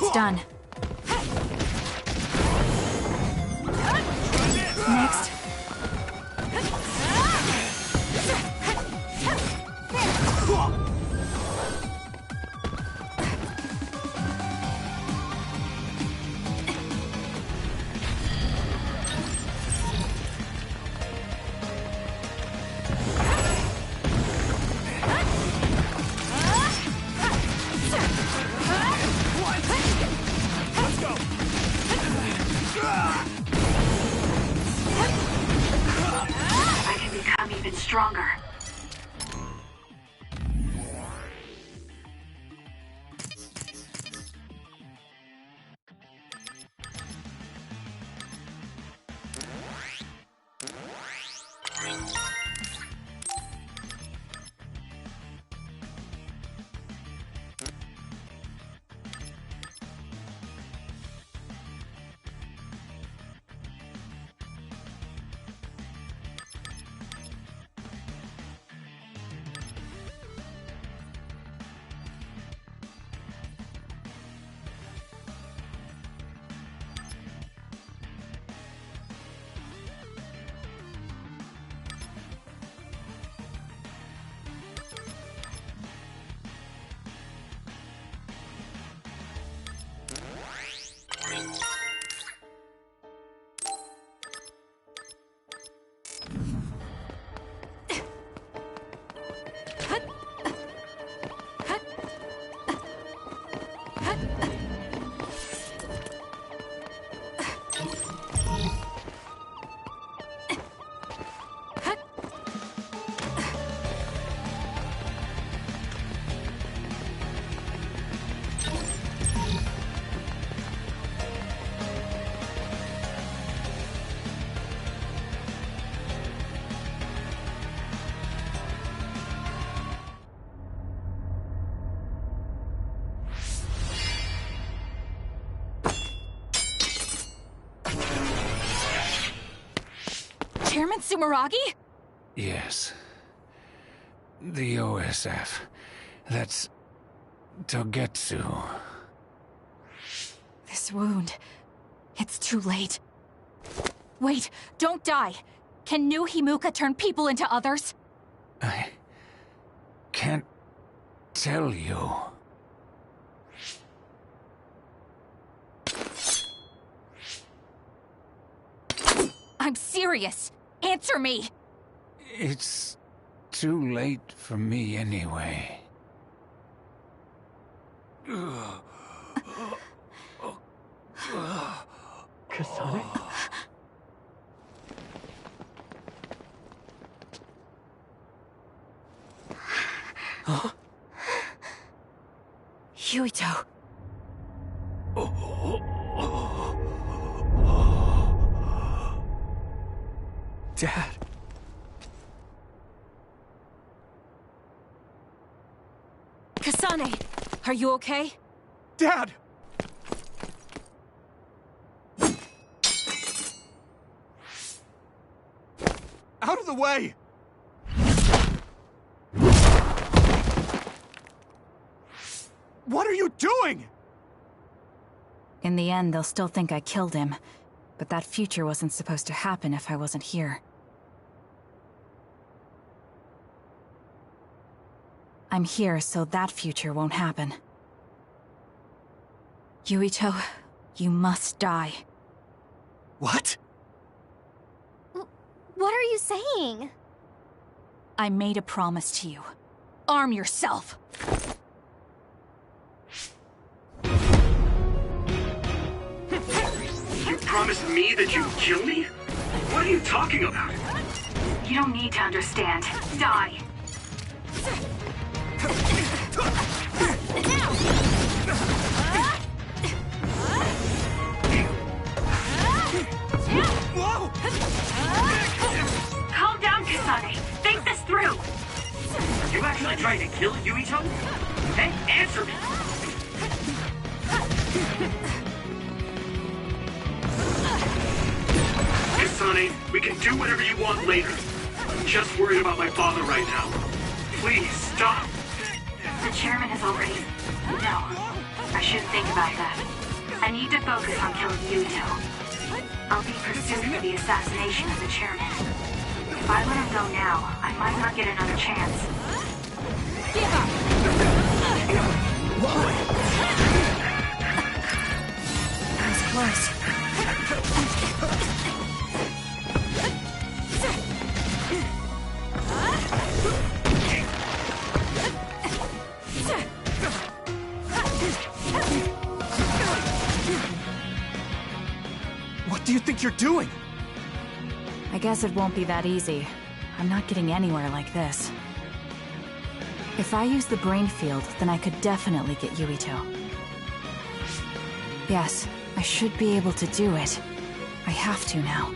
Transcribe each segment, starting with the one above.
Almost done. Next. Stronger. Chairman Sumeragi? Yes. The OSF. That's Togetsu. This wound... it's too late. Wait, don't die! Can new Himuka turn people into others? I can't tell you. I'm serious! Answer me! It's too late for me anyway. Kisane? Huh? Yuito. Dad. Kisane, are you okay? Dad! Out of the way! What are you doing? In the end, they'll still think I killed him. But that future wasn't supposed to happen if I wasn't here. I'm here so that future won't happen. Yuito, you must die. What? What are you saying? I made a promise to you. Arm yourself! You promised me that you'd kill me? What are you talking about? You don't need to understand. Die. Whoa! Calm down, Kisane. Think this through. Are you actually trying to kill Yuito? Then answer me. Kisane, we can do whatever you want later. I'm just worried about my father right now. Please, stop. The chairman is already... No, I shouldn't think about that. I need to focus on killing Yuito. I'll be pursued for the assassination of the chairman. If I let him go now, I might not get another chance. Give up! That was close. What do you think you're doing? I guess it won't be that easy. I'm not getting anywhere like this. If I use the brain field, then I could definitely get Yuito. Yes, I should be able to do it. I have to now.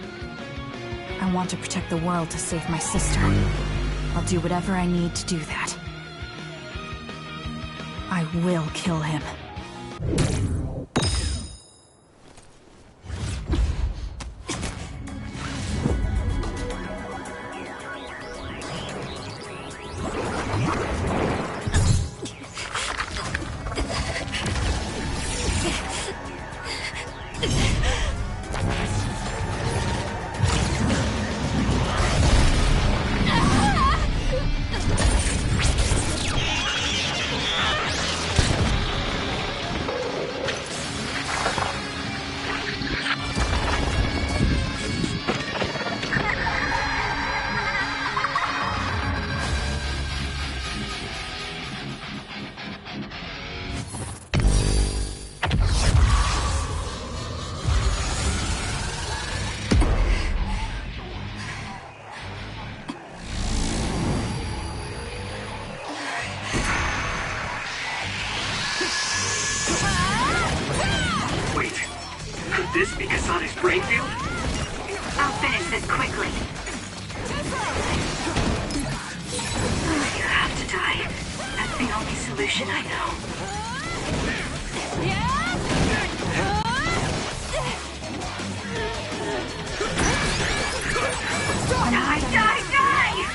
I want to protect the world to save my sister. I'll do whatever I need to do that. I will kill him. This be Kisane's brain field? I'll finish this quickly. You have to die. That's the only solution I know. Die, die, die!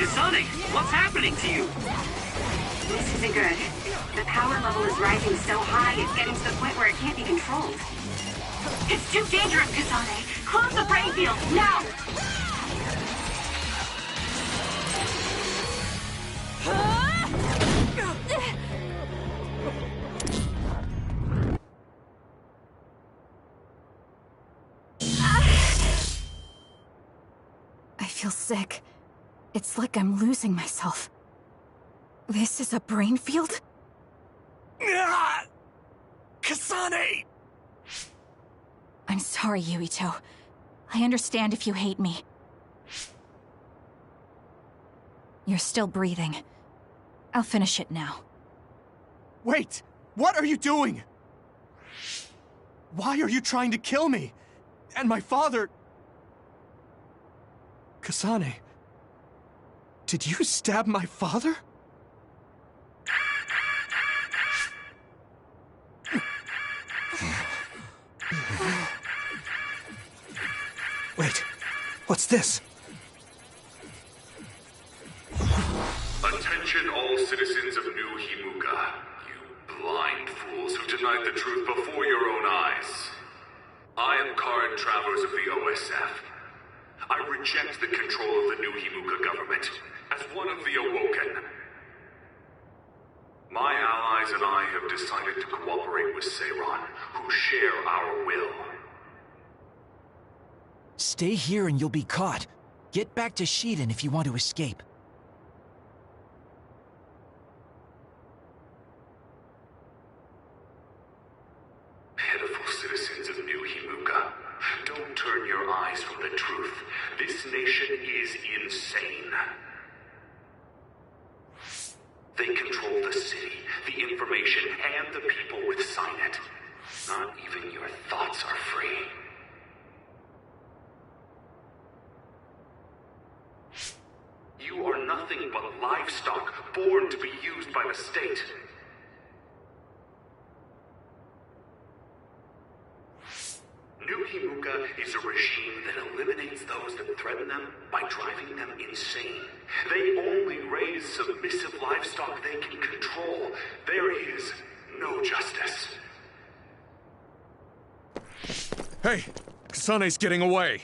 Kisane, what's happening to you? This isn't good. The power level is rising so high, it's getting to the point where it can't be controlled. It's too dangerous, Kisane! Close the brain field, now! I feel sick. It's like I'm losing myself. This is a brain field? Ah! Kisane! I'm sorry, Yuito. I understand if you hate me. You're still breathing. I'll finish it now. Wait! What are you doing? Why are you trying to kill me? And my father... Kisane... Did you stab my father? Wait, what's this? Attention all citizens of New Himuka, you blind fools who denied the truth before your own eyes. I am current travelers of the OSF. I reject the control of the New Himuka government as one of the Awoken. My allies and I have decided to cooperate with Seiran, who share our will. Stay here and you'll be caught. Get back to Shiden if you want to escape. Pitiful citizens of New Himuka, don't turn your eyes from the truth. This nation is insane. They control the city, the information, and the people with Signet. Not even your thoughts are free. a state. New Himuka is a regime that eliminates those that threaten them by driving them insane. They only raise submissive livestock they can control. There is no justice. Hey! Kisane's getting away!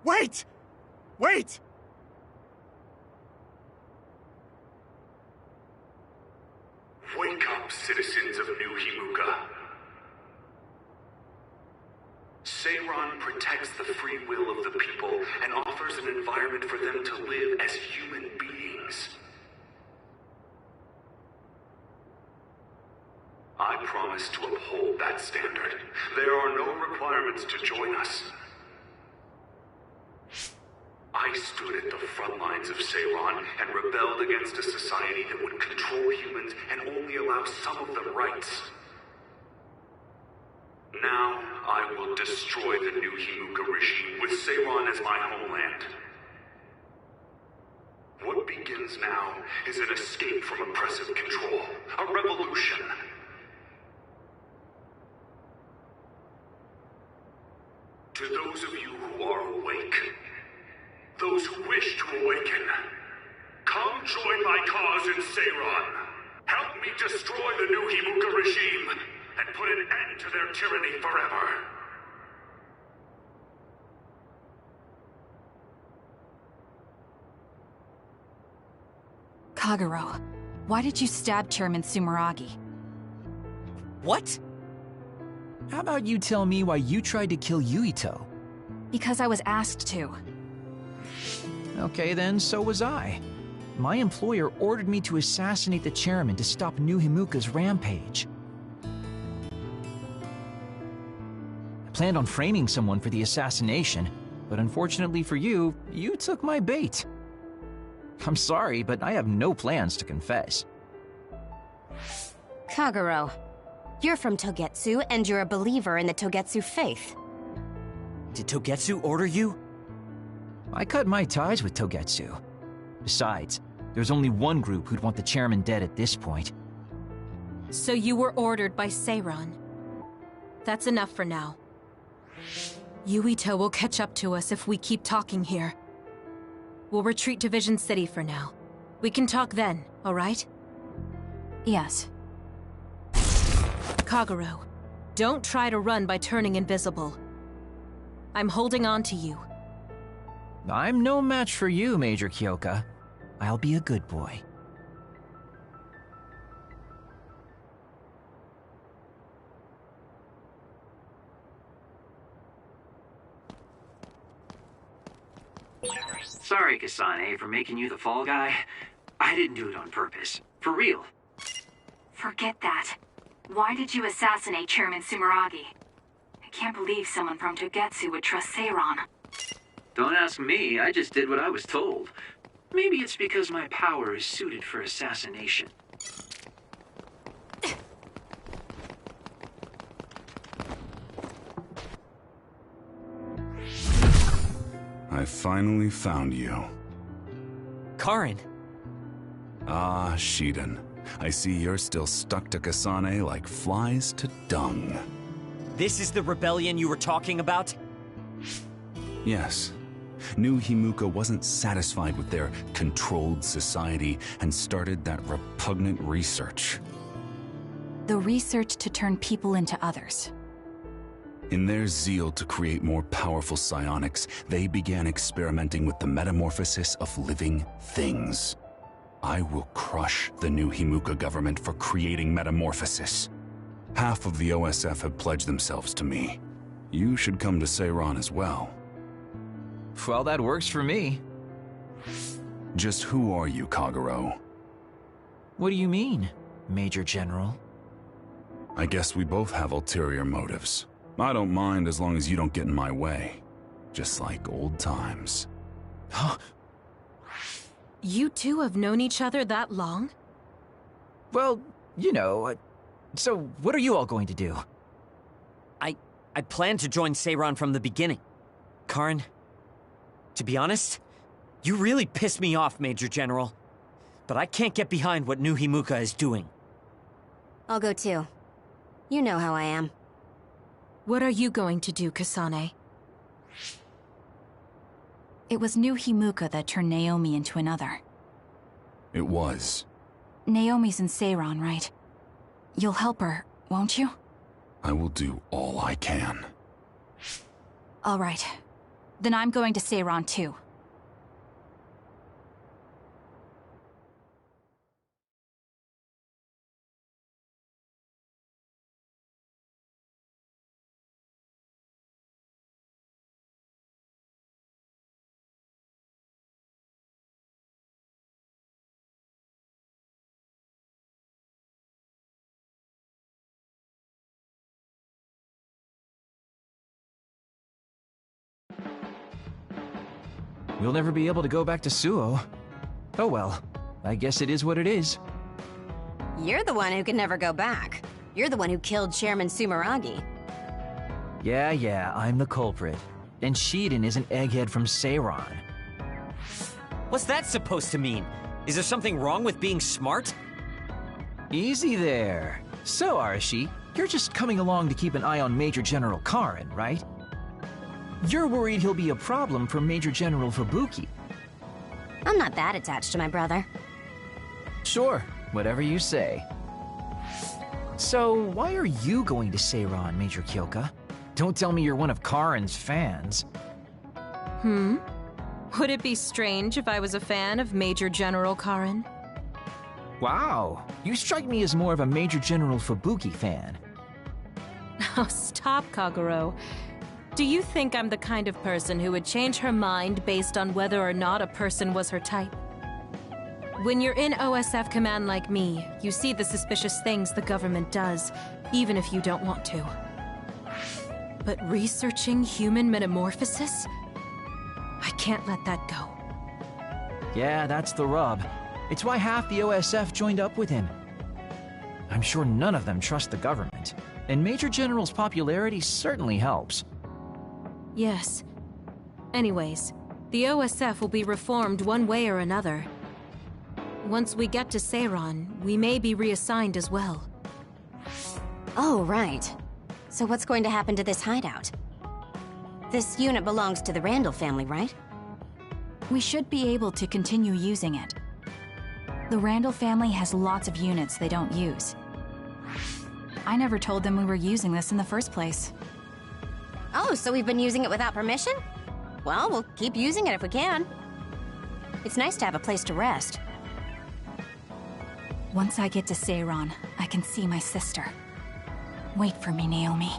Wait! Wait! Wake up, citizens of New Himuka. Seiran protects the free will of the people and offers an environment for them to live as human beings. I promise to uphold that standard. There are no requirements to join us. I stood at the front lines of Seiran and rebelled against a society that would control humans and only allow some of them rights. Now, I will destroy the New Himuka regime with Seiran as my homeland. What begins now is an escape from oppressive control, a revolution. To those of you who are awake, those who wish to awaken, come join my cause in Seiran. Help me destroy the New Himuka regime and put an end to their tyranny forever. Kagero, why did you stab Chairman Sumeragi? What? How about you tell me why you tried to kill Yuito? Because I was asked to. Okay then, so was I. My employer ordered me to assassinate the chairman to stop New Himuka's rampage. I planned on framing someone for the assassination, but unfortunately for you, you took my bait. I'm sorry, but I have no plans to confess. Kagero, you're from Togetsu, and you're a believer in the Togetsu faith. Did Togetsu order you? I cut my ties with Togetsu. Besides, there's only one group who'd want the chairman dead at this point. So you were ordered by Seiran. That's enough for now. Yuito will catch up to us if we keep talking here. We'll retreat to Vision City for now. We can talk then, alright? Yes. Kagero, don't try to run by turning invisible. I'm holding on to you. I'm no match for you, Major Kyoka. I'll be a good boy. Sorry, Kisane, for making you the fall guy. I didn't do it on purpose. For real. Forget that. Why did you assassinate Chairman Sumeragi? I can't believe someone from Togetsu would trust Seiran. Don't ask me, I just did what I was told. Maybe it's because my power is suited for assassination. I finally found you. Karin. Ah, Shiden. I see you're still stuck to Kisane like flies to dung. This is the rebellion you were talking about? Yes. New Himuka wasn't satisfied with their controlled society and started that repugnant research. The research to turn people into others. In their zeal to create more powerful psionics, they began experimenting with the metamorphosis of living things. I will crush the New Himuka government for creating metamorphosis. Half of the OSF have pledged themselves to me. You should come to Seiran as well. Well, that works for me. Just who are you, Kagero? What do you mean, Major General? I guess we both have ulterior motives. I don't mind as long as you don't get in my way. Just like old times. You two have known each other that long? Well, you know, so what are you all going to do? I planned to join Seiran from the beginning. Karin, to be honest, you really pissed me off, Major General. but I can't get behind what new Himuka is doing. I'll go too. You know how I am. What are you going to do, Kisane? It was new Himuka that turned Naomi into another. It was. Naomi's in Seiran, right? You'll help her, won't you? I will do all I can. All right. Then I'm going to Seiran too. We'll never be able to go back to Suo. Oh well, I guess it is what it is. You're the one who can never go back. You're the one who killed Chairman Sumeragi. Yeah, I'm the culprit. And Shiden is an egghead from Seiran. What's that supposed to mean? Is there something wrong with being smart? Easy there. So, Arashi, you're just coming along to keep an eye on Major General Karin, right? You're worried he'll be a problem for Major General Fubuki. I'm not that attached to my brother. Sure, whatever you say. So, why are you going to Seiran, Major Kyoka? Don't tell me you're one of Karin's fans. Would it be strange if I was a fan of Major General Karin? Wow, you strike me as more of a Major General Fubuki fan. Oh, stop, Kaguro. Do you think I'm the kind of person who would change her mind based on whether or not a person was her type? When you're in OSF command like me, you see the suspicious things the government does, even if you don't want to. But researching human metamorphosis? I can't let that go. Yeah, that's the rub. It's why half the OSF joined up with him. I'm sure none of them trust the government, and Major General's popularity certainly helps. Yes. Anyways, the OSF will be reformed one way or another. Once we get to Seiran, we may be reassigned as well. Oh, right. So what's going to happen to this hideout? This unit belongs to the Randall family, right? We should be able to continue using it. The Randall family has lots of units they don't use. I never told them we were using this in the first place. Oh, so we've been using it without permission? Well, we'll keep using it if we can. It's nice to have a place to rest. Once I get to Seiran, I can see my sister. Wait for me, Naomi.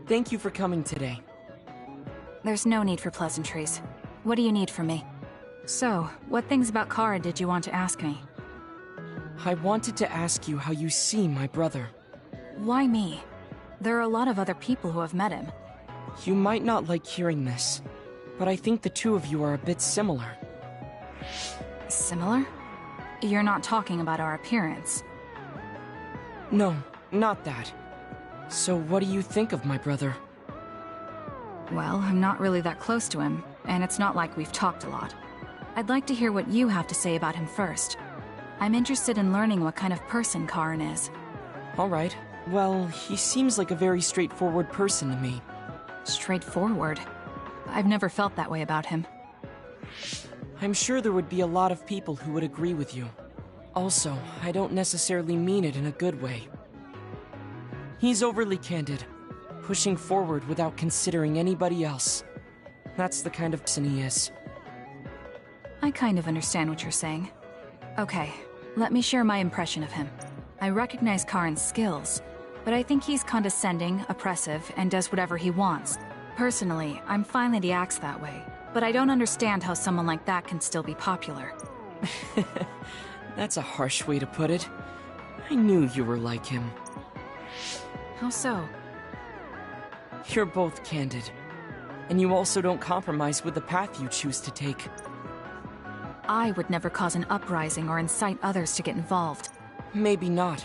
Thank you for coming today. There's no need for pleasantries. What do you need from me? So, what things about Kara did you want to ask me? I wanted to ask you how you see my brother. Why me? There are a lot of other people who have met him. You might not like hearing this, but I think the two of you are a bit similar. Similar? You're not talking about our appearance. No, not that. So what do you think of my brother? Well, I'm not really that close to him, and it's not like we've talked a lot. I'd like to hear what you have to say about him first. I'm interested in learning what kind of person Karin is. Alright. Well, he seems like a very straightforward person to me. Straightforward? I've never felt that way about him. I'm sure there would be a lot of people who would agree with you. Also, I don't necessarily mean it in a good way. He's overly candid, pushing forward without considering anybody else. That's the kind of person he is. I kind of understand what you're saying. Okay, let me share my impression of him. I recognize Karin's skills, but I think he's condescending, oppressive, and does whatever he wants. Personally, I'm fine that he acts that way, but I don't understand how someone like that can still be popular. That's a harsh way to put it. I knew you were like him. How so? You're both candid. And you also don't compromise with the path you choose to take. I would never cause an uprising or incite others to get involved. Maybe not.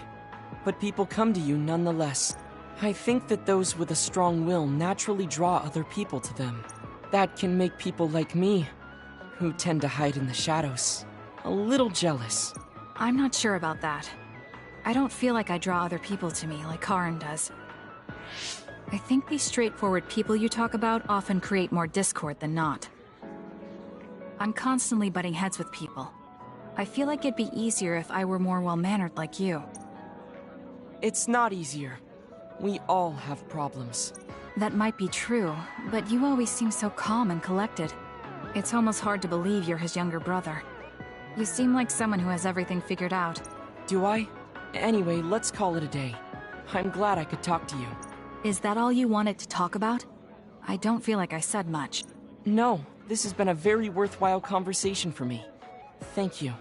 But people come to you nonetheless. I think that those with a strong will naturally draw other people to them. That can make people like me, who tend to hide in the shadows, a little jealous. I'm not sure about that. I don't feel like I draw other people to me like Karin does. I think these straightforward people you talk about often create more discord than not. I'm constantly butting heads with people. I feel like it'd be easier if I were more well-mannered like you. It's not easier. We all have problems. That might be true, but you always seem so calm and collected. It's almost hard to believe you're his younger brother. You seem like someone who has everything figured out. Do I? Anyway, let's call it a day. I'm glad I could talk to you. Is that all you wanted to talk about? I don't feel like I said much. No, this has been a very worthwhile conversation for me. Thank you.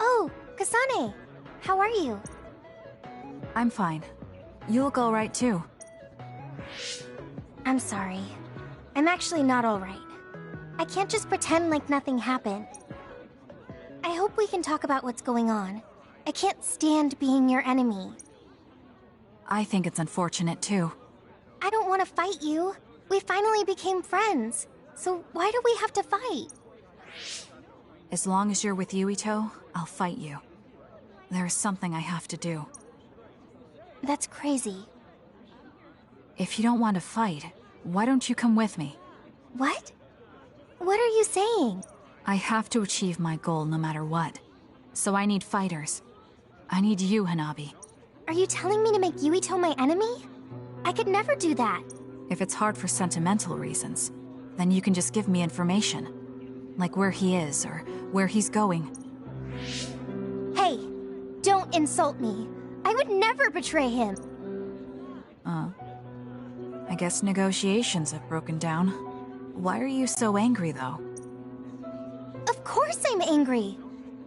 Oh, Kisane! How are you? I'm fine. You look alright too. I'm sorry. I'm actually not alright. I can't just pretend like nothing happened. I hope we can talk about what's going on. I can't stand being your enemy. I think it's unfortunate too. I don't want to fight you. We finally became friends. So why do we have to fight? As long as you're with Yuito, I'll fight you. There's something I have to do. That's crazy. If you don't want to fight, why don't you come with me? What? What are you saying? I have to achieve my goal no matter what. So I need fighters. I need you, Hanabi. Are you telling me to make Yuito my enemy? I could never do that. If it's hard for sentimental reasons, then you can just give me information. Like where he is, or where he's going. Hey, don't insult me. I would never betray him. I guess negotiations have broken down. Why are you so angry, though? Of course I'm angry.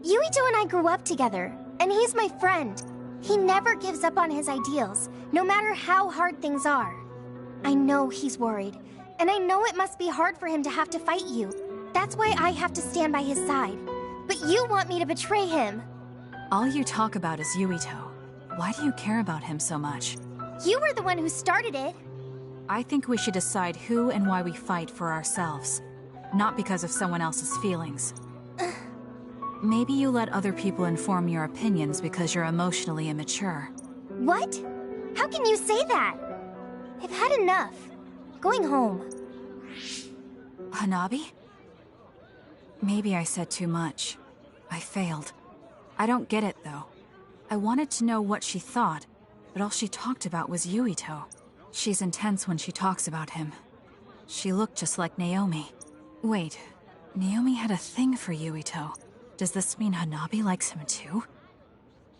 Yuito and I grew up together. And he's my friend. He never gives up on his ideals, no matter how hard things are. I know he's worried, and I know it must be hard for him to have to fight you. That's why I have to stand by his side. But you want me to betray him. All you talk about is Yuito. Why do you care about him so much? You were the one who started it. I think we should decide who and why we fight for ourselves, not because of someone else's feelings. Maybe you let other people inform your opinions because you're emotionally immature. What? How can you say that? I've had enough. Going home. Hanabi? Maybe I said too much. I failed. I don't get it, though. I wanted to know what she thought, but all she talked about was Yuito. She's intense when she talks about him. She looked just like Naomi. Wait, Naomi had a thing for Yuito. Does this mean Hanabi likes him too?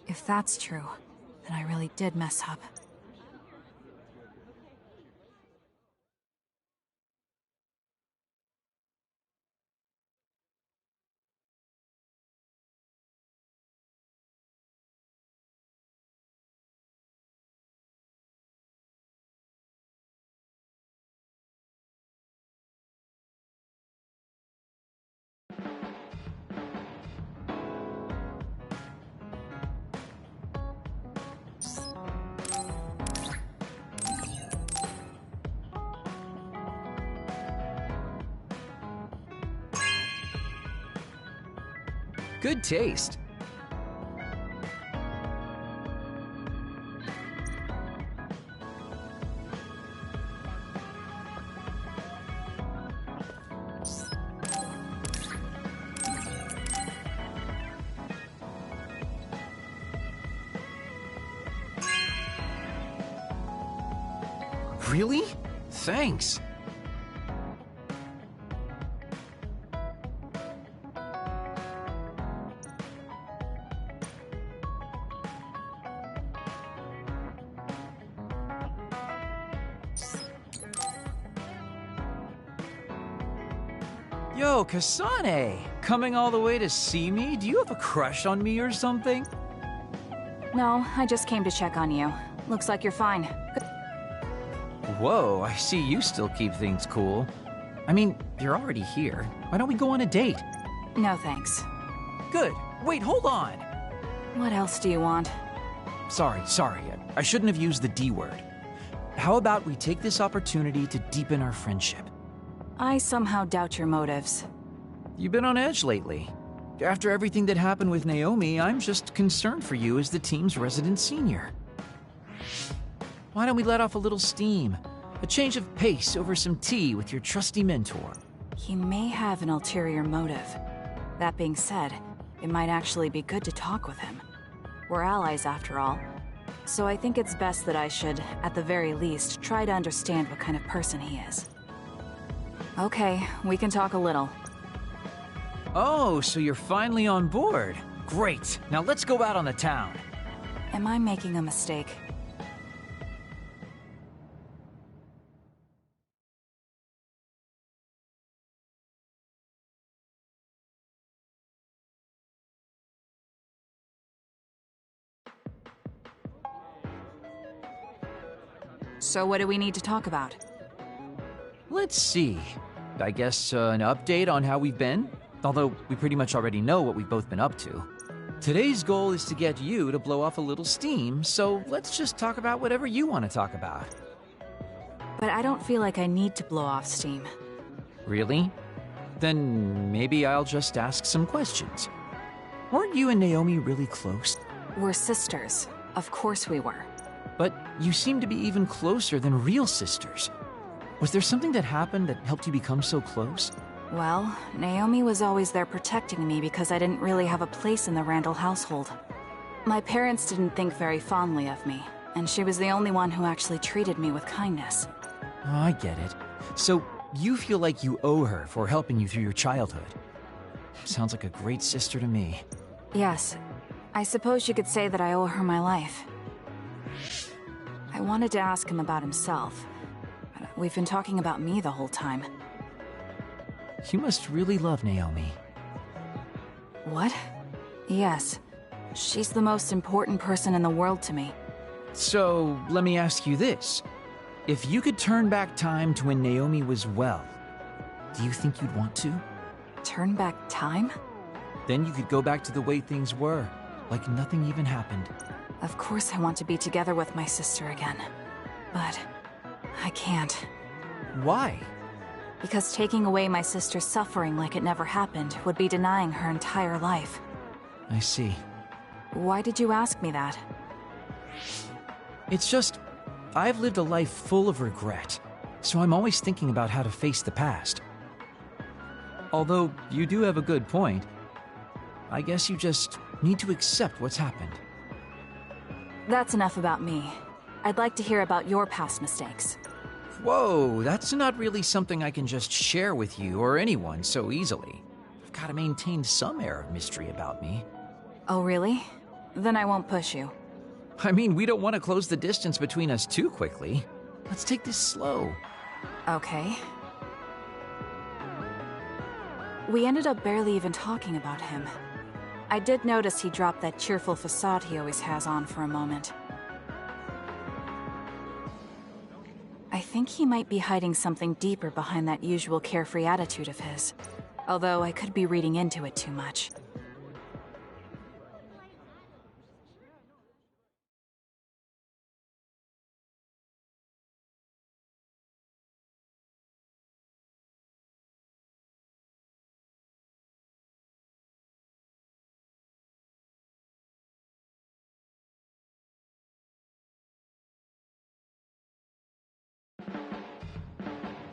If that's true, then I really did mess up. Good taste. Really? Thanks. Yo, Kisane! Coming all the way to see me? Do you have a crush on me or something? No, I just came to check on you. Looks like you're fine. Whoa, I see you still keep things cool. I mean, you're already here. Why don't we go on a date? No thanks. Good. Wait, hold on! What else do you want? Sorry. I shouldn't have used the D word. How about we take this opportunity to deepen our friendship? I somehow doubt your motives. You've been on edge lately. After everything that happened with Naomi, I'm just concerned for you as the team's resident senior. Why don't we let off a little steam? A change of pace over some tea with your trusty mentor. He may have an ulterior motive. That being said, it might actually be good to talk with him. We're allies after all. So I think it's best that I should, at the very least, try to understand what kind of person he is. Okay, we can talk a little. Oh, so you're finally on board. Great. Now let's go out on the town. Am I making a mistake? So what do we need to talk about? Let's see. I guess an update on how we've been? Although we pretty much already know what we've both been up to. Today's goal is to get you to blow off a little steam, so let's just talk about whatever you want to talk about. But I don't feel like I need to blow off steam. Really? Then maybe I'll just ask some questions. Weren't you and Naomi really close? We're sisters. Of course we were. But you seem to be even closer than real sisters. Was there something that happened that helped you become so close? Well, Naomi was always there protecting me because I didn't really have a place in the Randall household. My parents didn't think very fondly of me, and she was the only one who actually treated me with kindness. Oh, I get it. So you feel like you owe her for helping you through your childhood. Sounds like a great sister to me. Yes. I suppose you could say that I owe her my life. I wanted to ask him about himself. We've been talking about me the whole time. You must really love Naomi. What? Yes. She's the most important person in the world to me. So, let me ask you this. If you could turn back time to when Naomi was well, do you think you'd want to? Turn back time? Then you could go back to the way things were, like nothing even happened. Of course I want to be together with my sister again. But I can't. Why? Because taking away my sister's suffering like it never happened would be denying her entire life. I see. Why did you ask me that? It's just, I've lived a life full of regret, so I'm always thinking about how to face the past. Although, you do have a good point. I guess you just need to accept what's happened. That's enough about me. I'd like to hear about your past mistakes. Whoa, that's not really something I can just share with you or anyone so easily. I've got to maintain some air of mystery about me. Oh, really? Then I won't push you. I mean, we don't want to close the distance between us too quickly. Let's take this slow. Okay. We ended up barely even talking about him. I did notice he dropped that cheerful facade he always has on for a moment. I think he might be hiding something deeper behind that usual carefree attitude of his. Although I could be reading into it too much.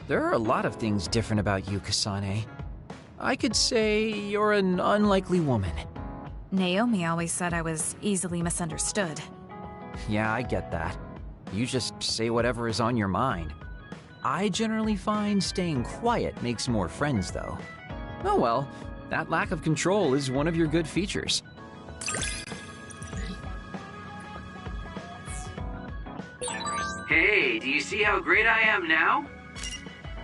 There are a lot of things different about you, Kisane. I could say you're an unlikely woman. Naomi always said I was easily misunderstood. Yeah, I get that. You just say whatever is on your mind. I generally find staying quiet makes more friends, though. Oh well, that lack of control is one of your good features. Hey, do you see how great I am now?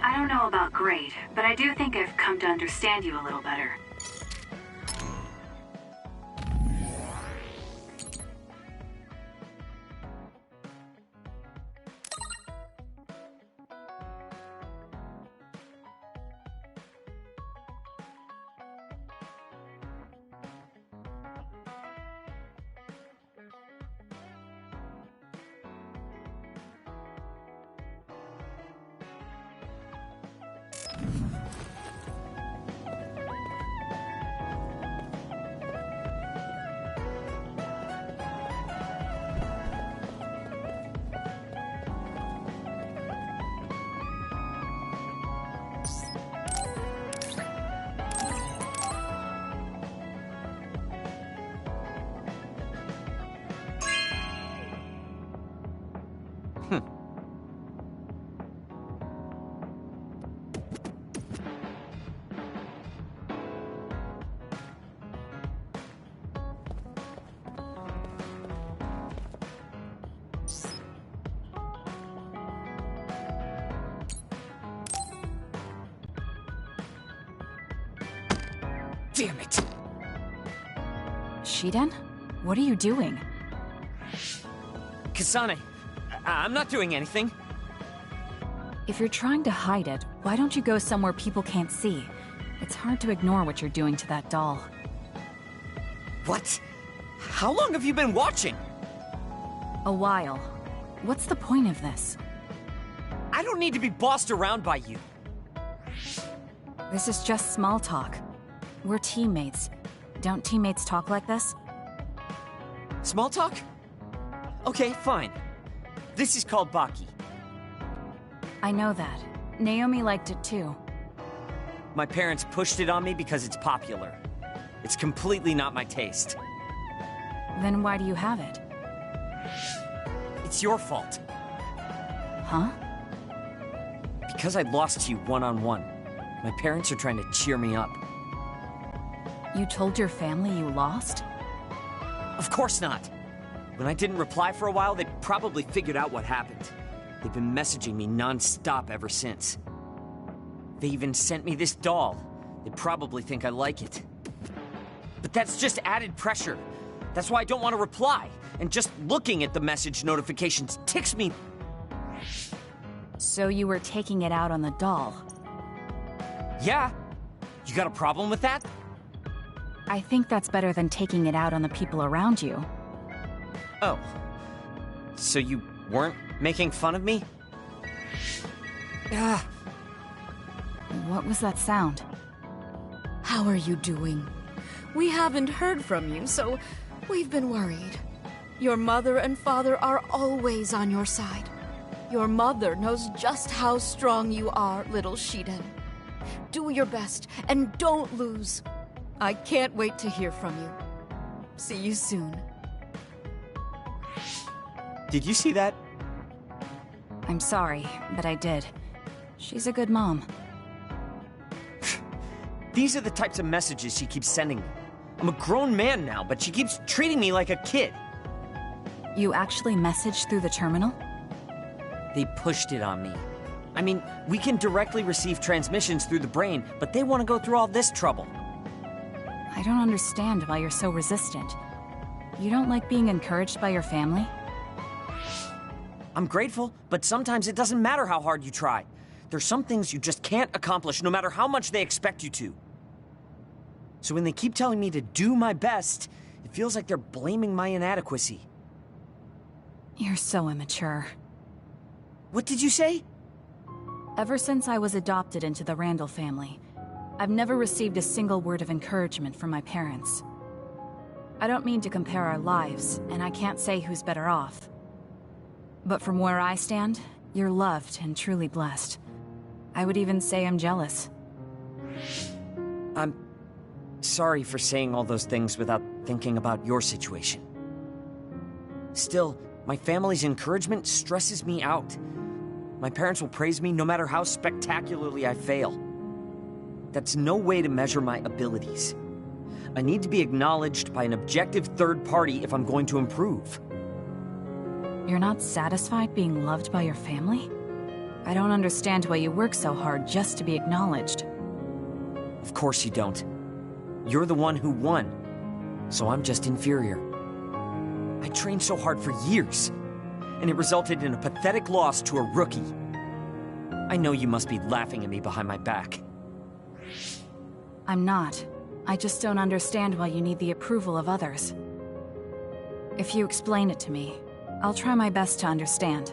I don't know about great, but I do think I've come to understand you a little better. Damn it! Shiden? What are you doing? Kisane, I'm not doing anything. If you're trying to hide it, why don't you go somewhere people can't see? It's hard to ignore what you're doing to that doll. What? How long have you been watching? A while. What's the point of this? I don't need to be bossed around by you. This is just small talk. We're teammates. Don't teammates talk like this? Small talk? Okay, fine. This is called Baki. I know that. Naomi liked it too. My parents pushed it on me because it's popular. It's completely not my taste. Then why do you have it? It's your fault. Huh? Because I lost to you one-on-one. My parents are trying to cheer me up. You told your family you lost? Of course not. When I didn't reply for a while, they probably figured out what happened. They've been messaging me non-stop ever since. They even sent me this doll. They probably think I like it. But that's just added pressure. That's why I don't want to reply. And just looking at the message notifications ticks me. So you were taking it out on the doll? Yeah. You got a problem with that? I think that's better than taking it out on the people around you. Oh. So you weren't making fun of me? Ah. What was that sound? How are you doing? We haven't heard from you, so we've been worried. Your mother and father are always on your side. Your mother knows just how strong you are, little Shiden. Do your best, and don't lose. I can't wait to hear from you. See you soon. Did you see that? I'm sorry, but I did. She's a good mom. These are the types of messages she keeps sending me. I'm a grown man now, but she keeps treating me like a kid. You actually messaged through the terminal? They pushed it on me. I mean, we can directly receive transmissions through the brain, but they want to go through all this trouble. I don't understand why you're so resistant. You don't like being encouraged by your family? I'm grateful, but sometimes it doesn't matter how hard you try. There's some things you just can't accomplish no matter how much they expect you to. So when they keep telling me to do my best, it feels like they're blaming my inadequacy. You're so immature. What did you say? Ever since I was adopted into the Randall family, I've never received a single word of encouragement from my parents. I don't mean to compare our lives, and I can't say who's better off. But from where I stand, you're loved and truly blessed. I would even say I'm jealous. I'm sorry for saying all those things without thinking about your situation. Still, my family's encouragement stresses me out. My parents will praise me no matter how spectacularly I fail. That's no way to measure my abilities. I need to be acknowledged by an objective third party if I'm going to improve. You're not satisfied being loved by your family? I don't understand why you work so hard just to be acknowledged. Of course you don't. You're the one who won, so I'm just inferior. I trained so hard for years, and it resulted in a pathetic loss to a rookie. I know you must be laughing at me behind my back. I'm not. I just don't understand why you need the approval of others. If you explain it to me, I'll try my best to understand.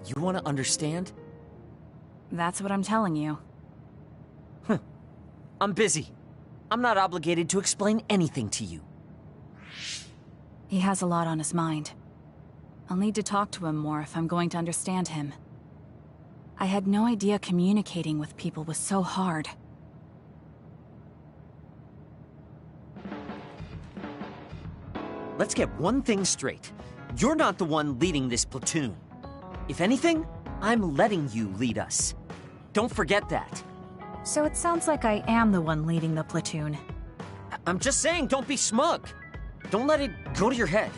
You want to understand? That's what I'm telling you. I'm busy. I'm not obligated to explain anything to you. He has a lot on his mind. I'll need to talk to him more if I'm going to understand him. I had no idea communicating with people was so hard. Let's get one thing straight. You're not the one leading this platoon. If anything, I'm letting you lead us. Don't forget that. So it sounds like I am the one leading the platoon. I'm just saying, don't be smug. Don't let it go to your head.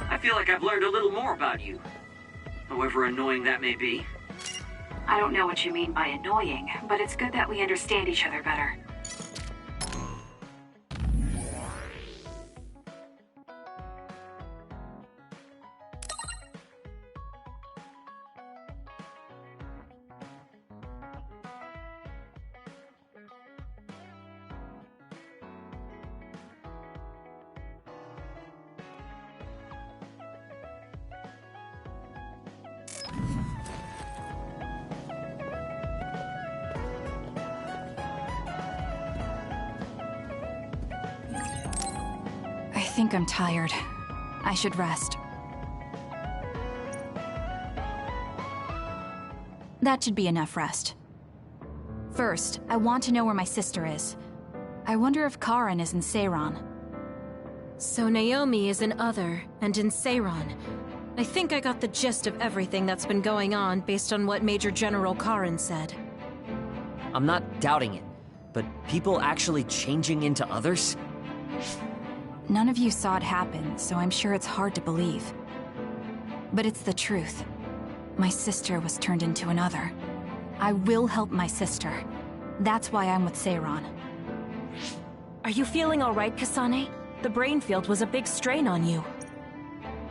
I feel like I've learned a little more about you. However annoying that may be. I don't know what you mean by annoying, but it's good that we understand each other better. I think I'm tired. I should rest. That should be enough rest. First, I want to know where my sister is. I wonder if Karen is in Seiran. So Naomi is in Other, and in Seiran. I think I got the gist of everything that's been going on based on what Major General Karen said. I'm not doubting it, but people actually changing into others? None of you saw it happen, so I'm sure it's hard to believe. But it's the truth. My sister was turned into another. I will help my sister. That's why I'm with Seiran. Are you feeling all right, Kisane? The brain field was a big strain on you.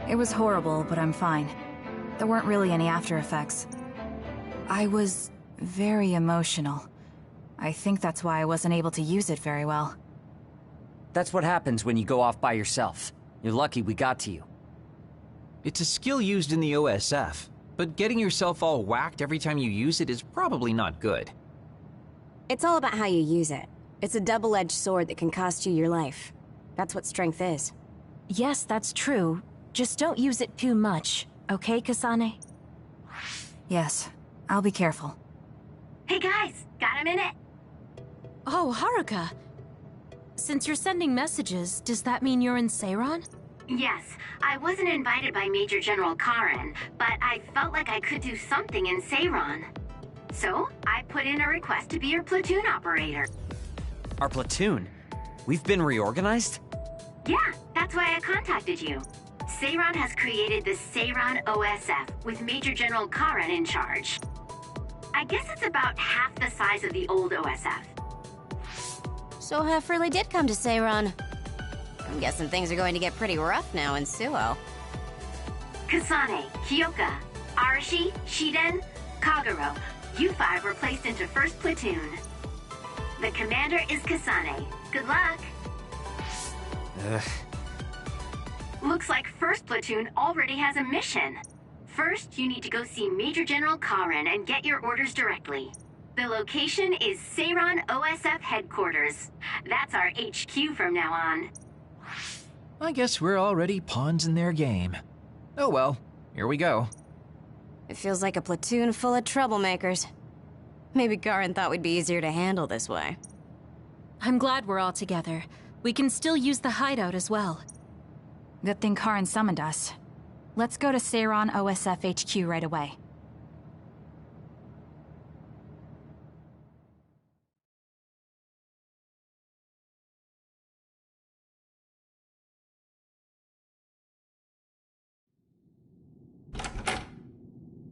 It was horrible, but I'm fine. There weren't really any after effects. I was very emotional. I think that's why I wasn't able to use it very well. That's what happens when you go off by yourself. You're lucky we got to you. It's a skill used in the OSF, but getting yourself all whacked every time you use it is probably not good. It's all about how you use it. It's a double-edged sword that can cost you your life. That's what strength is. Yes, that's true. Just don't use it too much, okay, Kisane? Yes, I'll be careful. Hey guys, got a minute? Oh, Haruka. Since you're sending messages, does that mean you're in Seiran? Yes, I wasn't invited by Major General Karen, but I felt like I could do something in Seiran. So, I put in a request to be your platoon operator. Our platoon? We've been reorganized? Yeah, that's why I contacted you. Seiran has created the Seiran OSF with Major General Karen in charge. I guess it's about half the size of the old OSF. So Hef really did come to Seiran. I'm guessing things are going to get pretty rough now in Suo. Kisane, Kyoka, Arashi, Shiden, Kagero, you five were placed into 1st Platoon. The commander is Kisane. Good luck. Looks like 1st Platoon already has a mission. First, you need to go see Major General Karen and get your orders directly. The location is Seiran OSF headquarters. That's our HQ from now on. I guess we're already pawns in their game. Oh well, here we go. It feels like a platoon full of troublemakers. Maybe Karen thought we'd be easier to handle this way. I'm glad we're all together. We can still use the hideout as well. Good thing Karen summoned us. Let's go to Seiran OSF HQ right away.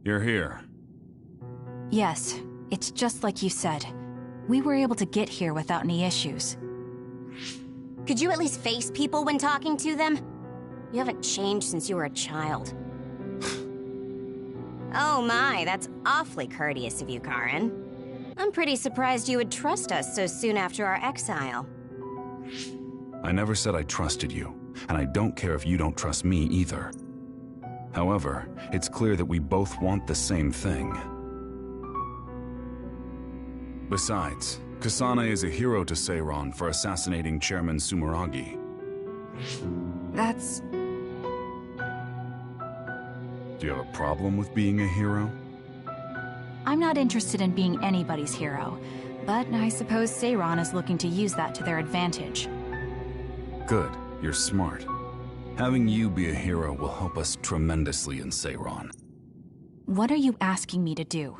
You're here. Yes, it's just like you said. We were able to get here without any issues. Could you at least face people when talking to them? You haven't changed since you were a child. Oh my, that's awfully courteous of you, Karen. I'm pretty surprised you would trust us so soon after our exile. I never said I trusted you, and I don't care if you don't trust me either. However, it's clear that we both want the same thing. Besides, Kisane is a hero to Seiran for assassinating Chairman Sumeragi. That's... Do you have a problem with being a hero? I'm not interested in being anybody's hero, but I suppose Seiran is looking to use that to their advantage. Good, you're smart. Having you be a hero will help us tremendously in Seiran. What are you asking me to do?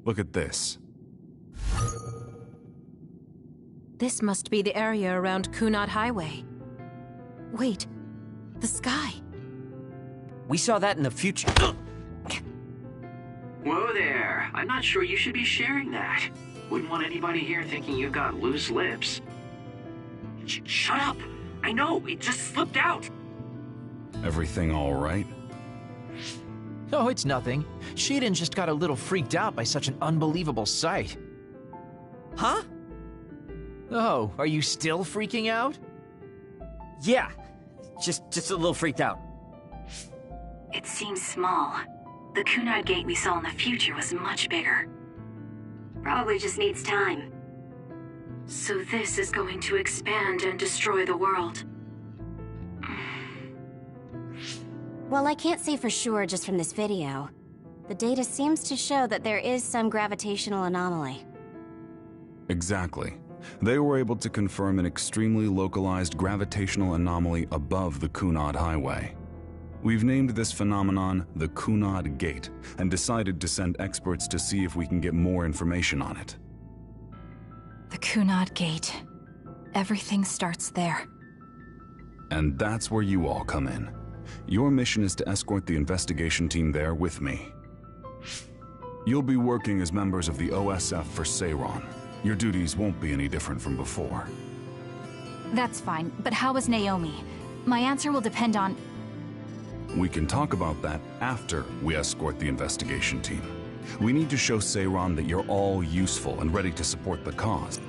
Look at this. This must be the area around Kunad Highway. Wait, the sky. We saw that in the future. Whoa there. I'm not sure you should be sharing that. Wouldn't want anybody here thinking you got loose lips. Shut up! I know, it just slipped out! Everything all right? Oh, it's nothing. Shiden just got a little freaked out by such an unbelievable sight. Huh? Oh, are you still freaking out? Yeah, just a little freaked out. It seems small. The Kunad gate we saw in the future was much bigger. Probably just needs time. So this is going to expand and destroy the world. Well, I can't say for sure just from this video. The data seems to show that there is some gravitational anomaly. Exactly. They were able to confirm an extremely localized gravitational anomaly above the Kunad Highway. We've named this phenomenon the Kunad Gate and decided to send experts to see if we can get more information on it. The Kunad Gate. Everything starts there. And that's where you all come in. Your mission is to escort the investigation team there with me. You'll be working as members of the OSF for Seiran. Your duties won't be any different from before. That's fine, but how is Naomi? My answer will depend on... We can talk about that after we escort the investigation team. We need to show Seiran that you're all useful and ready to support the cause.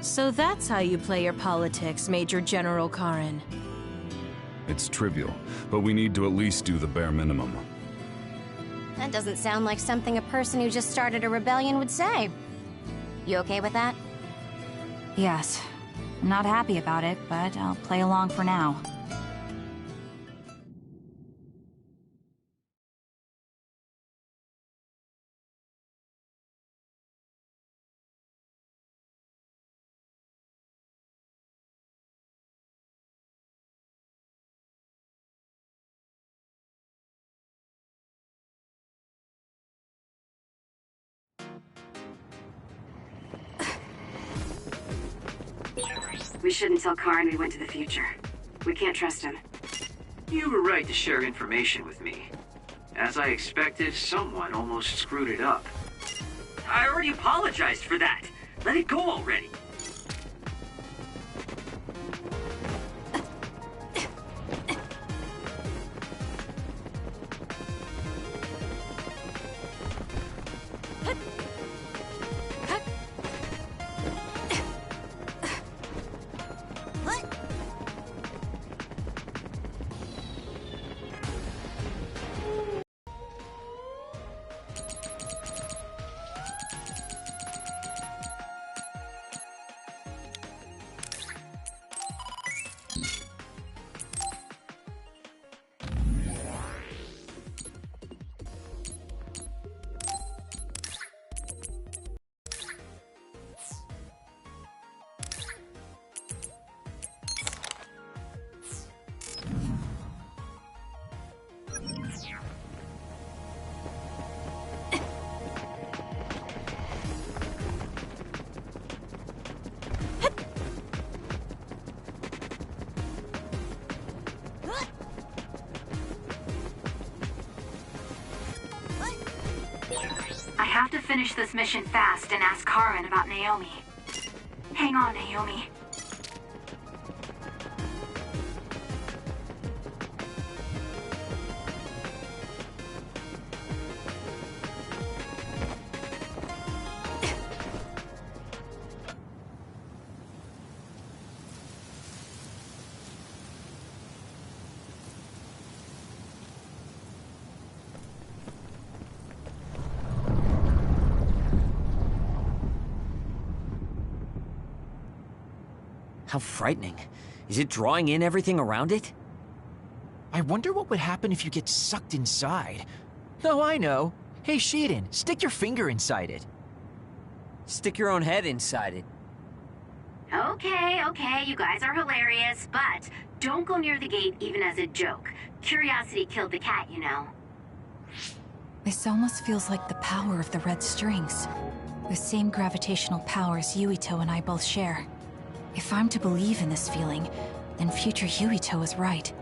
So that's how you play your politics, Major General Karen. It's trivial, but we need to at least do the bare minimum. That doesn't sound like something a person who just started a rebellion would say. You okay with that? Yes. I'm not happy about it, but I'll play along for now. We shouldn't tell Karen we went to the future. We can't trust him. You were right to share information with me. As I expected, someone almost screwed it up. I already apologized for that. Let it go already. I have to finish this mission fast and ask Karen about Naomi. Hang on, Naomi. How frightening. Is it drawing in everything around it? I wonder what would happen if you get sucked inside. Oh, I know. Hey, Shiden, stick your finger inside it. Stick your own head inside it. Okay, you guys are hilarious, but don't go near the gate even as a joke. Curiosity killed the cat, you know. This almost feels like the power of the red strings. The same gravitational powers Yuito and I both share. If I'm to believe in this feeling, then future Yuito is right.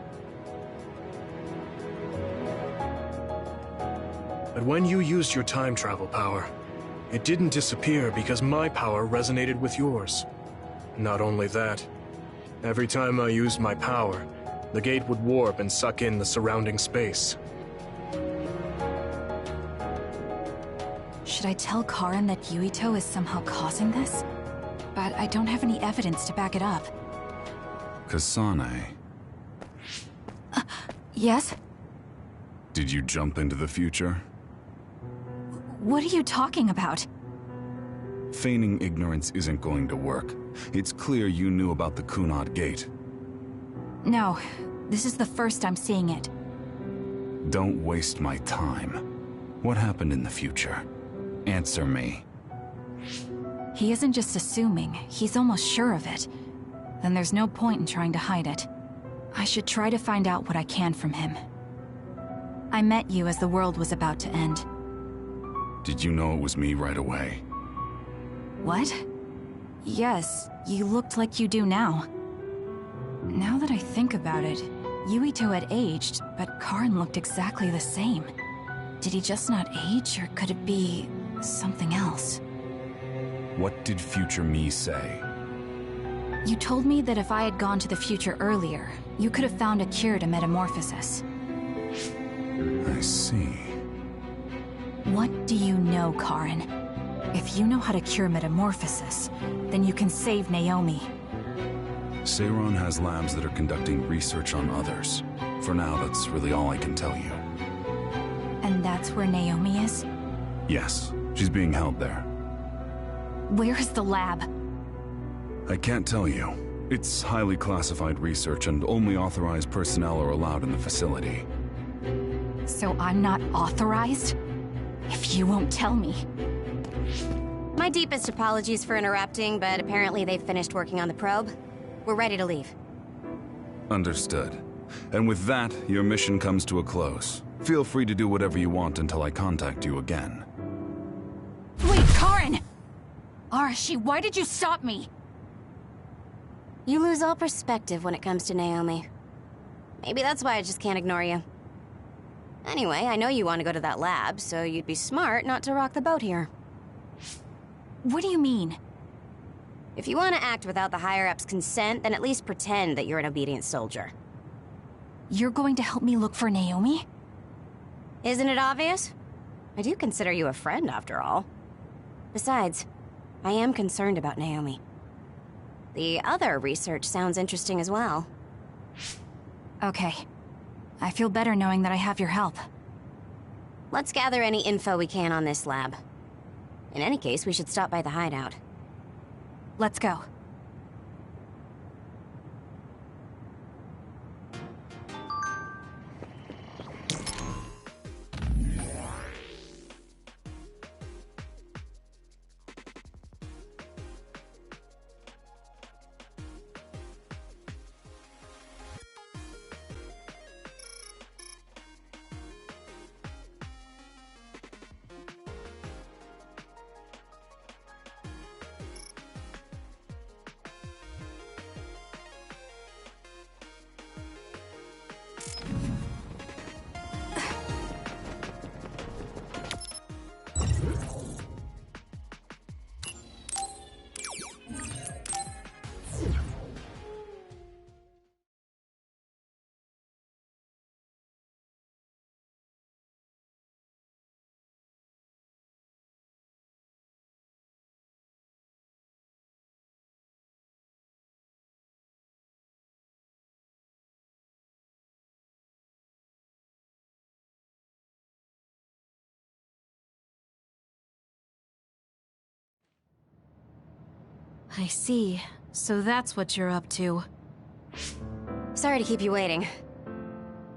But when you used your time travel power, it didn't disappear because my power resonated with yours. Not only that, every time I used my power, the gate would warp and suck in the surrounding space. Should I tell Karen that Yuito is somehow causing this? But I don't have any evidence to back it up. Kisane, Yes? did you jump into the future? What are you talking about? Feigning ignorance isn't going to work. It's clear you knew about the Kunad Gate. No, this is the first I'm seeing it. Don't waste my time. What happened in the future? Answer me. He isn't just assuming, he's almost sure of it. Then there's no point in trying to hide it. I should try to find out what I can from him. I met you as the world was about to end. Did you know it was me right away? What? Yes, you looked like you do now. Now that I think about it, Yuito had aged, but Karin looked exactly the same. Did he just not age, or could it be something else? What did future me say? You told me that if I had gone to the future earlier, you could have found a cure to metamorphosis. I see. What do you know, Karin? If you know how to cure metamorphosis, then you can save Naomi. Seiron has labs that are conducting research on others. For now, that's really all I can tell you. And that's where Naomi is? Yes, she's being held there. Where is the lab? I can't tell you. It's highly classified research, and only authorized personnel are allowed in the facility. So I'm not authorized? If you won't tell me. My deepest apologies for interrupting, but apparently they've finished working on the probe. We're ready to leave. Understood. And with that, your mission comes to a close. Feel free to do whatever you want until I contact you again. Wait, Karin! Arashi, why did you stop me? You lose all perspective when it comes to Naomi. Maybe that's why I just can't ignore you. Anyway, I know you want to go to that lab, so you'd be smart not to rock the boat here. What do you mean? If you want to act without the higher-ups' consent, then at least pretend that you're an obedient soldier. You're going to help me look for Naomi? Isn't it obvious? I do consider you a friend, after all. Besides, I am concerned about Naomi. The other research sounds interesting as well. Okay. I feel better knowing that I have your help. Let's gather any info we can on this lab. In any case, we should stop by the hideout. Let's go. I see. So that's what you're up to. Sorry to keep you waiting.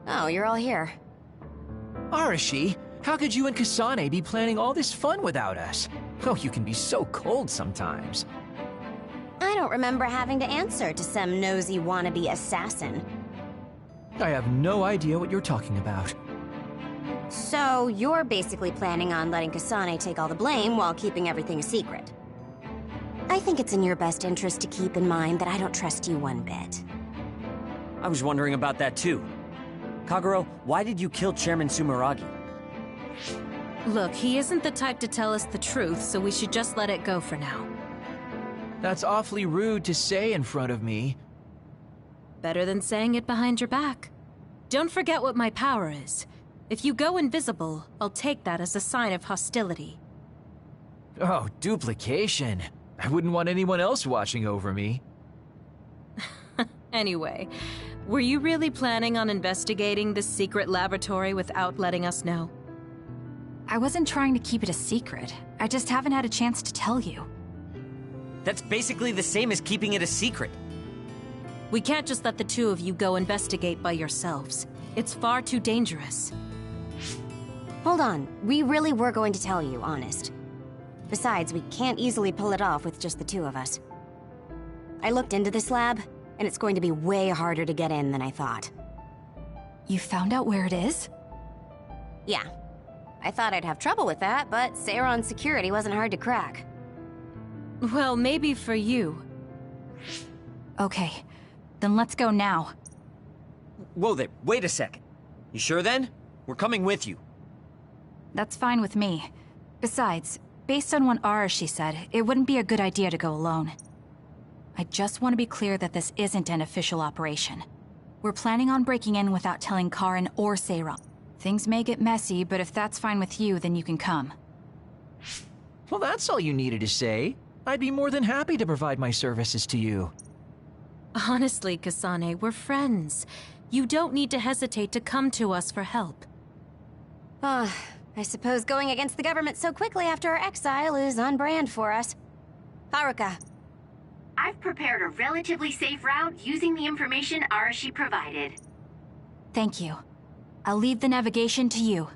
Oh, you're all here. Arashi, how could you and Kisane be planning all this fun without us? Oh, you can be so cold sometimes. I don't remember having to answer to some nosy wannabe assassin. I have no idea what you're talking about. So, you're basically planning on letting Kisane take all the blame while keeping everything a secret. I think it's in your best interest to keep in mind that I don't trust you one bit. I was wondering about that too. Kagero, why did you kill Chairman Sumeragi? Look, he isn't the type to tell us the truth, so we should just let it go for now. That's awfully rude to say in front of me. Better than saying it behind your back. Don't forget what my power is. If you go invisible, I'll take that as a sign of hostility. Oh, duplication. I wouldn't want anyone else watching over me. Anyway, were you really planning on investigating this secret laboratory without letting us know? I wasn't trying to keep it a secret. I just haven't had a chance to tell you. That's basically the same as keeping it a secret. We can't just let the two of you go investigate by yourselves. It's far too dangerous. Hold on, we really were going to tell you, honest. Besides, we can't easily pull it off with just the two of us. I looked into this lab, and it's going to be way harder to get in than I thought. You found out where it is? Yeah. I thought I'd have trouble with that, but Seiron's security wasn't hard to crack. Well, maybe for you. Okay. Then let's go now. Whoa there, wait a second. You sure then? We're coming with you. That's fine with me. Besides, based on what Arashi said, it wouldn't be a good idea to go alone. I just want to be clear that this isn't an official operation. We're planning on breaking in without telling Karin or Seiran. Things may get messy, but if that's fine with you, then you can come. Well, that's all you needed to say. I'd be more than happy to provide my services to you. Honestly, Kisane, we're friends. You don't need to hesitate to come to us for help. I suppose going against the government so quickly after our exile is on brand for us. Haruka. I've prepared a relatively safe route using the information Arashi provided. Thank you. I'll leave the navigation to you.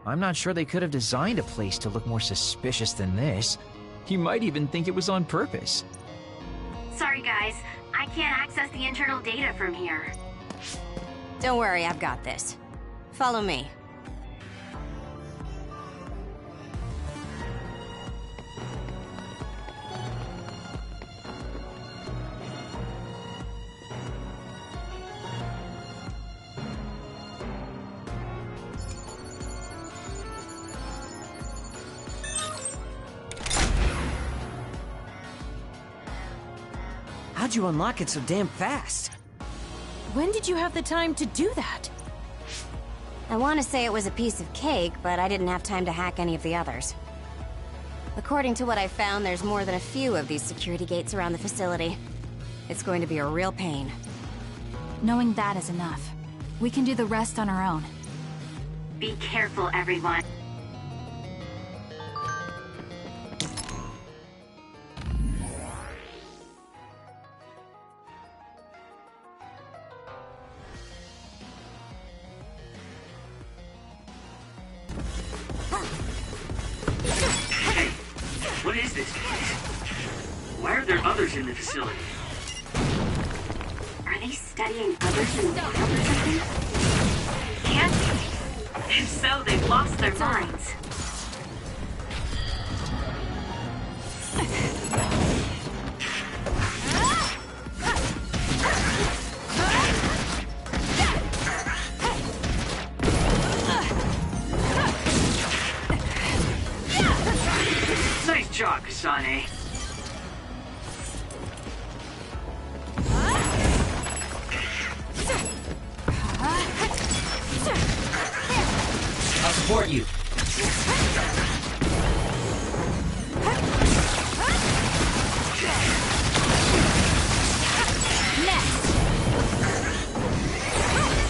I'm not sure they could have designed a place to look more suspicious than this. You might even think it was on purpose. Sorry guys, I can't access the internal data from here. Don't worry, I've got this. Follow me. How'd you unlock it so damn fast? When did you have the time to do that? I want to say it was a piece of cake, but I didn't have time to hack any of the others. According to what I found, there's more than a few of these security gates around the facility. It's going to be a real pain. Knowing that is enough. We can do the rest on our own. Be careful, everyone. What is this place? Why are there others in the facility? Are they studying others in the wild or something? Can't be. If so, they've lost their minds. Nice job, Kisane. I'll support you.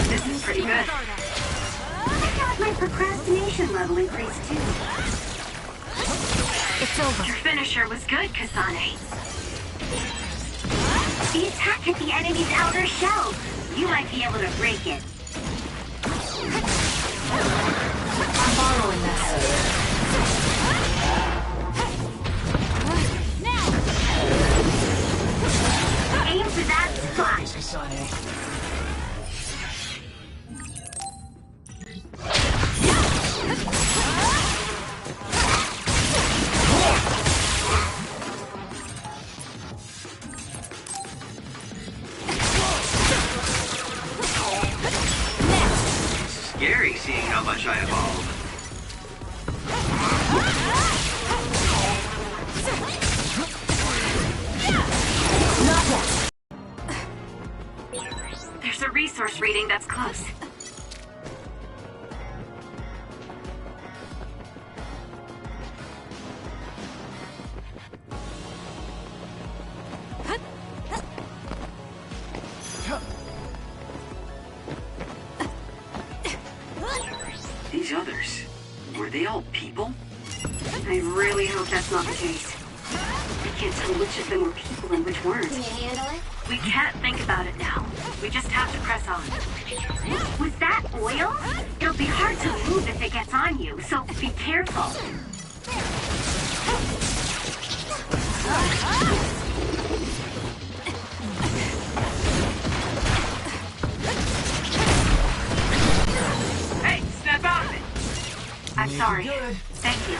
This is pretty good. I got my procrastination level increased too. It's over. Your finisher was good, Kisane. The attack hit the enemy's outer shell. You might be able to break it. I'm borrowing this. Aim for that spot. Kisane. Scary seeing how much I evolved. There's a resource reading that's close. they all people? I really hope that's not the case. I can't tell which of them were people and which weren't. Can you handle it? We can't think about it now. We just have to press on. Was that oil? It'll be hard to move if it gets on you, so be careful. Hey, snap out of it! I'm sorry. Thank you.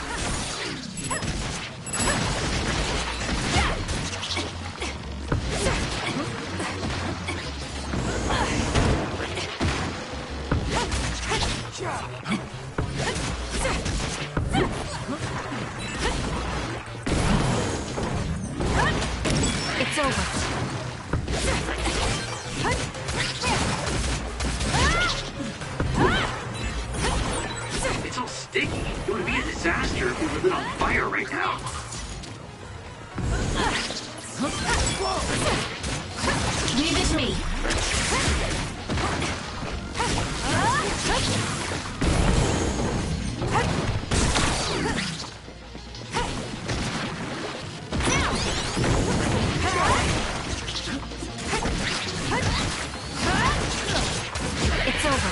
It's over. It's all sticky. It would be a disaster if we were lit on fire right now. Leave it to me. It's over.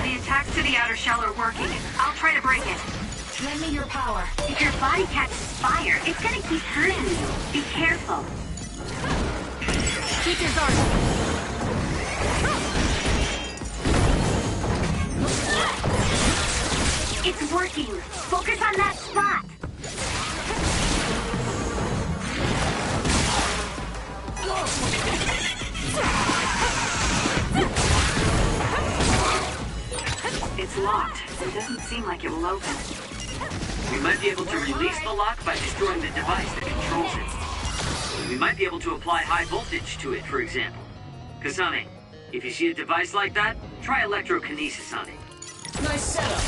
The attacks to the outer shell are working. I'll try to break it. Lend me your power. If your body catches fire, it's gonna keep hurting you. Be careful. Keep your guard. It's working. Focus on that spot. It's locked. It doesn't seem like it will open. We might be able to release the lock by destroying the device that controls it. We might be able to apply high voltage to it, for example. Kisane, if you see a device like that, try electrokinesis on it. Nice setup.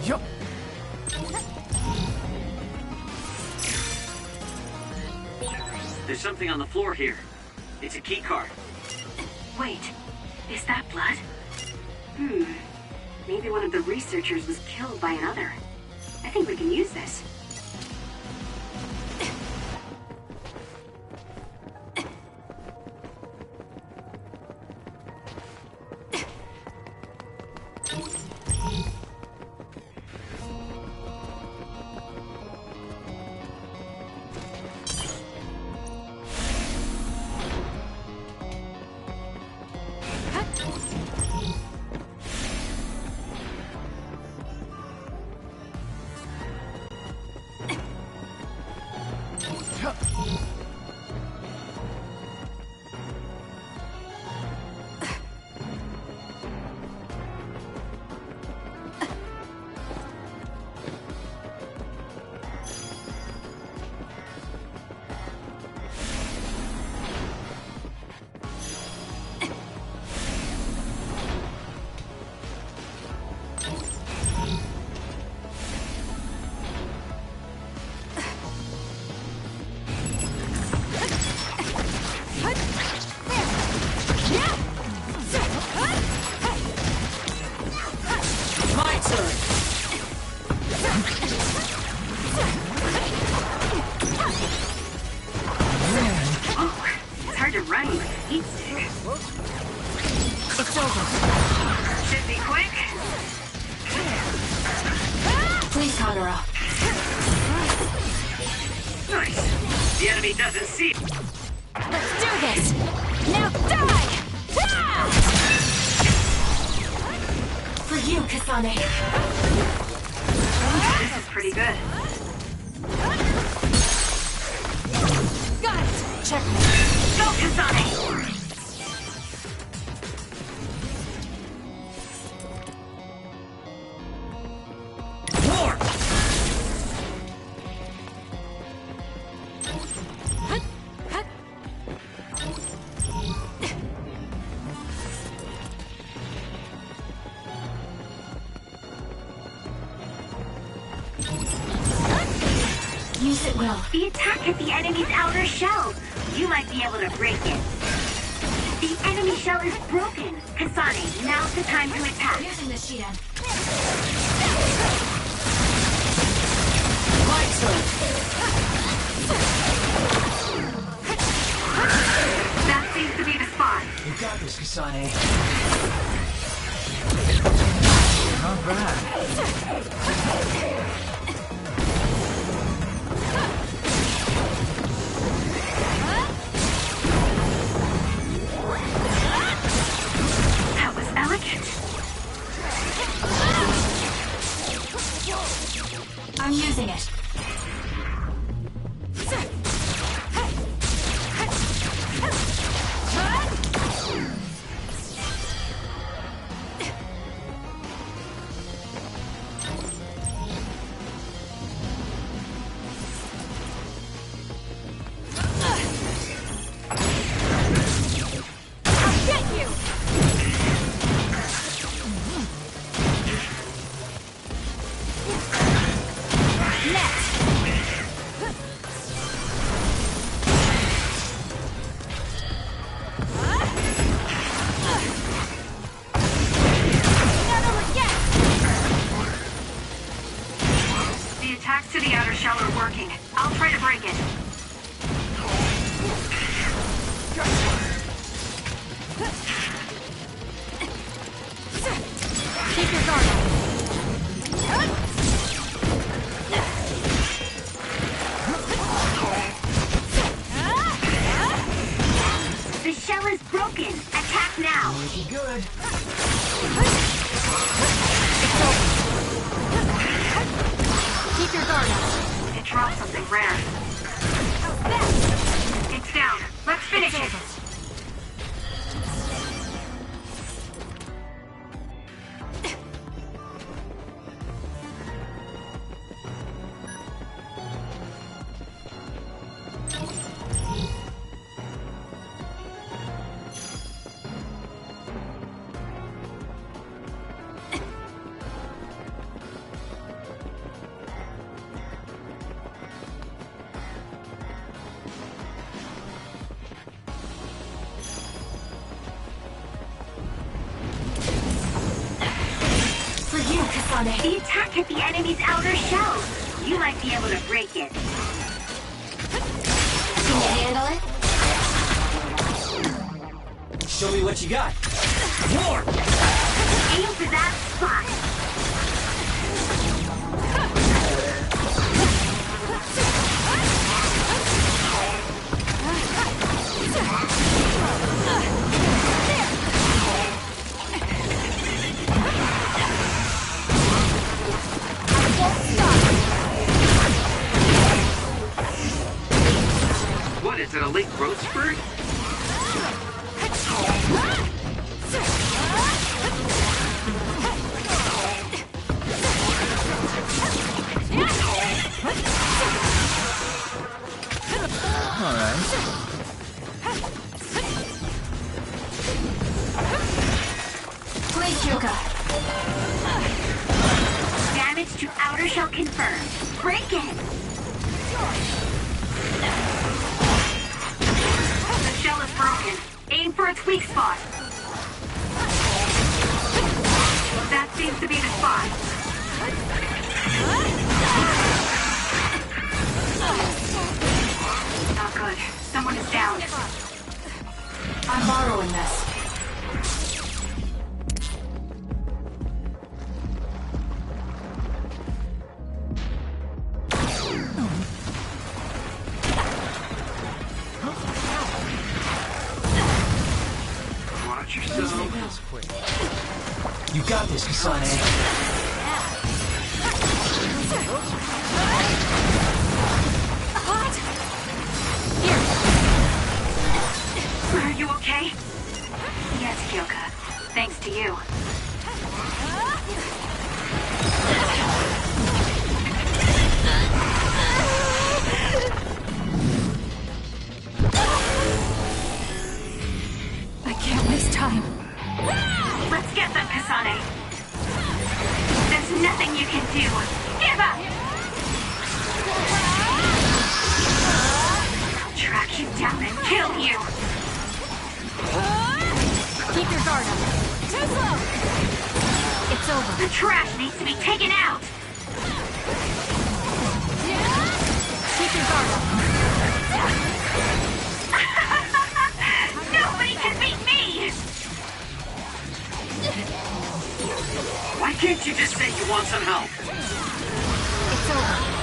Yup. There's something on the floor here. It's a key card. Wait, is that blood? Maybe one of the researchers was killed by another. I think we can use this. Nice. The enemy doesn't see. Let's do this! Now die! Ah! For you, Kisane. This is pretty good. Got it! Checkmate. Go, Kisane! Use it well. The attack hit the enemy's outer shell. You might be able to break it. The enemy shell is broken. Kisane, now's the time to attack. Using the Shidan. My turn. That seems to be the spot. You got this, Kisane. Not bad. That was elegant. I'm using it. The attacks to the outer shell are working. I'll try to break it. Keep your guard up. The shell is broken. Attack now. Pretty good. Keep your guard up. It dropped something rare. It's down. Let's finish it. The attack hit the enemy's outer shell. You might be able to break it. Can you handle it? Show me what you got. More! Aim for that spot. What, is it a late growth spurt? Please, Yuka. Damage to outer shell confirmed. Break it. The shell is broken. Aim for its weak spot. That seems to be the spot. Not good. Someone is down. I'm borrowing this. Watch yourself. You got this, Kisane. Are you okay? Yes, Kyoka. Thanks to you. I can't waste time. Let's get them, Kisane. The trash needs to be taken out! Keep your guard up. Nobody can beat me! Why can't you just say you want some help? It's over.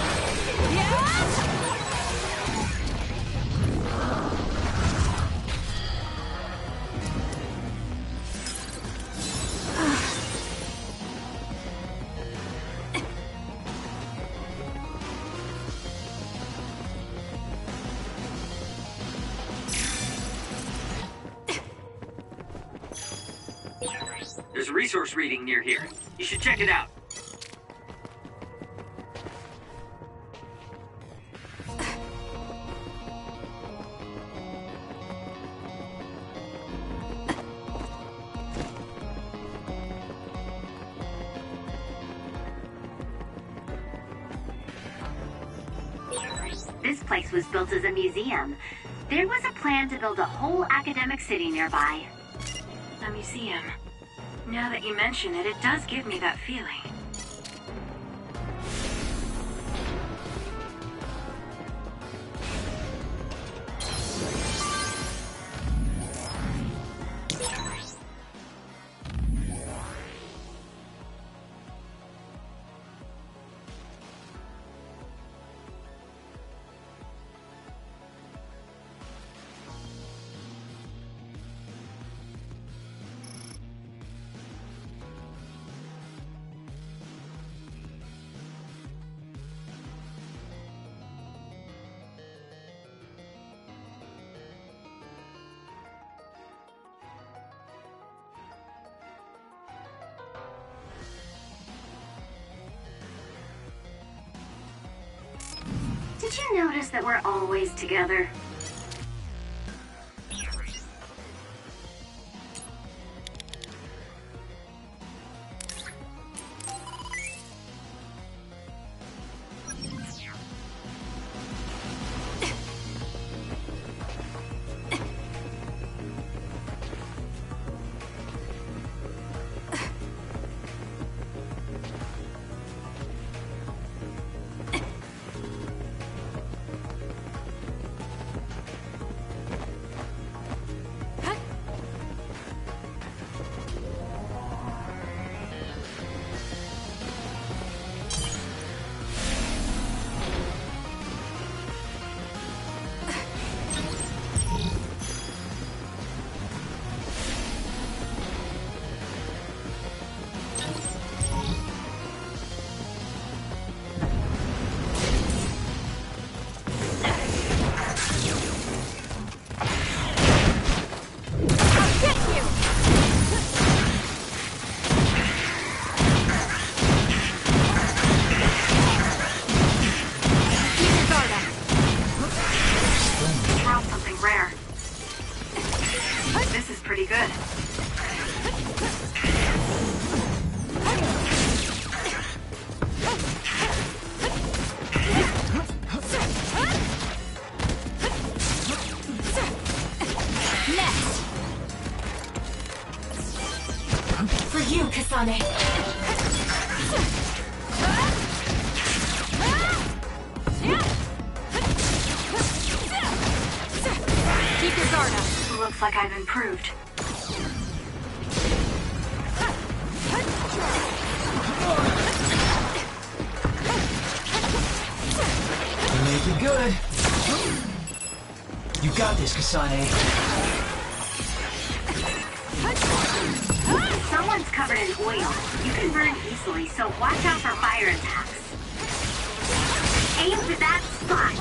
There's a resource reading near here. You should check it out. This place was built as a museum. There was a plan to build a whole academic city nearby. A museum. Now that you mention it, it does give me that feeling. Did you notice that we're always together? Kisane. Keep your guard up. Looks like I've improved. You make it good. You got this, Kisane. Someone's covered in oil. You can burn easily, so watch out for fire attacks. Aim for that spot.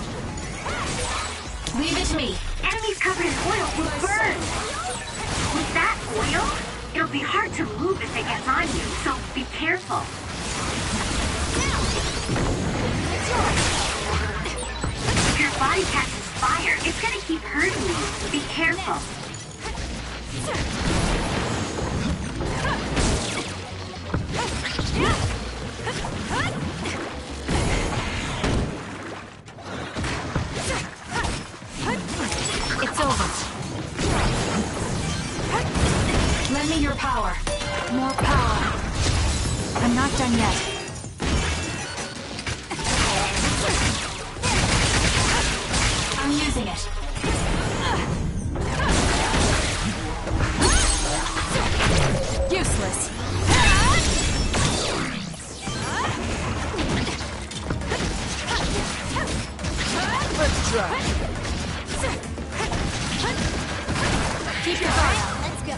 Leave it to me. Enemies covered in oil will burn. With that oil, it'll be hard to move if it gets on you, so be careful. If your body catches fire, it's gonna keep hurting you. Be careful. It's over. Lend me your power. More power. I'm I'm not done yet. I'm using it. Useless. Let's try. Keep your guard up. Let's go.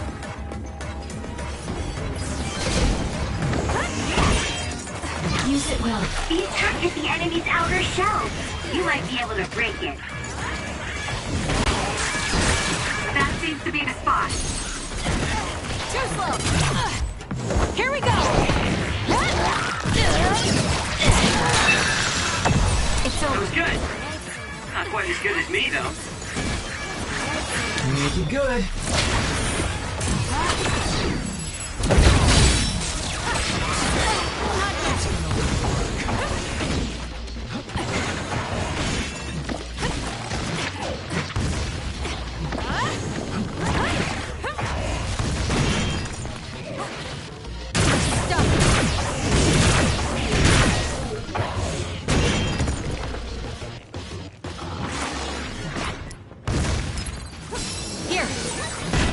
Use it well. The attack is the enemy's outer shell. You might be able to break it. That seems to be the spot. Too slow. Here we go. It's over. That was good. Not quite as good as me, though. Make it good.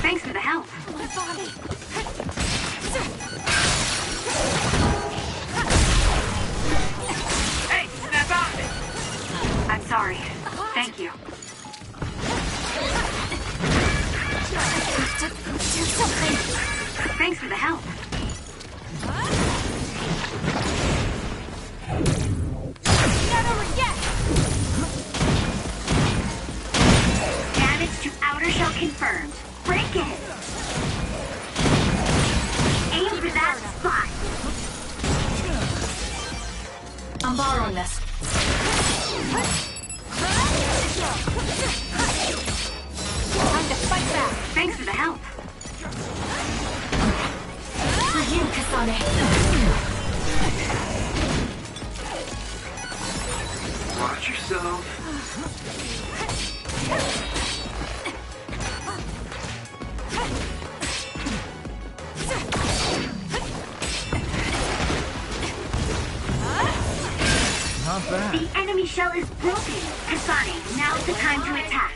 Thanks for the help. My body. Hey, snap out of it! I'm sorry. Thank you. Do something. Thanks for the help. Not over yet. Damage to outer shell confirmed. Break it. Aim for that spot. I'm borrowing this. Time to fight back. Thanks for the help. For you, Kisane. Watch yourself. Not bad. The enemy shell is broken. Kisane, now's the time to attack.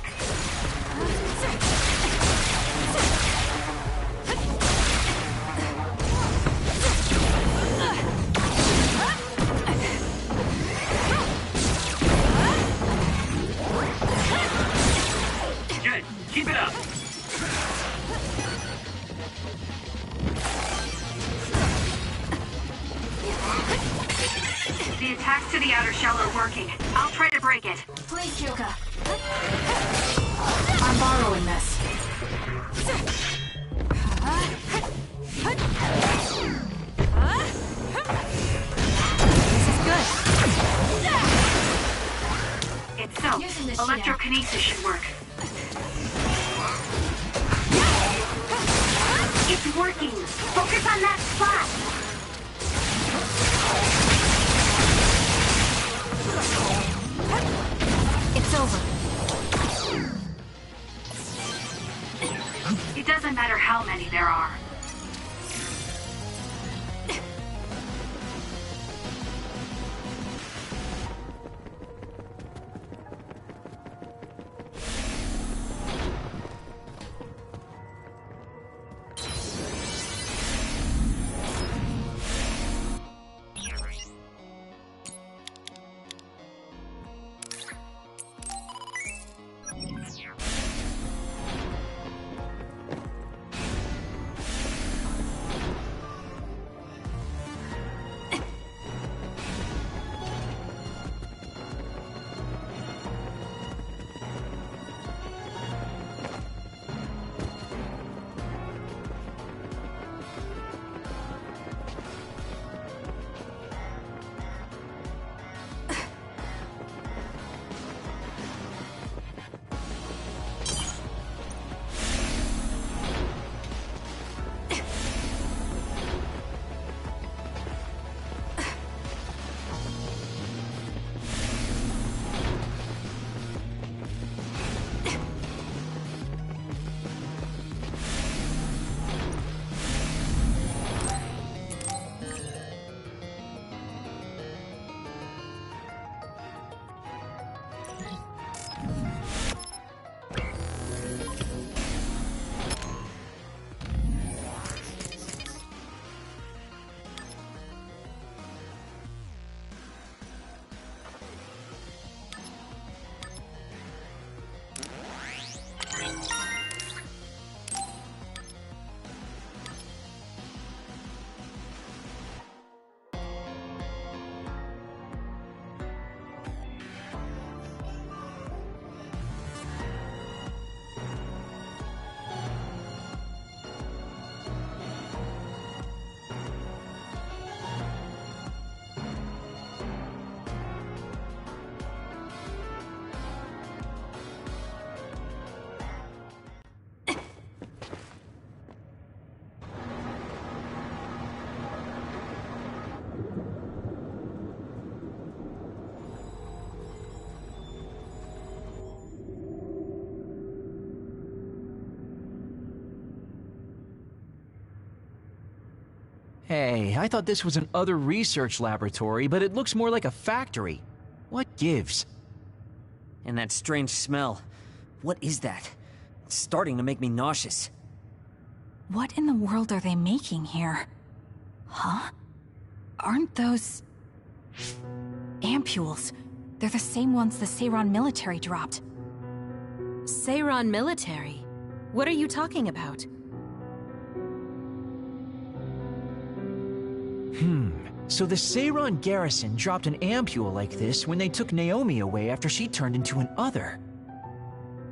Good. Keep it up. The attacks to the outer shell are working. I'll try to break it. Please, Kyoka. I'm borrowing this. This is good. It's so. Using this Electrokinesis should work. It's working. Focus on that spot. It's over. It doesn't matter how many there are. Hey, I thought this was an other research laboratory, but it looks more like a factory. What gives? And that strange smell. What is that? It's starting to make me nauseous. What in the world are they making here? Huh? Aren't those... ampules? They're the same ones the Seiran military dropped. Seiran military? What are you talking about? So the Seiran garrison dropped an ampule like this when they took Naomi away after she turned into an other.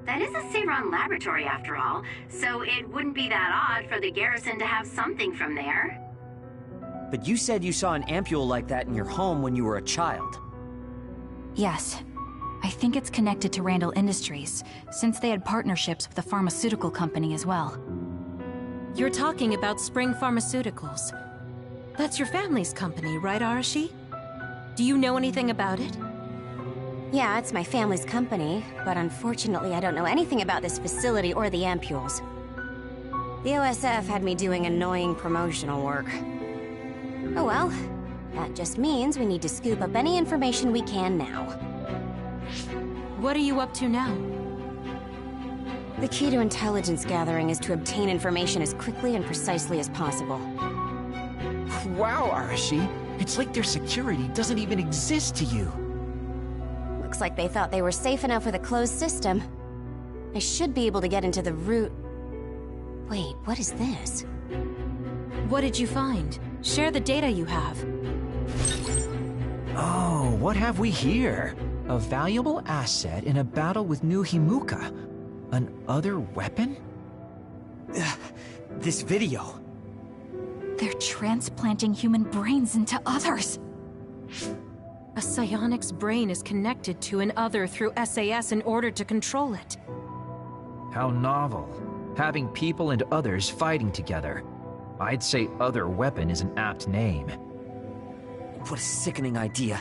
That is a Seiran laboratory after all, so it wouldn't be that odd for the garrison to have something from there. But you said you saw an ampule like that in your home when you were a child. Yes. I think it's connected to Randall Industries, since they had partnerships with a pharmaceutical company as well. You're talking about Spring Pharmaceuticals. That's your family's company, right, Arashi? Do you know anything about it? Yeah, it's my family's company, but unfortunately I don't know anything about this facility or the ampules. The OSF had me doing annoying promotional work. Oh well, that just means we need to scoop up any information we can now. What are you up to now? The key to intelligence gathering is to obtain information as quickly and precisely as possible. Wow, Arashi. It's like their security doesn't even exist to you. Looks like they thought they were safe enough with a closed system. I should be able to get into the root... Wait, what is this? What did you find? Share the data you have. Oh, what have we here? A valuable asset in a battle with New Himuka. An other weapon? This video. They're transplanting human brains into others. A psionic's brain is connected to an other through SAS in order to control it. How novel. Having people and others fighting together. I'd say other weapon is an apt name. What a sickening idea.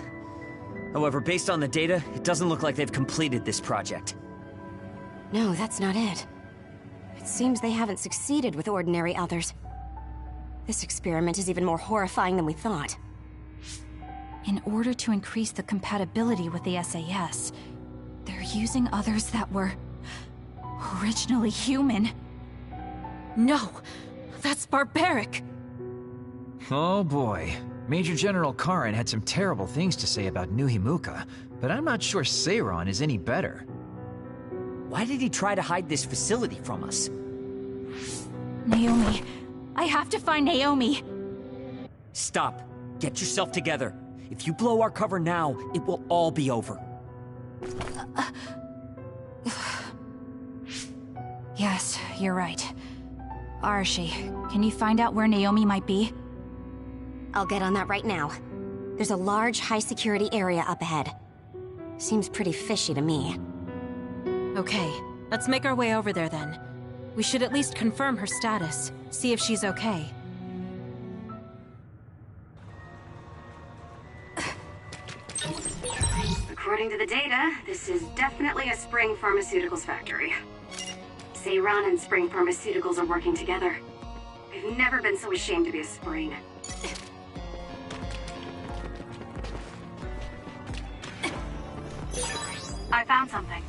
However, based on the data, it doesn't look like they've completed this project. No, that's not it. It seems they haven't succeeded with ordinary others. This experiment is even more horrifying than we thought. In order to increase the compatibility with the SAS, they're using others that were... originally human. No! That's barbaric! Oh boy. Major General Karin had some terrible things to say about New Himuka, but I'm not sure Seiran is any better. Why did he try to hide this facility from us? Naomi. I have to find Naomi! Stop. Get yourself together. If you blow our cover now, it will all be over. Yes, you're right. Arashi, can you find out where Naomi might be? I'll get on that right now. There's a large, high-security area up ahead. Seems pretty fishy to me. Okay, let's make our way over there then. We should at least confirm her status, see if she's okay. According to the data, this is definitely a Spring Pharmaceuticals factory. Seiran and Spring Pharmaceuticals are working together. I've never been so ashamed to be a Spring. I found something.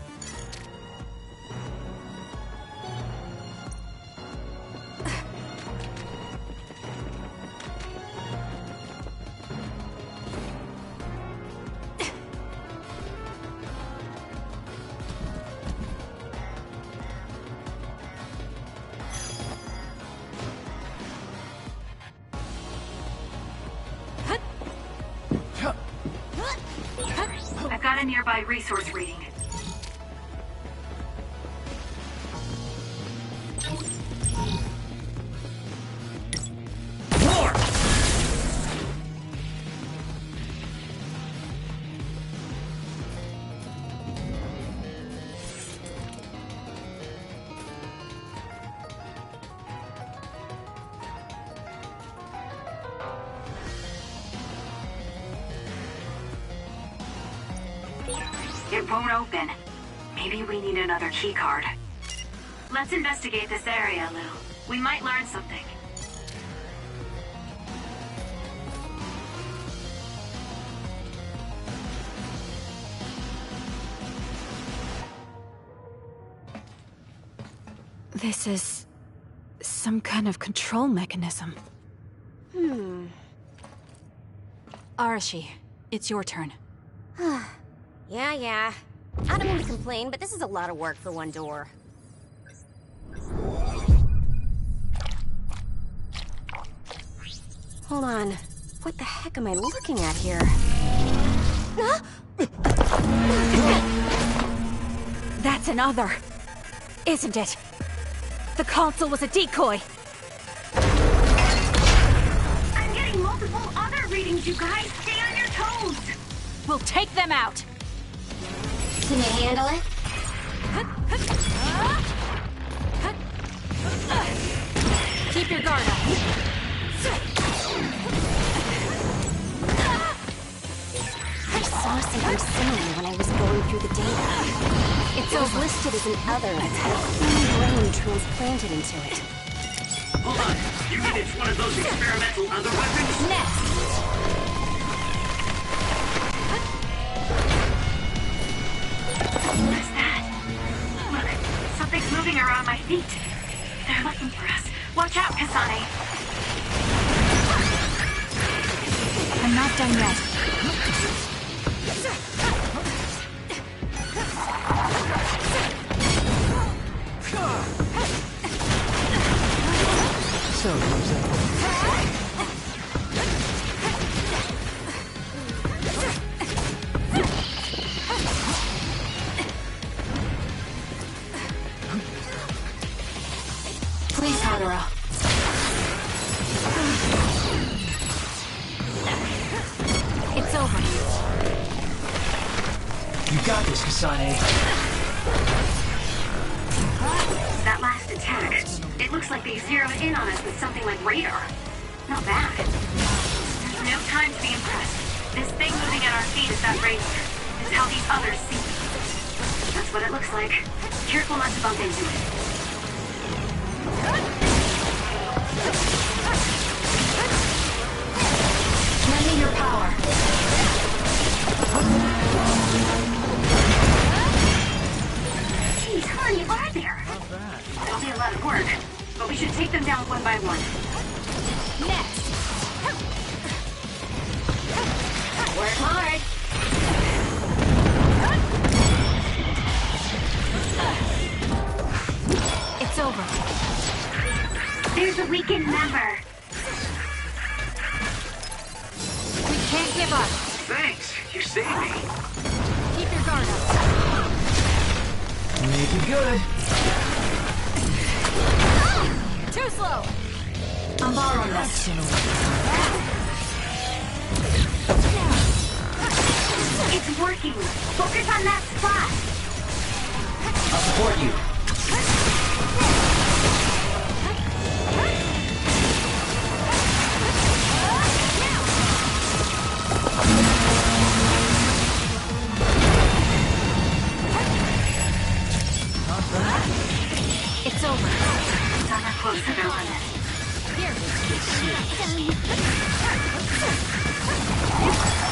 I've got a nearby resource reading. It won't open. Maybe we need another keycard. Let's investigate this area a little. We might learn something. This is some kind of control mechanism. Arashi, it's your turn. Yeah. I don't mean to complain, but this is a lot of work for one door. Hold on. What the heck am I looking at here? That's another, isn't it? The console was a decoy. I'm getting multiple other readings, you guys. Stay on your toes. We'll take them out. Can you handle it? Keep your guard up. I saw something similar when I was going through the data. It was listed as an other that's had a clean brain transplanted into it. Hold on. You mean it's one of those experimental other weapons? Next! What's that? Look, something's moving around my feet. They're looking for us. Watch out, Kisane. I'm not done yet. So, Please, Kagura. It's over. You got this, Kisane. That last attack. It looks like they zeroed in on us with something like radar. Not bad. There's no time to be impressed. This thing moving at our feet is that radar. It's how these others see. That's what it looks like. Careful not to bump into it. Lend me your power. Geez, how many are there? It'll be a lot of work, but we should take them down one by one. Next! Work hard. It's over. There's a weakened member. We can't give up. Thanks, you saved me. Keep your guard up. Make it good. Too slow. I'm borrowing this. It's working. Focus on that spot. I'll support you. It's over. Some are close to their limit. Here.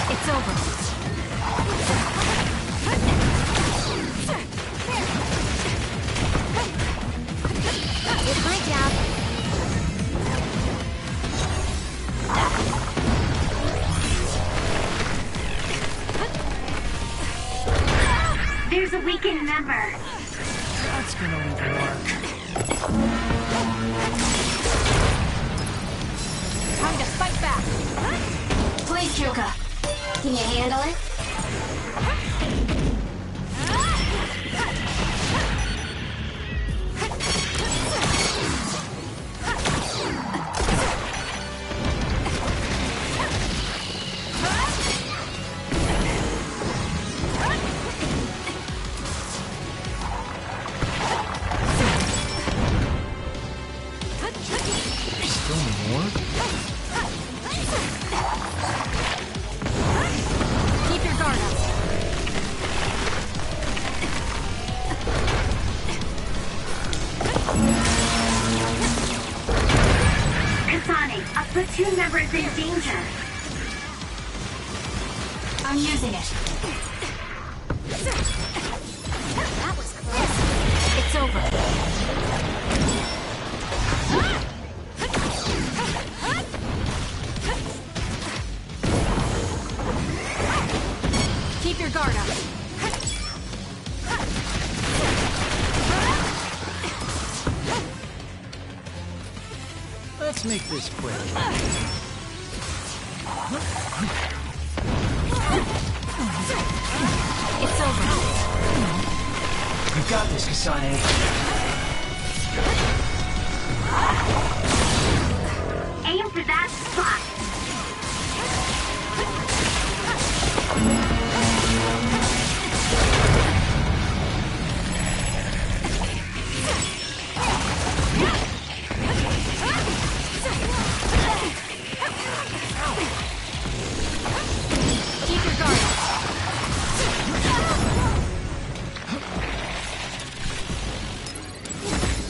It's over. Did my job. There's a weakened member. That's gonna leave a mark. Time to fight back. Please, Chuka. Can you handle it? Keep your guard up. Kisane, a platoon member is in danger. I'm using it. That was close. It's over. Let's make this quick. It's over. You got this, Kisane. Aim for that spot. Keep your guard up.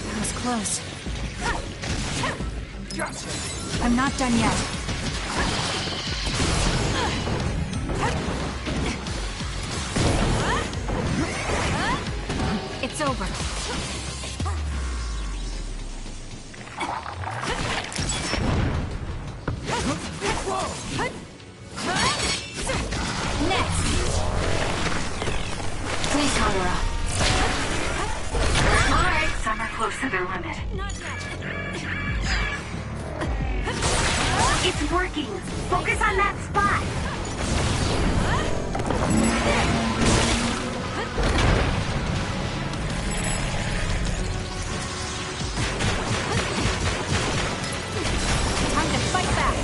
That was close. I'm not done yet. It's over. Next. Please, Kamura. All right, some are close to their limit. It's working. Focus on that spot. Time to fight back.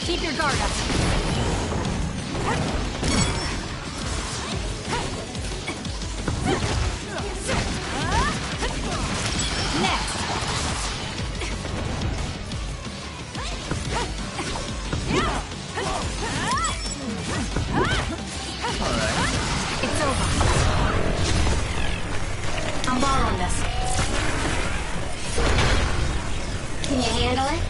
Keep your guard up. Next. It's over. I'm borrowing this. Can you handle it?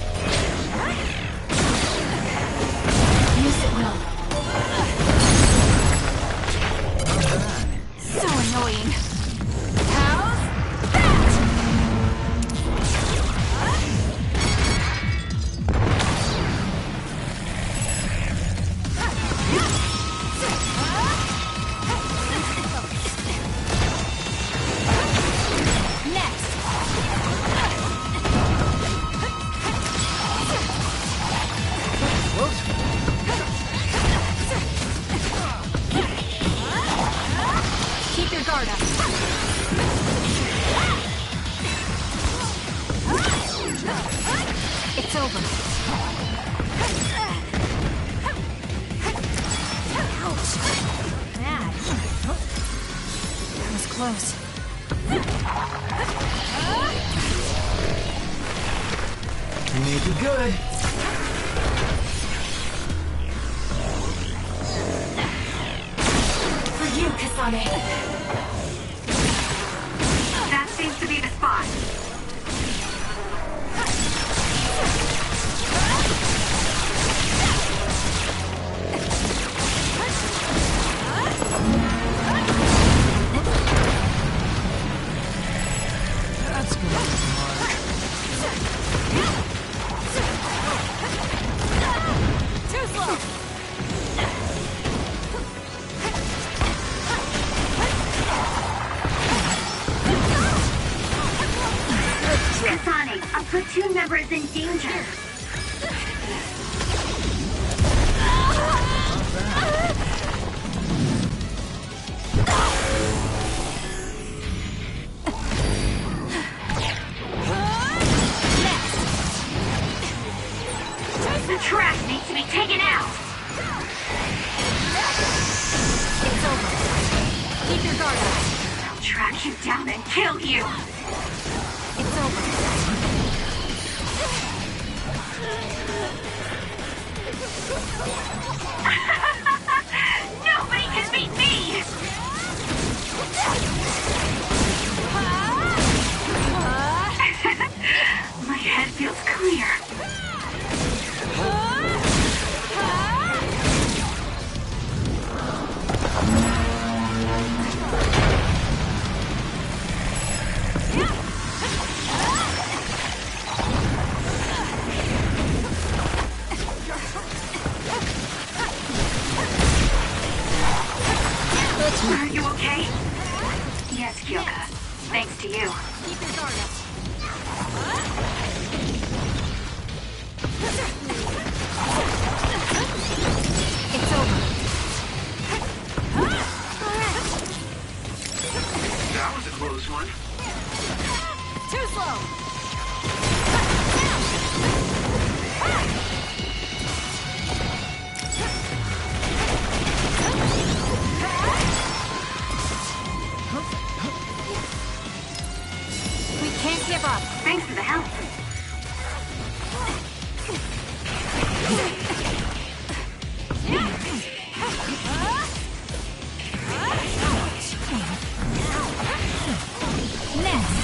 Use it well. So annoying. How's that? Next. Keep your guard up. It's over. Ouch. Bad. That was close. Make it good. For you, Kisane. That seems to be the spot. That's gonna be hard. Too slow. Kisane, a platoon member is in danger. The trash needs to be taken out. It's over. Keep your guard up. I'll track you down and kill you. It's over. Nobody can beat me. My head feels clear. Are you okay? Yes, Kyoka. Thanks to you. Keep your guard up. It's over. That was a close one. Too slow. We can't give up. Thanks for the help. Next.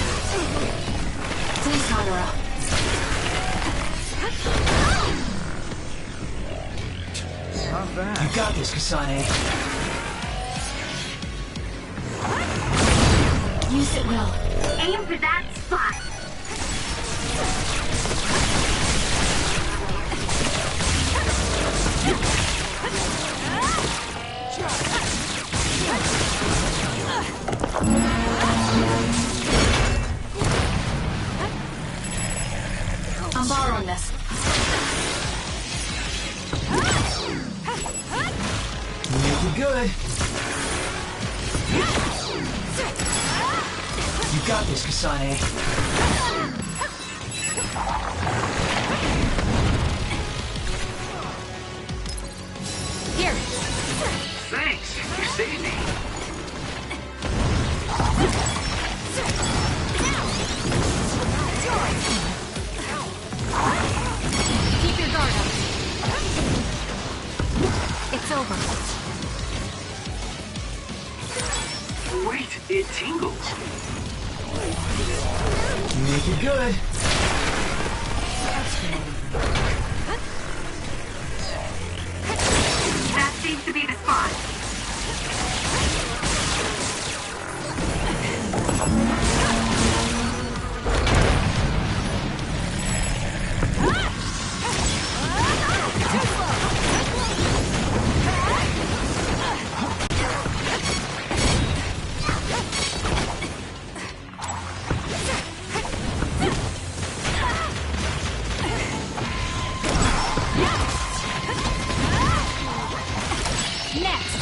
Please, Hanura. Not bad. You got this, Kisane. Use it well. Aim for that spot. I'm borrowing this. Make it good. You got this, Kisane. Here. Thanks. You saved me. Keep your guard up. It's over. Wait, it tingles. Make it good. That seems to be the spot. Next.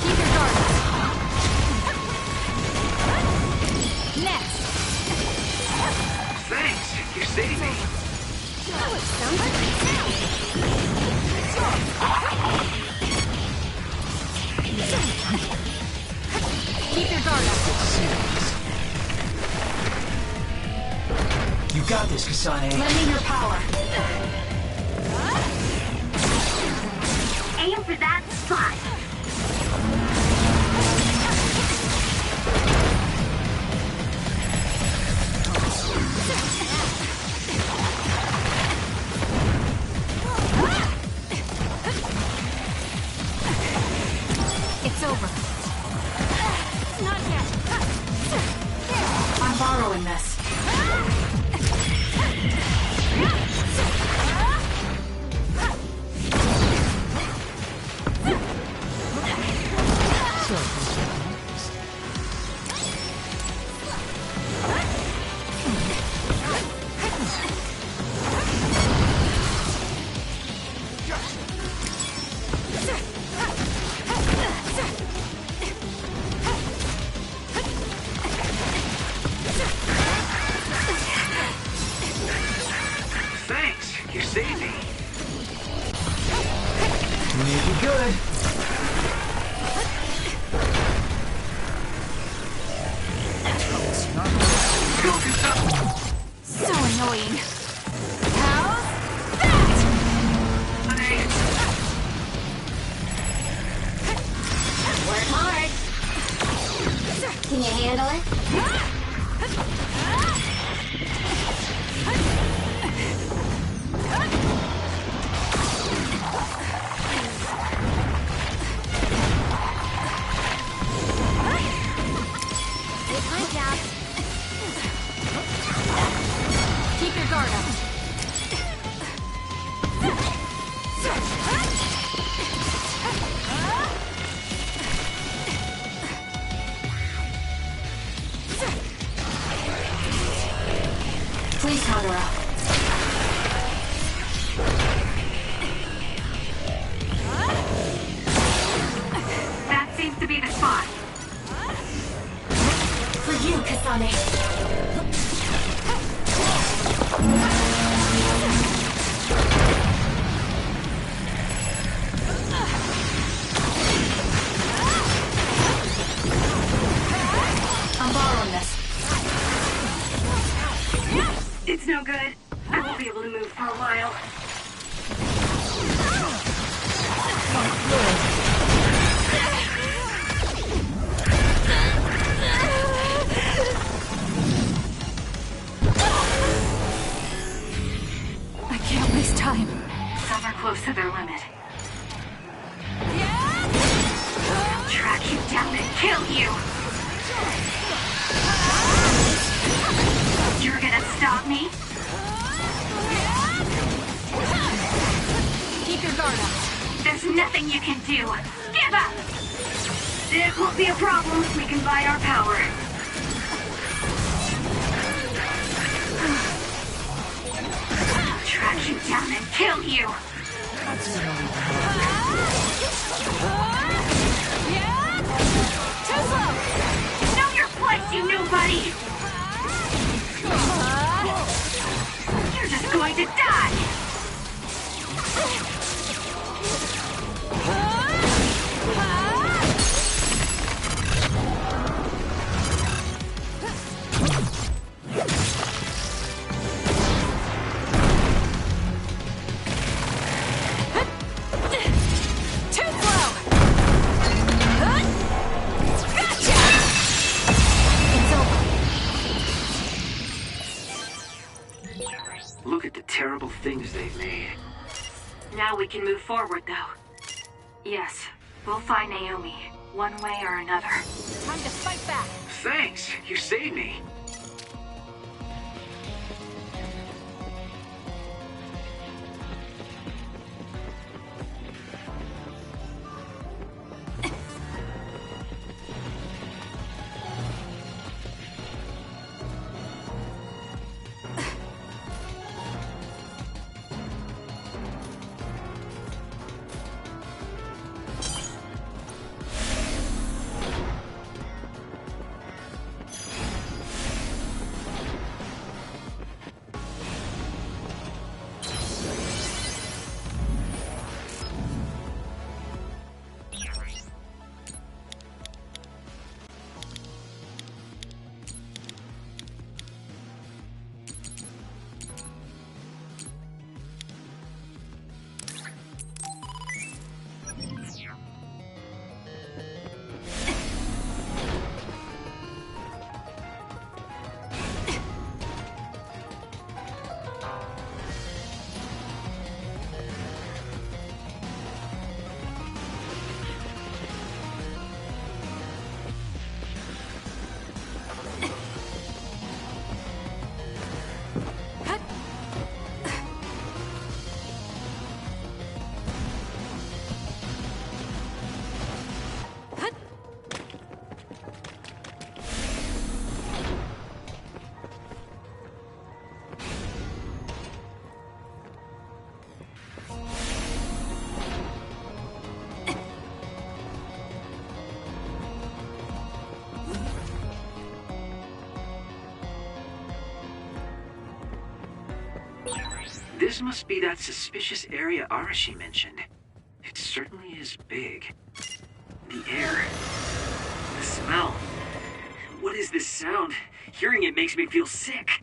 Keep your guard up. Next. Thanks. You saved me. Keep your guard up. You got this, Kisane. Lend me your power. Aim for that spot. It's over. Not yet. I'm borrowing this. Thanks. You saved me. Make it good. So annoying. How's that? Work hard. Can you handle it? Take my job. Keep your guard up. Kisane. I'm borrowing this. It's no good. I won't be able to move for a while. I can't waste time. Some are close to their limit. I'll track you down and kill you. You're gonna stop me? Keep your guard up. There's nothing you can do. Give up! It won't be a problem. We can buy our power. I'll track you down and kill you. Too slow! Know your place, you nobody! You're just going to die! Too slow! Gotcha! It's over. Look at the terrible things they've made. Now we can move forward, though. Yes, we'll find Naomi, one way or another. Time to fight back! Thanks, you saved me. This must be that suspicious area Arashi mentioned. It certainly is big. The air. The smell. What is this sound? Hearing it makes me feel sick.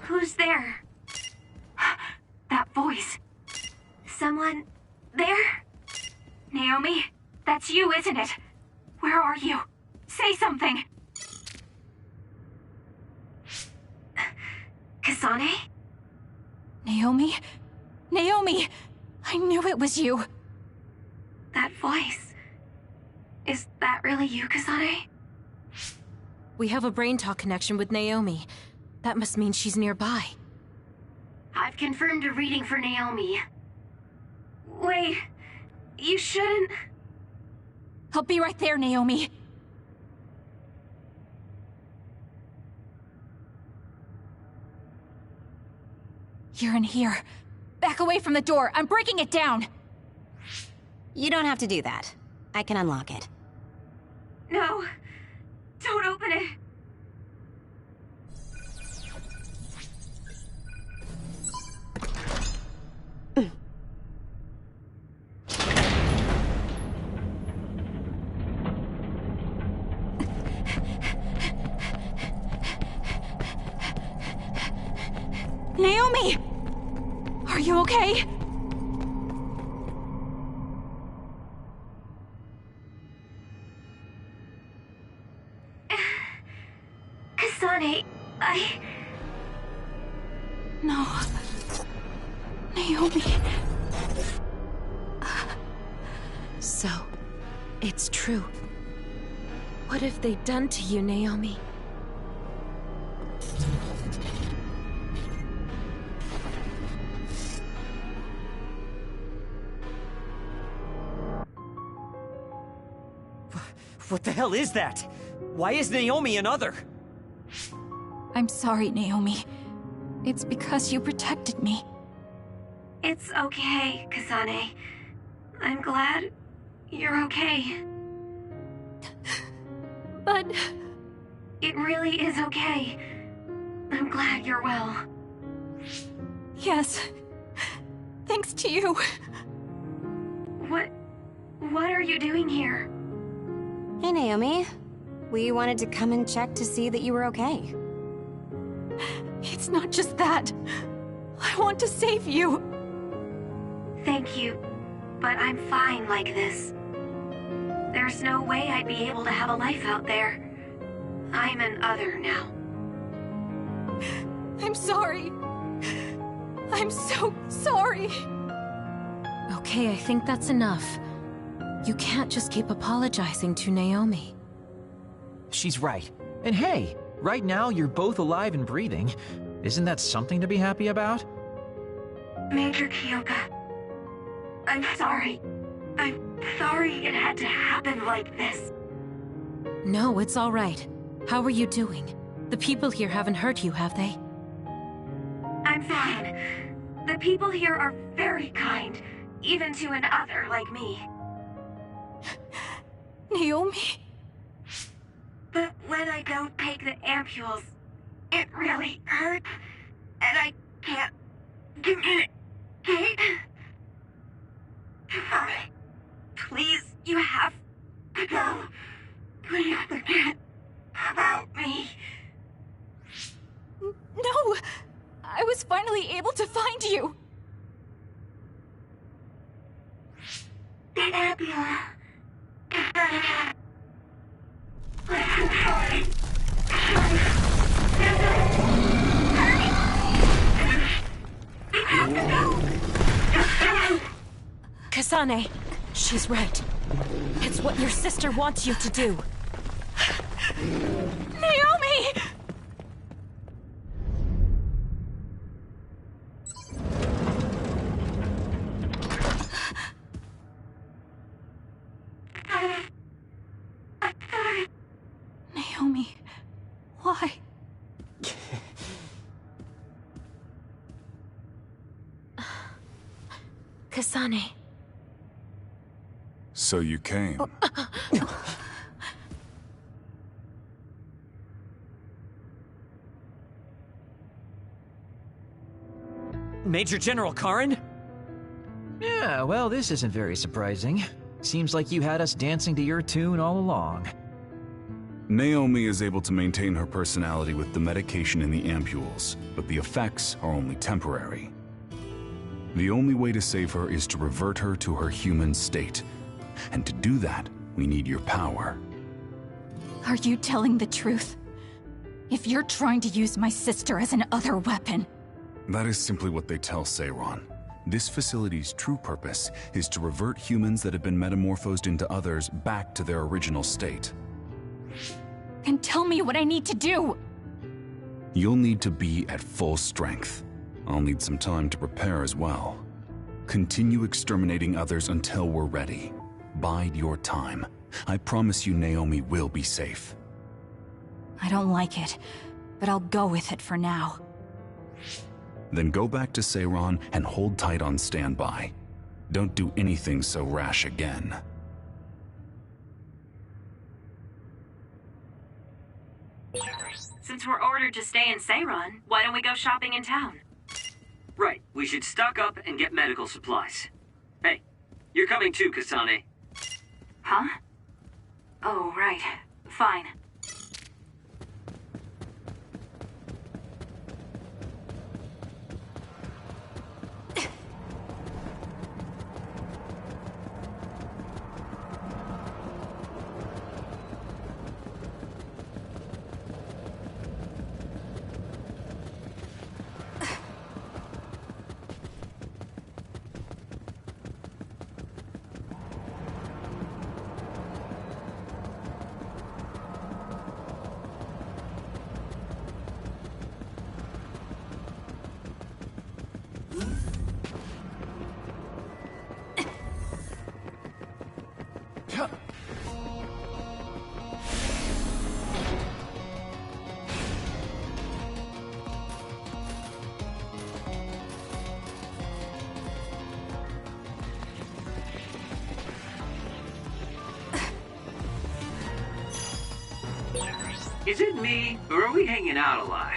Who's there? That voice. Someone there? Naomi, that's you, isn't it? Where are you? Say something. Kisane? Naomi? Naomi! I knew it was you. That voice. Is that really you, Kisane? We have a brain talk connection with Naomi. That must mean she's nearby. I've confirmed a reading for Naomi. Wait, you shouldn't... I'll be right there, Naomi. You're in here. Back away from the door. I'm breaking it down. You don't have to do that. I can unlock it. No. Don't open it. Naomi! Are you okay? Kisane, No. Naomi. So, it's true. What have they done to you, Naomi? What the hell is that? Why is Naomi another? I'm sorry, Naomi. It's because you protected me. It's okay, Kisane. I'm glad you're okay. But... It really is okay. I'm glad you're well. Yes. Thanks to you. What are you doing here? Hey, Naomi. We wanted to come and check to see that you were okay. It's not just that. I want to save you. Thank you, but I'm fine like this. There's no way I'd be able to have a life out there. I'm an other now. I'm sorry. I'm so sorry. Okay, I think that's enough. You can't just keep apologizing to Naomi. She's right. And hey, right now you're both alive and breathing. Isn't that something to be happy about? Major Kyoka, I'm sorry. I'm sorry it had to happen like this. No, it's all right. How are you doing? The people here haven't hurt you, have they? I'm fine. The people here are very kind, even to an other like me. Naomi? But when I don't take the ampules, it really hurts, and I can't communicate. Sorry. Please, you have to go. Please forget about me. No! I was finally able to find you! The ambulance. Kisane, she's right. It's what your sister wants you to do. Naomi! Naomi, why? Kisane. So you came. Major General Karen? Yeah, well, this isn't very surprising. Seems like you had us dancing to your tune all along. Naomi is able to maintain her personality with the medication in the ampules, but the effects are only temporary. The only way to save her is to revert her to her human state. And to do that, we need your power. Are you telling the truth? If you're trying to use my sister as an other weapon... That is simply what they tell Seiron. This facility's true purpose is to revert humans that have been metamorphosed into others back to their original state. And tell me what I need to do! You'll need to be at full strength. I'll need some time to prepare as well. Continue exterminating others until we're ready. Bide your time. I promise you Naomi will be safe. I don't like it, but I'll go with it for now. Then go back to Seiron and hold tight on standby. Don't do anything so rash again. Since we're ordered to stay in Seiron, why don't we go shopping in town? Right, we should stock up and get medical supplies. Hey, you're coming too, Kisane. Huh? Oh, right. Fine. Is it me, or are we hanging out a lot?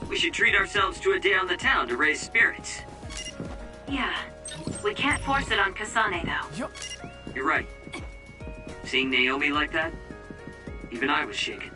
We should treat ourselves to a day on the town to raise spirits. Yeah. We can't force it on Kisane, though. You're right. Seeing Naomi like that, even I was shaken.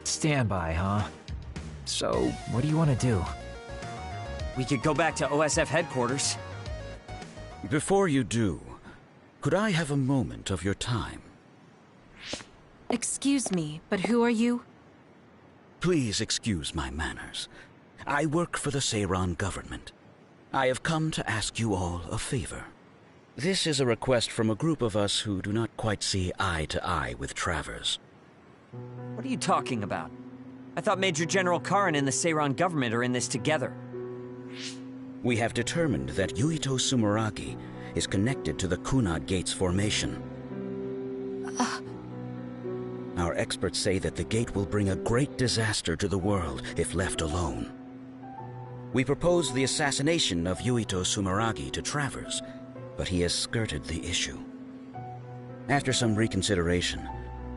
Standby, huh? So, what do you want to do? We could go back to OSF headquarters. Before you do, could I have a moment of your time? Excuse me, but who are you? Please excuse my manners. I work for the Seiran government. I have come to ask you all a favor. This is a request from a group of us who do not quite see eye to eye with Travers. What are you talking about? I thought Major General Karin and the Seiran government are in this together. We have determined that Yuito Sumeragi is connected to the Kunad Gate's formation. Our experts say that the gate will bring a great disaster to the world if left alone. We proposed the assassination of Yuito Sumeragi to Travers, but he has skirted the issue. After some reconsideration,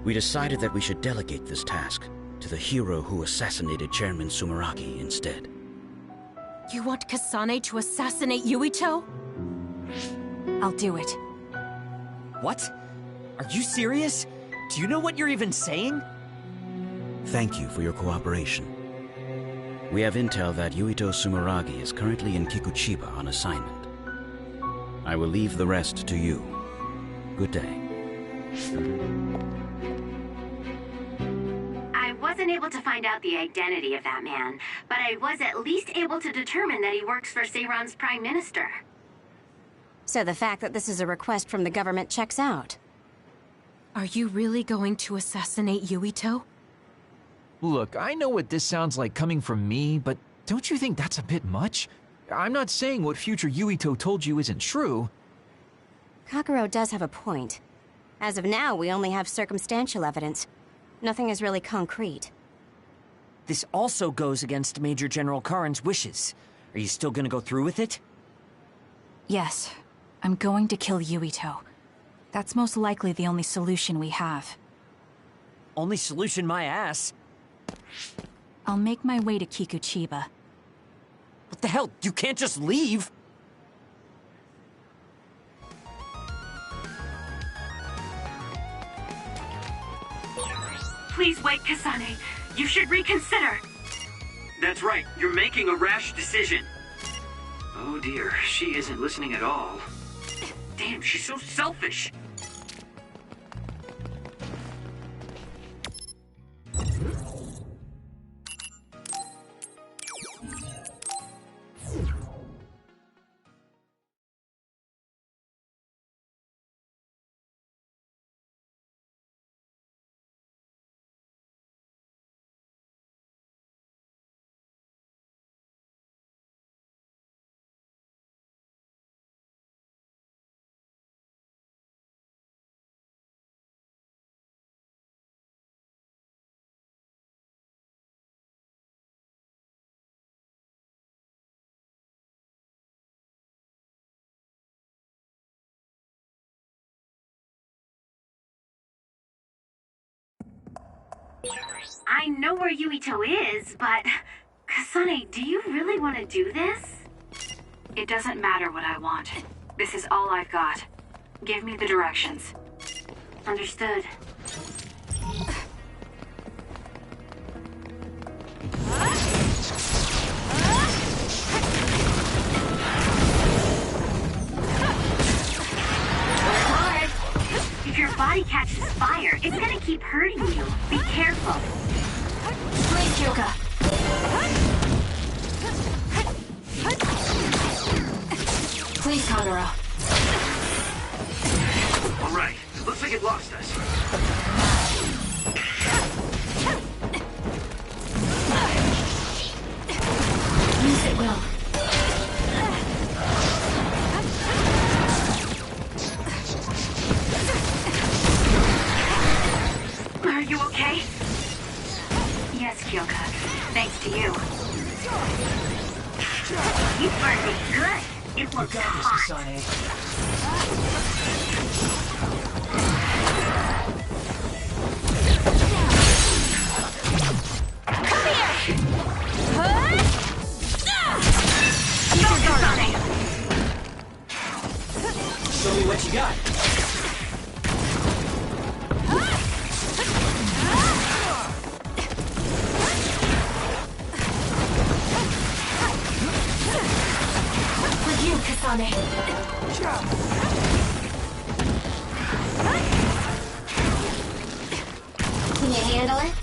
we decided that we should delegate this task to the hero who assassinated Chairman Sumeragi instead. You want Kisane to assassinate Yuito? I'll do it. What? Are you serious? Do you know what you're even saying? Thank you for your cooperation. We have intel that Yuito Sumeragi is currently in Kikuchiba on assignment. I will leave the rest to you. Good day. I wasn't able to find out the identity of that man, but I was at least able to determine that he works for Seiran's Prime Minister. So the fact that this is a request from the government checks out. Are you really going to assassinate Yuito? Look, I know what this sounds like coming from me, but don't you think that's a bit much? I'm not saying what future Yuito told you isn't true. Kakuro does have a point. As of now, we only have circumstantial evidence. Nothing is really concrete. This also goes against Major General Karin's wishes. Are you still gonna go through with it? Yes. I'm going to kill Yuito. That's most likely the only solution we have. Only solution, my ass. I'll make my way to Kikuchiba. What the hell? You can't just leave! Please wait, Kisane. You should reconsider. That's right. You're making a rash decision. Oh dear, she isn't listening at all. Damn, she's so selfish. I know where Yuito is, but... Kisane, do you really want to do this? It doesn't matter what I want. This is all I've got. Give me the directions. Understood. If your body catches fire, it's gonna keep hurting you. Be careful. Great, Kyoka. Please, Kagura. All right, looks like it lost us. Use it well. Are you okay? Yes, Kyoka. Thanks to you. You burned me good. It looks hot. Come here! Go, Kisane! Show me what you got. handle it?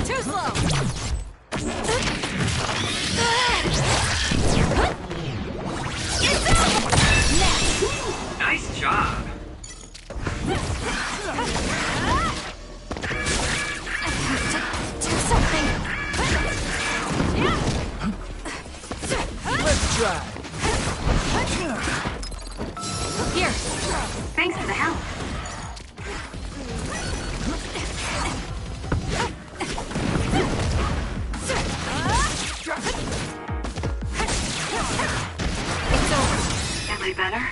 Too slow! Nice job. Do something! Let's try. Here! Thanks for the help. It's over. Am I better?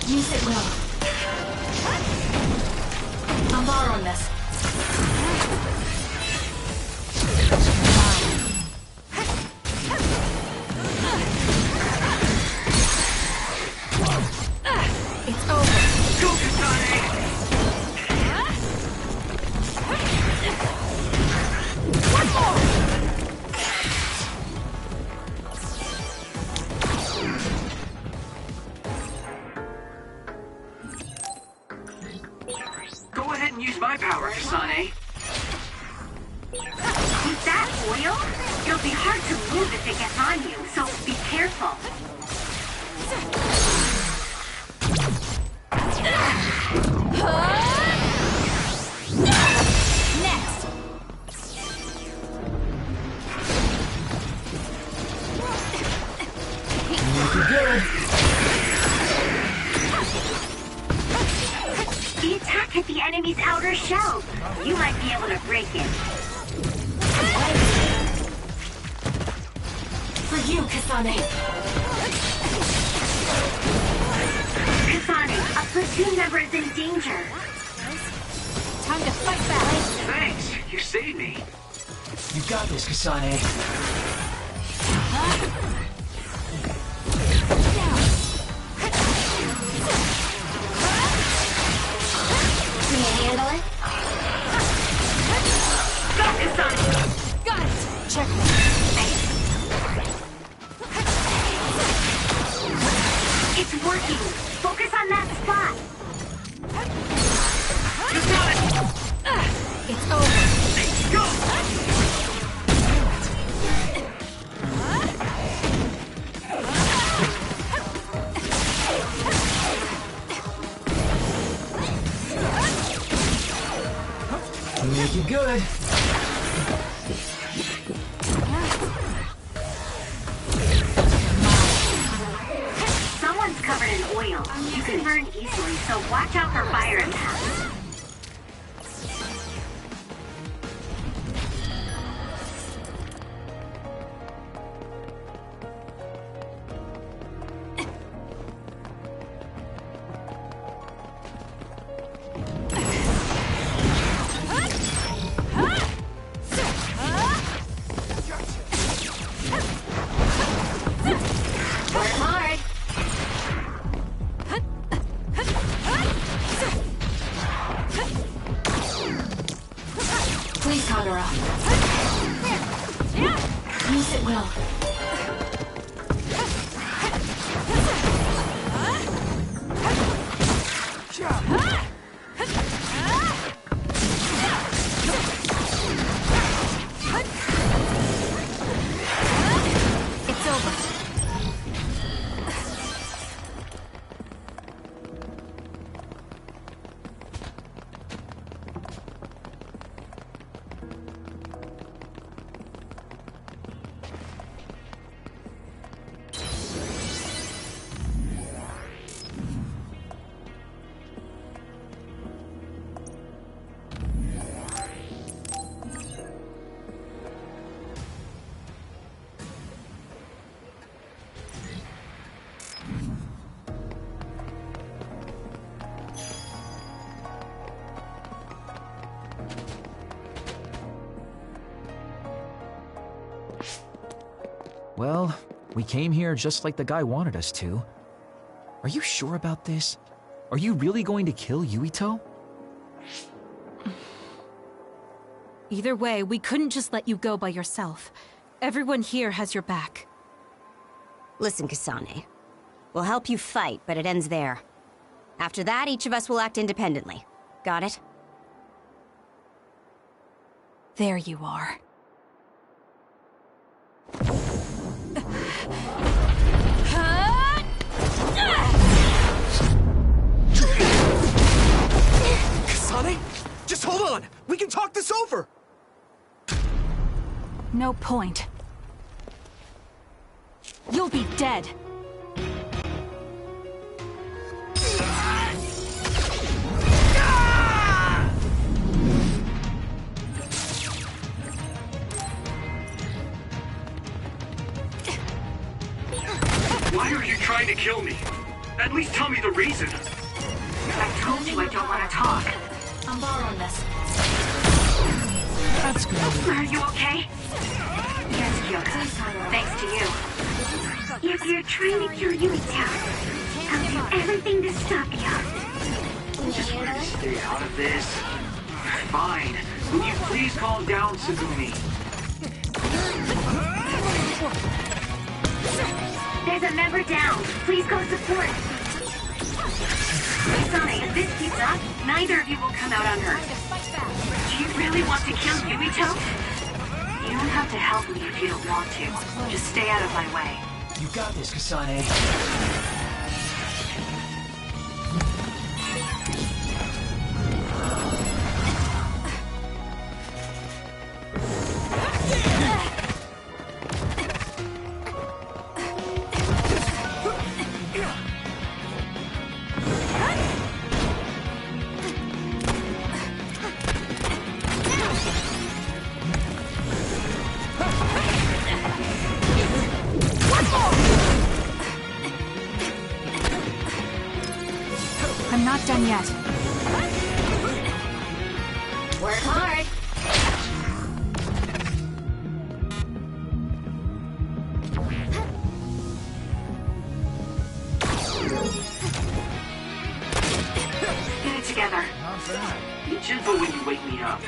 Use it well. I'm borrowing this. It's over. Go, Kisane! One more! Go ahead and use my power, Kisane. With that oil, it'll be hard to move if it gets on you, so be careful. Next! The attack hit the enemy's outer shell. You might be able to break it. For you, Kisane. Kisane, a platoon member is in danger. Time to fight back! Thanks, you saved me. You got this, Kisane. Can you handle it? Go, Kisane! Got it! Check. It's working. Focus on that spot. It's over. Go! Make it good. Someone's covered in oil. You can burn easily, so watch out for fire attacks. Please, Kagura. Use it well. It's over. Well, we came here just like the guy wanted us to. Are you sure about this? Are you really going to kill Yuito? Either way, we couldn't just let you go by yourself. Everyone here has your back. Listen, Kisane. We'll help you fight, but it ends there. After that, each of us will act independently. Got it? There you are. Kisane? Just hold on! We can talk this over! No point. You'll be dead. Why are you trying to kill me? At least tell me the reason. I told you I don't want to talk. I'm borrowing this. That's good. Are you okay? Yes, Kyoka. Thanks to you. If you're trying to kill Yuito, I'll do everything to stop you. Just wanted to stay out of this. Fine. Will you please calm down, Sugumi? There's a member down. Please go support. Kisane, if this keeps up, neither of you will come out unhurt. Do you really want to kill Yuito? You don't have to help me if you don't want to. Just stay out of my way. You got this, Kisane. I'm not done yet. Work hard. Get it together. Be gentle when you wake me up.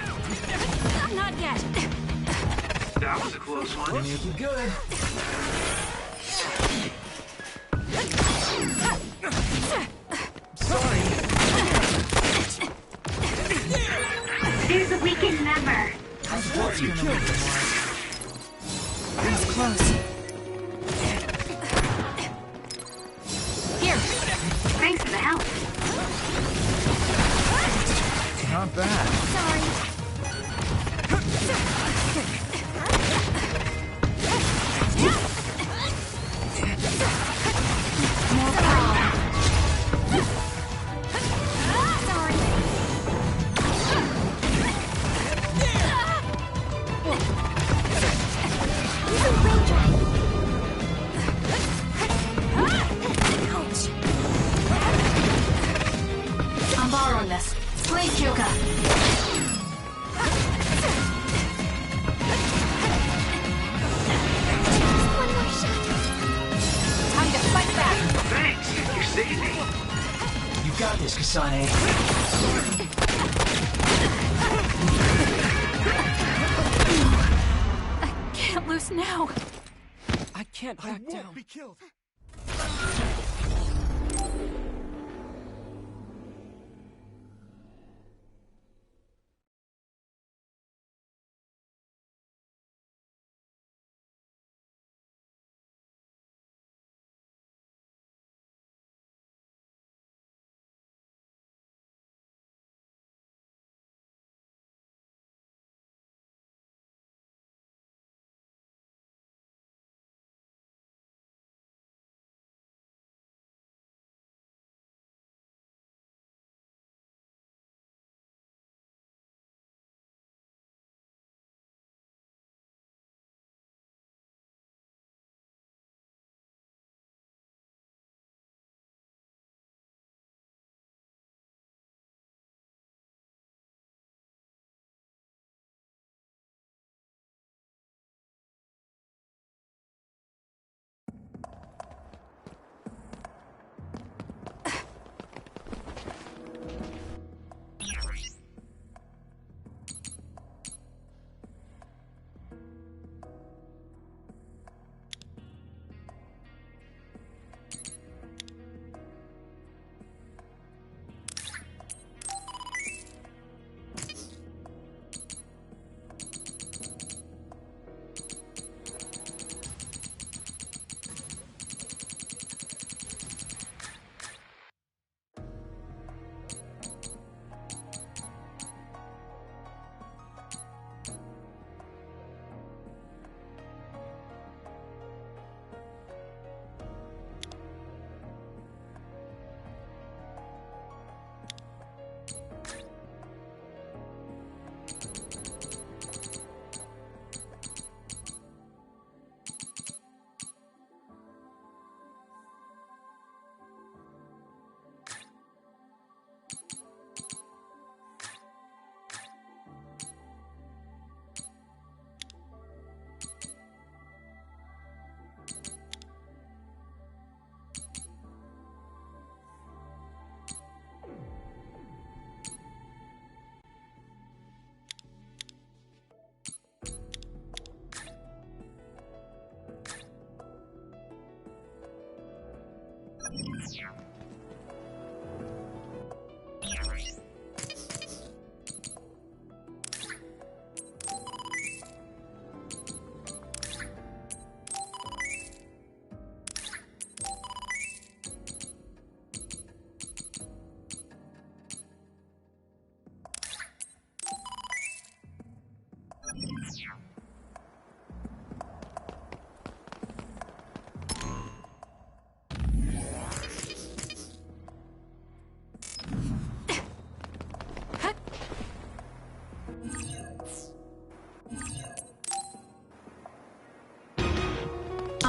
Not yet. That was a close one. Make you good. There's a weakened member. Support you. That was close. Here. Thanks for the help. Not bad. More power. I'm borrowing this. Please, Kyoka. Time to fight back. Thanks. You saved me. You got this, Kisane. I can't lose now. I can't back down. I won't be killed.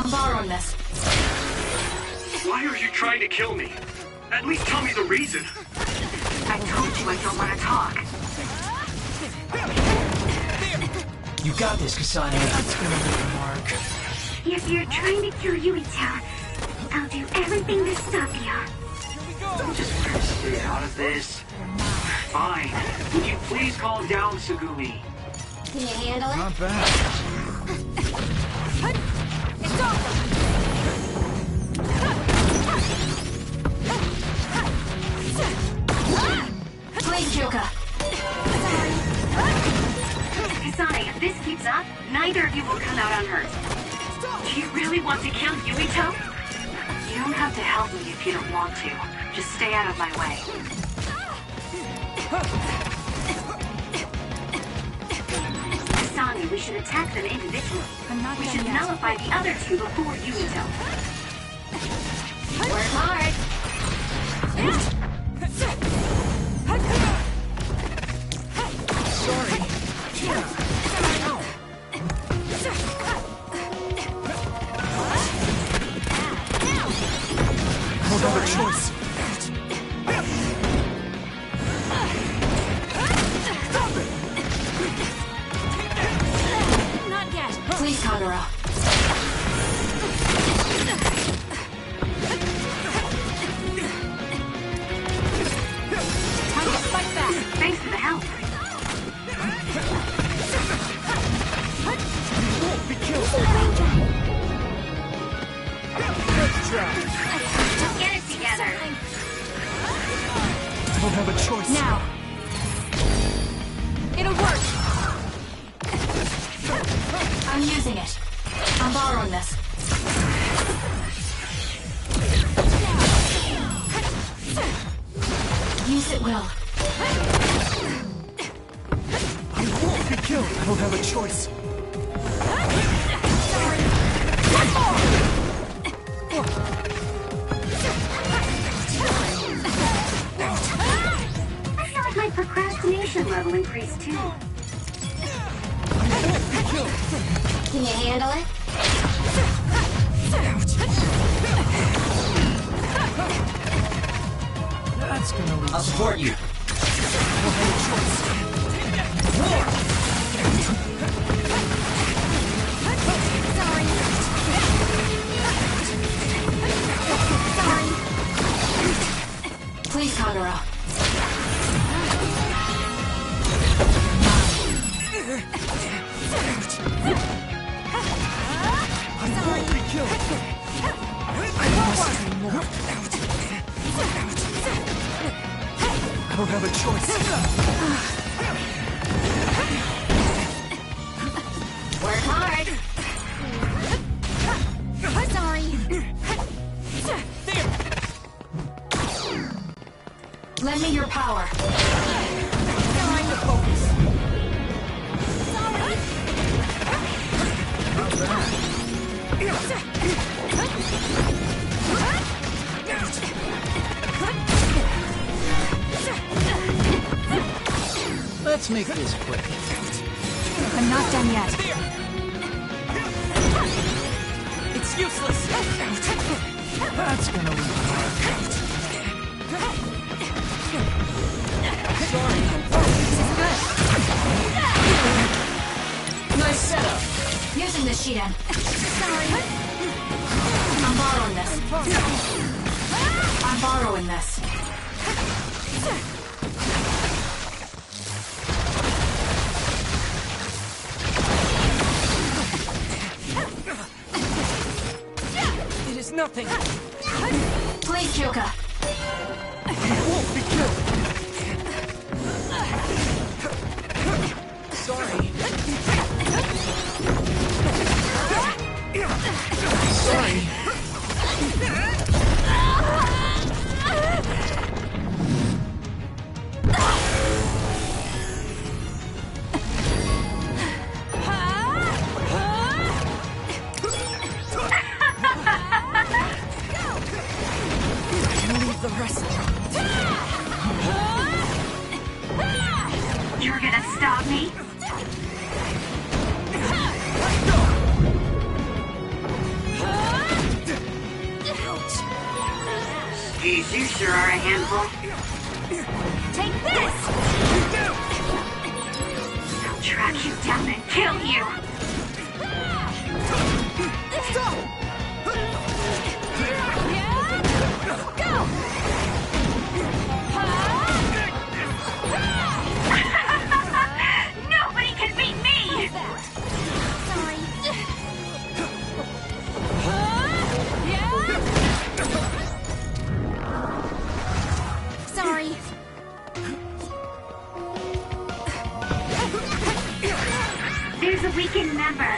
I'm borrowing this. Why are you trying to kill me? At least tell me the reason. I told you I don't want to talk. You got this, Kisane. That's gonna leave a mark. If you're trying to kill Yuito, I'll do everything to stop you. Don't just try to stay out of this. Fine. Would you please calm down, Sugumi? Can you handle it? Not bad. It's over! Please, Joka. Kisane, if this keeps up, neither of you will come out unhurt. Do you really want to kill Yuito? You don't have to help me if you don't want to. Just stay out of my way. Kisane, we should attack them individually. We should nullify the other two before Yuito. Work hard. Sorry. I don't have a choice. Not yet. Please, Kagura. Time to fight back. Thanks for the help. Be killed. Let's try. Just get it together. I don't have a choice. Now. It'll work. I'm using it. I'm borrowing this. Use it will. I won't be killed. I don't have a choice. I feel like my procrastination level increased too. Can you handle it? That's gonna leave. I'll support you. Please, Kagura. I won't be killed. I must do more. I don't have a choice. Work hard. Sorry. Lend me your power. Time to focus. Let's make this quick. I'm not done yet. It's useless. That's gonna leave a mark. Nice setup. Using the Shiden. Sorry. I'm borrowing this. I'm borrowing this. It is nothing. Please, Joka. I won't be killed. Sorry. Sorry. The rest. You're gonna stop me? sure are a handful. Take this! I'll track you down and kill you! Stop! Go! Nobody can beat me! Sorry. Sorry. There's a weakened member.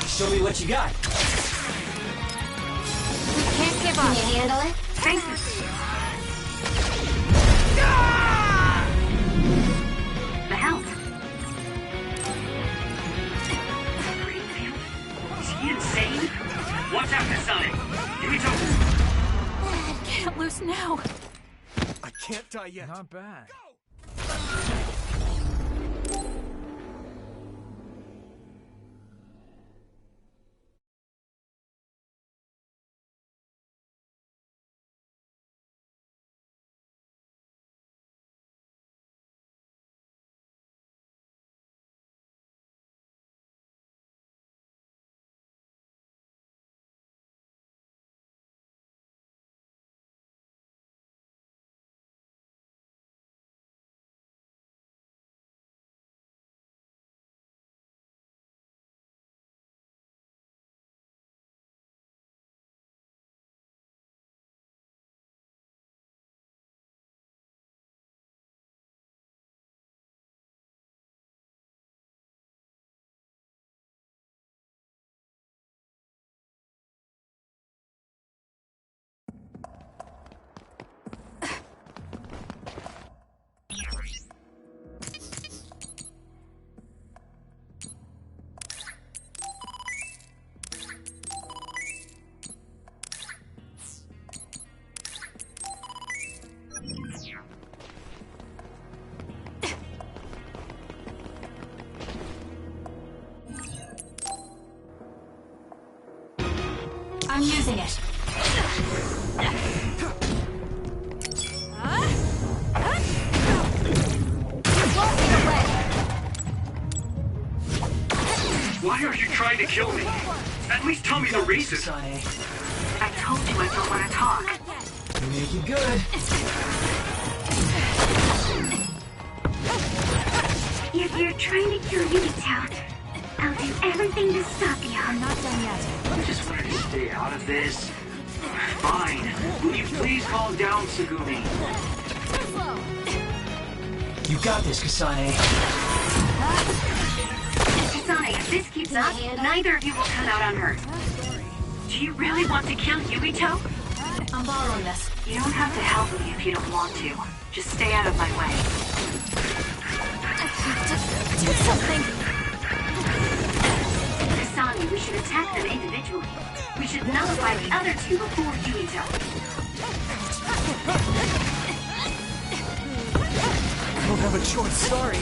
Show me what you got. We can't give up. Can you handle it? Thank you. The help. Is he insane? Watch out, Kisane! Yuito! Can't lose now. I can't die yet. Not bad. I'm using it. Why are you trying to kill me? At least tell me the reason. I told you I don't want to talk. Make it good. If you're trying to kill Yuito, I'll do everything to stop you. I'm not done yet. I just wanted to stay out of this. Fine. Will you please calm down, Tsugumi? You got this, Kisane. Kisane, if this keeps up, neither of you will come out unhurt. Do you really want to kill Yuito? I'm borrowing this. You don't have to help me if you don't want to. Just stay out of my way. I have to do something. Kisane, we should attack them individually. We should nullify the other two before Yuito. I don't have a choice, sorry.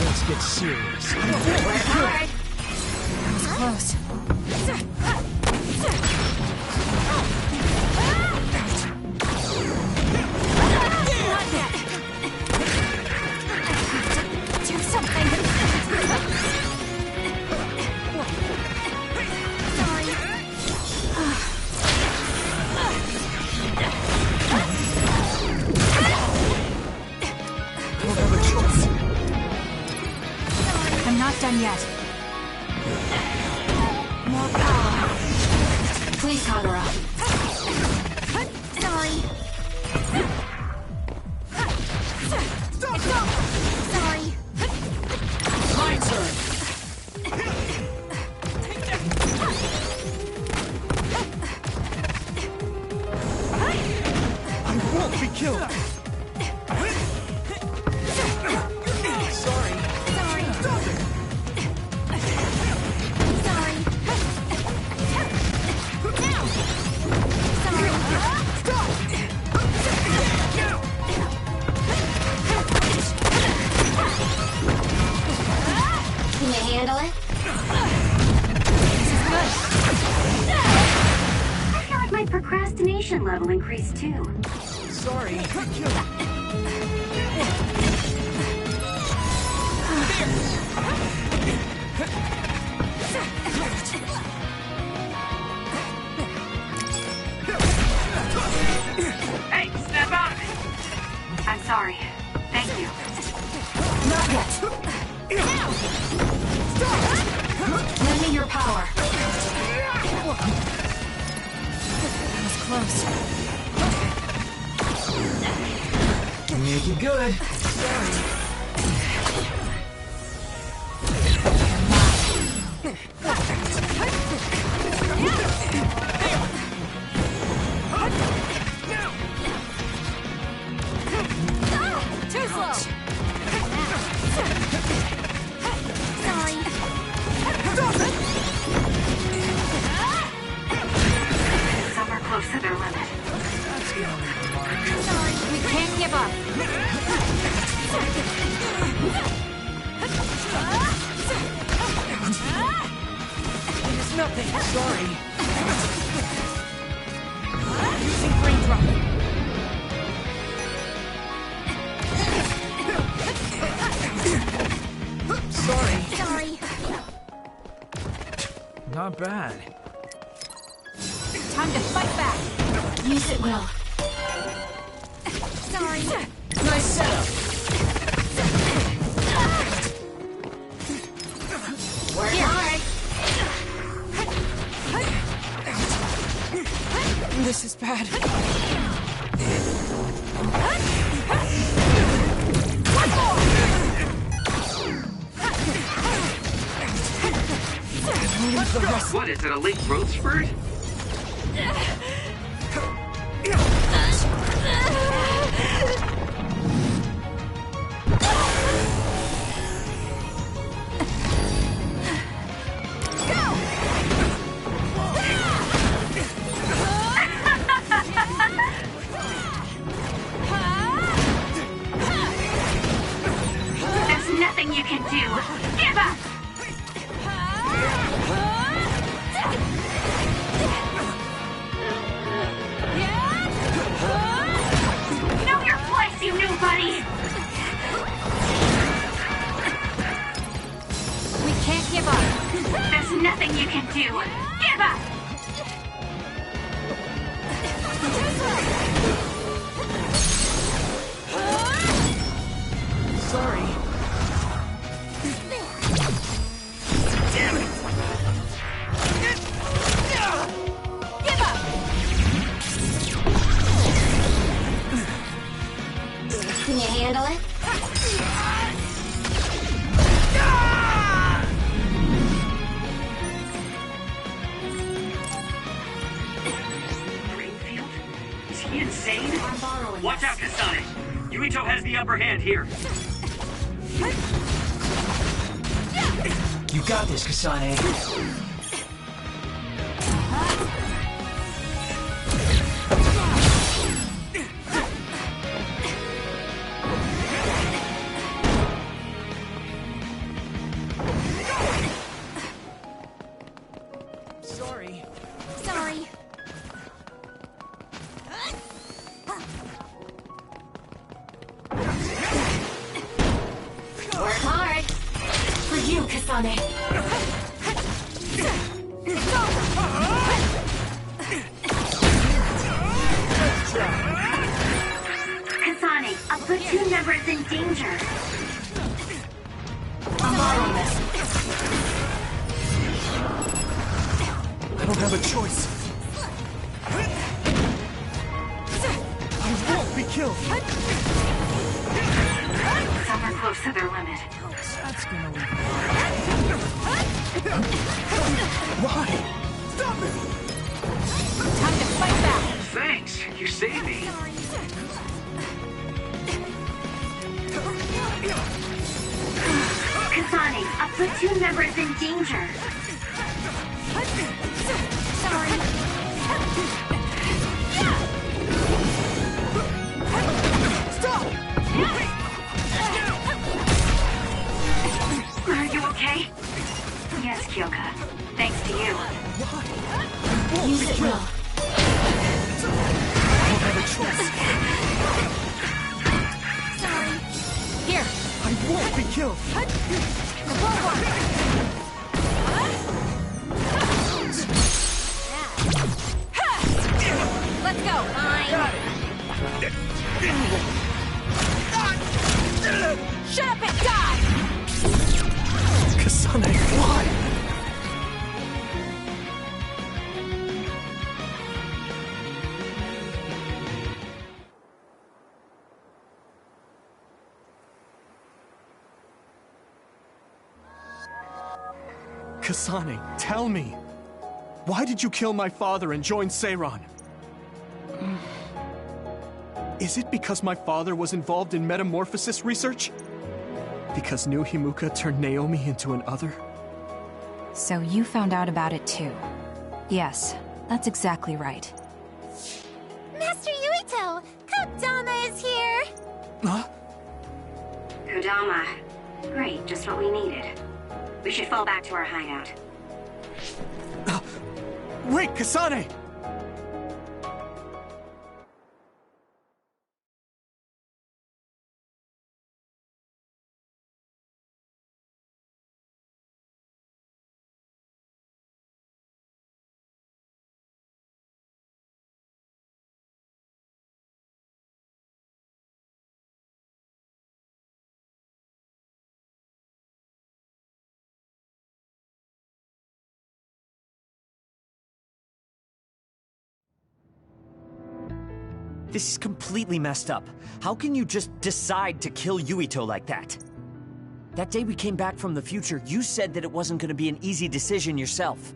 Let's get serious. Work hard. That was close. Do something. I'm not done yet. More power. Please, Kagura. Sorry. Sorry. My turn. I won't be killed. Sorry. Sorry. Stop it. Sorry. Now. Sorry. Stop. handle it? I feel like my procrastination level increased too. Sorry. Hey, snap out of it! I'm sorry. Thank you. Not yet. Lend me your power. That was close. Make it good. Too slow. Sorry. Some are close to their limit. Sorry. We can't give up. It's nothing. Sorry. Using brain drop. Sorry. Sorry. Not bad. Time to fight back. Use it well. Sorry. Nice setup. Work hard. This is bad. What, is it a late growth spurt? There's nothing you can do. Give up! Know your place, you nobody! We can't give up. There's nothing you can do. Give up! Sorry. Damn it! Give up. Can you handle it? Greenfield? Is he insane? Watch out, Kisane! Yuito has the upper hand here. You got this, Kisane. Sorry. Sorry. Work hard. For you, Kisane. Kisane, a platoon member is in danger. I'm on this. I don't have a choice. I won't be killed. Some are close to their limit. That's gonna leave. Why? Stop it! Time to fight back. Thanks, you saved me. Kisane, a platoon member is in danger. Sorry. Stop! Are you okay? Yes, Kyoka. Thanks to you. Use it well. I don't have a choice. Sorry. Here. I won't be killed. Let's go. Got it. Shut up and die! Kisane, why? Kisane, tell me. Why did you kill my father and join Seiran? Is it because my father was involved in metamorphosis research? Because New Himuka turned Naomi into an other? So you found out about it too. Yes, that's exactly right. Master Yuito! Kodama is here! Huh? Kodama. Great, just what we needed. We should fall back to our hideout. Wait, Kisane! This is completely messed up. How can you just decide to kill Yuito like that? That day we came back from the future, you said that it wasn't going to be an easy decision yourself.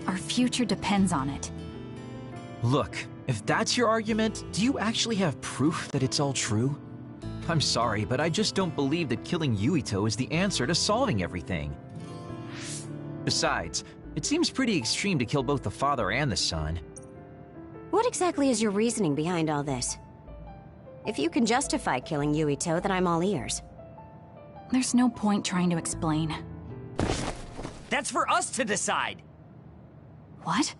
Our future depends on it. Look, if that's your argument, do you actually have proof that it's all true? I'm sorry, but I just don't believe that killing Yuito is the answer to solving everything. Besides, it seems pretty extreme to kill both the father and the son. What exactly is your reasoning behind all this? If you can justify killing Yuito, then I'm all ears. There's no point trying to explain. That's for us to decide! What?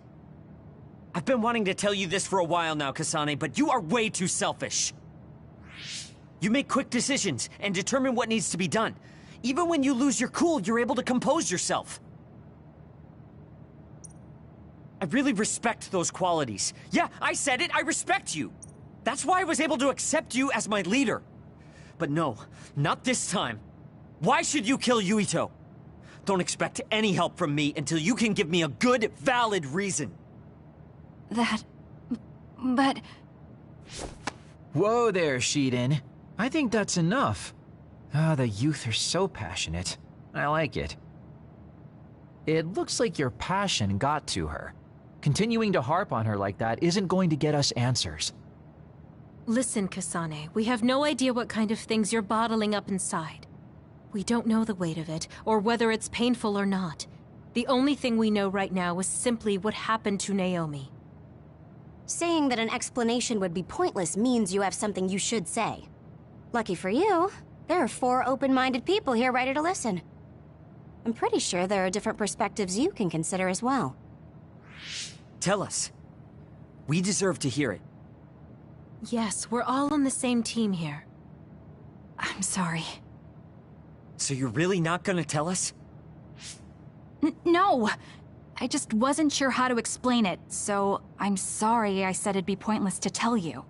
I've been wanting to tell you this for a while now, Kisane, but you are way too selfish. You make quick decisions and determine what needs to be done. Even when you lose your cool, you're able to compose yourself. I really respect those qualities. Yeah, I said it, I respect you. That's why I was able to accept you as my leader. But no, not this time. Why should you kill Yuito? Don't expect any help from me until you can give me a good, valid reason. But... Whoa there, Shiden. I think that's enough. Ah, the youth are so passionate. I like it. It looks like your passion got to her. Continuing to harp on her like that isn't going to get us answers. Listen, Kisane, we have no idea what kind of things you're bottling up inside. We don't know the weight of it, or whether it's painful or not. The only thing we know right now is simply what happened to Naomi. Saying that an explanation would be pointless means you have something you should say. Lucky for you, there are 4 open-minded people here ready to listen. I'm pretty sure there are different perspectives you can consider as well. Tell us. We deserve to hear it. Yes, we're all on the same team here. I'm sorry. So you're really not gonna tell us? No! I just wasn't sure how to explain it, so I'm sorry I said it'd be pointless to tell you.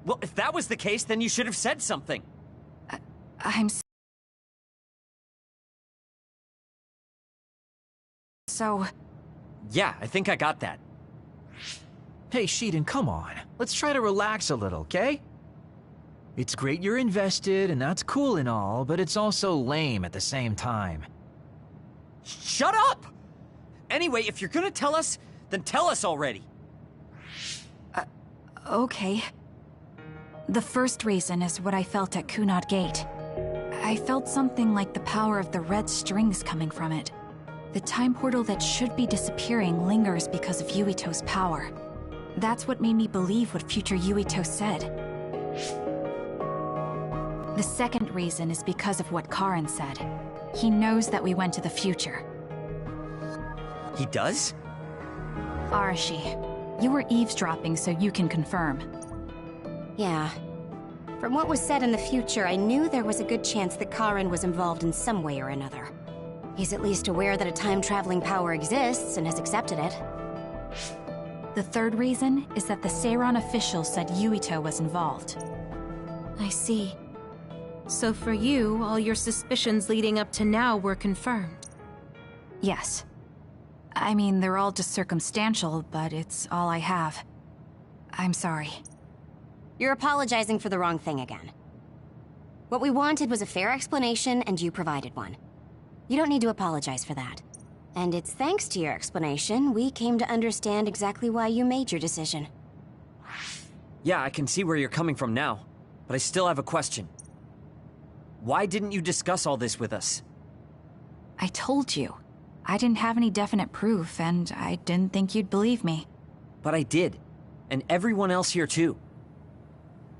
Well, if that was the case, then you should have said something. So... Yeah, I think I got that. Hey, Shiden, come on. Let's try to relax a little, okay? It's great you're invested, and that's cool and all, but it's also lame at the same time. Shut up! Anyway, if you're gonna tell us, then tell us already. Okay. The first reason is what I felt at Kunad Gate. I felt something like the power of the red strings coming from it. The time portal that should be disappearing lingers because of Yuito's power. That's what made me believe what future Yuito said. The second reason is because of what Karin said. He knows that we went to the future. He does? Arashi, you were eavesdropping so you can confirm. Yeah. From what was said in the future, I knew there was a good chance that Karen was involved in some way or another. He's at least aware that a time-traveling power exists and has accepted it. The third reason is that the Seiran official said Yuito was involved. I see. So for you, all your suspicions leading up to now were confirmed. Yes. I mean, they're all just circumstantial, but it's all I have. I'm sorry. You're apologizing for the wrong thing again. What we wanted was a fair explanation, and you provided one. You don't need to apologize for that. And it's thanks to your explanation, we came to understand exactly why you made your decision. Yeah, I can see where you're coming from now, but I still have a question. Why didn't you discuss all this with us? I told you. I didn't have any definite proof, and I didn't think you'd believe me. But I did. And everyone else here too.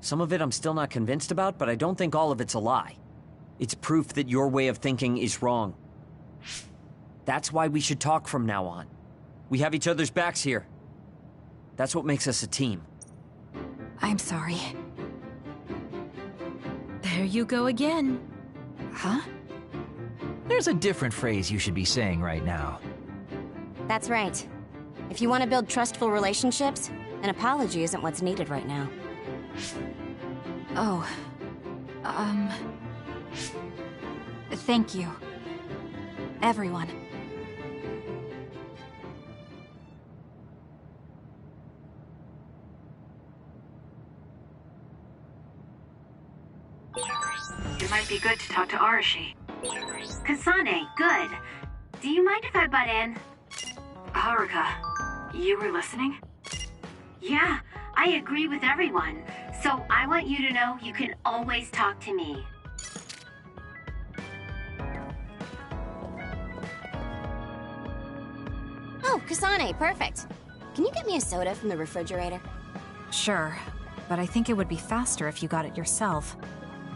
Some of it I'm still not convinced about, but I don't think all of it's a lie. It's proof that your way of thinking is wrong. That's why we should talk from now on. We have each other's backs here. That's what makes us a team. I'm sorry. There you go again. Huh? There's a different phrase you should be saying right now. That's right. If you want to build trustful relationships, an apology isn't what's needed right now. Oh. Thank you. Everyone. It might be good to talk to Arashi. Kisane, good. Do you mind if I butt in? Haruka, you were listening? Yeah, I agree with everyone. So I want you to know you can always talk to me. Oh, Kisane, perfect. Can you get me a soda from the refrigerator? Sure, but I think it would be faster if you got it yourself.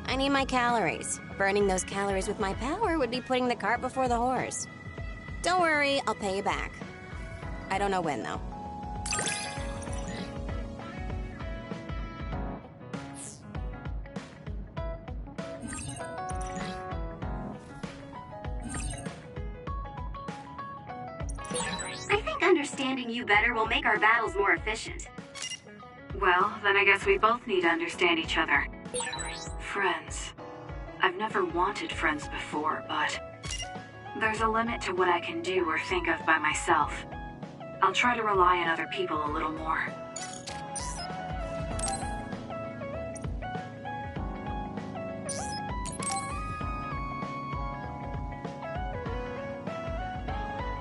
I need my calories. Burning those calories with my power would be putting the cart before the horse. Don't worry, I'll pay you back. I don't know when, though. I think understanding you better will make our battles more efficient. Well, then I guess we both need to understand each other. Friends. I've never wanted friends before, but there's a limit to what I can do or think of by myself. I'll try to rely on other people a little more.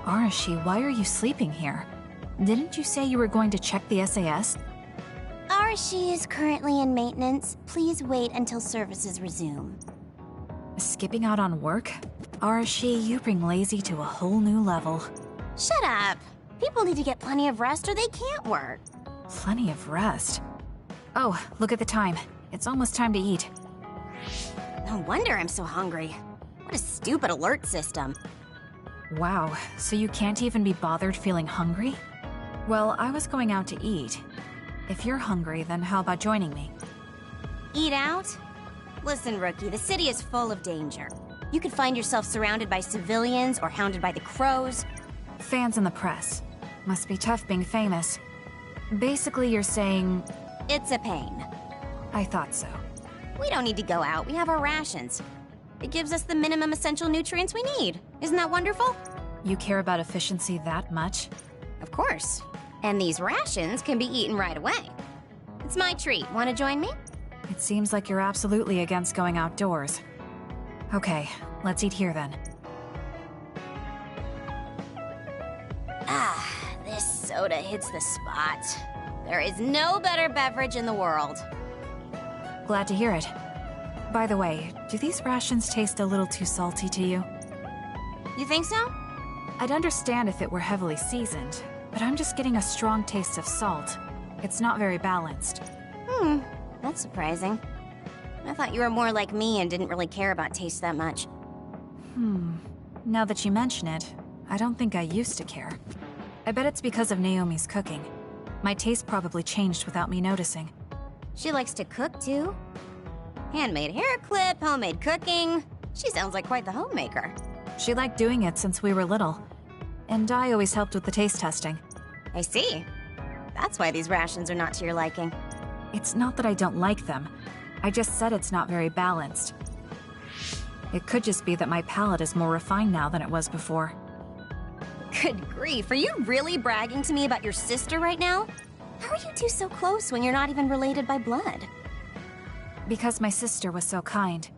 Arashi, why are you sleeping here? Didn't you say you were going to check the SAS? Arashi is currently in maintenance. Please wait until services resume. Skipping out on work? Arashi, you bring lazy to a whole new level. Shut up! People need to get plenty of rest or they can't work. Plenty of rest? Oh, look at the time. It's almost time to eat. No wonder I'm so hungry. What a stupid alert system. Wow, so you can't even be bothered feeling hungry? Well, I was going out to eat. If you're hungry, then how about joining me? Eat out? Listen, Rookie, the city is full of danger. You could find yourself surrounded by civilians or hounded by the crows. Fans in the press. Must be tough being famous. Basically, you're saying... It's a pain. I thought so. We don't need to go out. We have our rations. It gives us the minimum essential nutrients we need. Isn't that wonderful? You care about efficiency that much? Of course. And these rations can be eaten right away. It's my treat. Want to join me? It seems like you're absolutely against going outdoors. Okay, let's eat here then. Ah, this soda hits the spot. There is no better beverage in the world. Glad to hear it. By the way, do these rations taste a little too salty to you? You think so? I'd understand if it were heavily seasoned, but I'm just getting a strong taste of salt. It's not very balanced. That's surprising. I thought you were more like me and didn't really care about taste that much. Now that you mention it, I don't think I used to care. I bet it's because of Naomi's cooking. My taste probably changed without me noticing. She likes to cook, too. Handmade hair clip, homemade cooking. She sounds like quite the homemaker. She liked doing it since we were little. And I always helped with the taste testing. I see. That's why these rations are not to your liking. It's not that I don't like them. I just said it's not very balanced. It could just be that my palate is more refined now than it was before. Good grief, are you really bragging to me about your sister right now? How are you two so close when you're not even related by blood? Because my sister was so kind.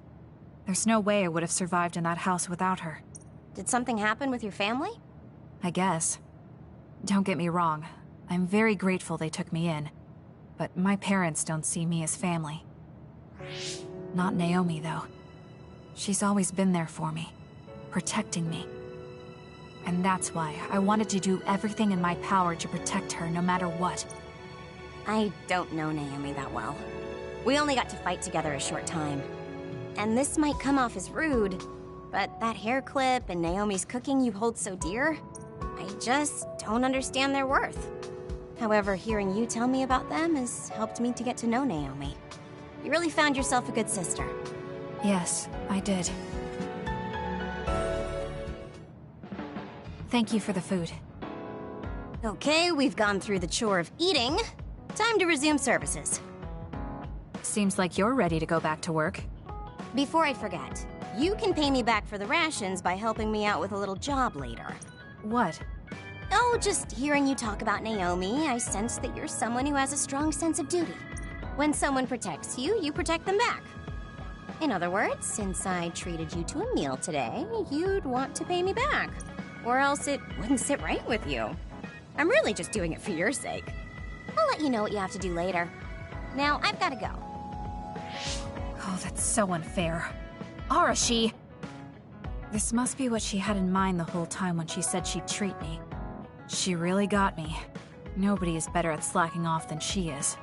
There's no way I would have survived in that house without her. Did something happen with your family? I guess. Don't get me wrong. I'm very grateful they took me in. But my parents don't see me as family. Not Naomi, though. She's always been there for me, protecting me. And that's why I wanted to do everything in my power to protect her no matter what. I don't know Naomi that well. We only got to fight together a short time. And this might come off as rude, but that hair clip and Naomi's cooking you hold so dear, I just don't understand their worth. However, hearing you tell me about them has helped me to get to know Naomi. You really found yourself a good sister. Yes, I did. Thank you for the food. Okay, we've gone through the chore of eating. Time to resume services. Seems like you're ready to go back to work. Before I forget, you can pay me back for the rations by helping me out with a little job later. What? Oh, just hearing you talk about Naomi, I sense that you're someone who has a strong sense of duty. When someone protects you, you protect them back. In other words, since I treated you to a meal today, you'd want to pay me back. Or else it wouldn't sit right with you. I'm really just doing it for your sake. I'll let you know what you have to do later. Now, I've gotta go. Oh, that's so unfair. Arashi! This must be what she had in mind the whole time when she said she'd treat me. She really got me. Nobody is better at slacking off than she is.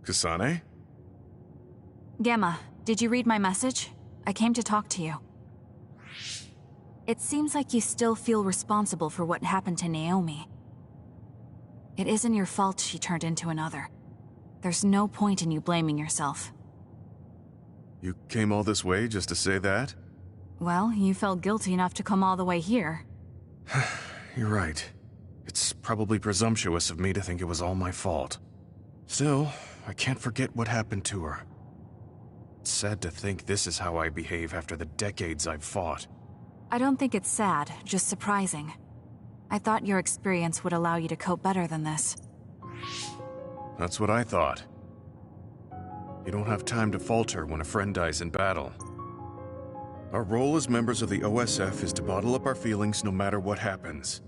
Kisane? Gemma, did you read my message? I came to talk to you. It seems like you still feel responsible for what happened to Naomi. It isn't your fault she turned into another. There's no point in you blaming yourself. You came all this way just to say that? Well, you felt guilty enough to come all the way here. You're right. It's probably presumptuous of me to think it was all my fault. Still, I can't forget what happened to her. It's sad to think this is how I behave after the decades I've fought. I don't think it's sad, just surprising. I thought your experience would allow you to cope better than this. That's what I thought. You don't have time to falter when a friend dies in battle. Our role as members of the OSF is to bottle up our feelings no matter what happens,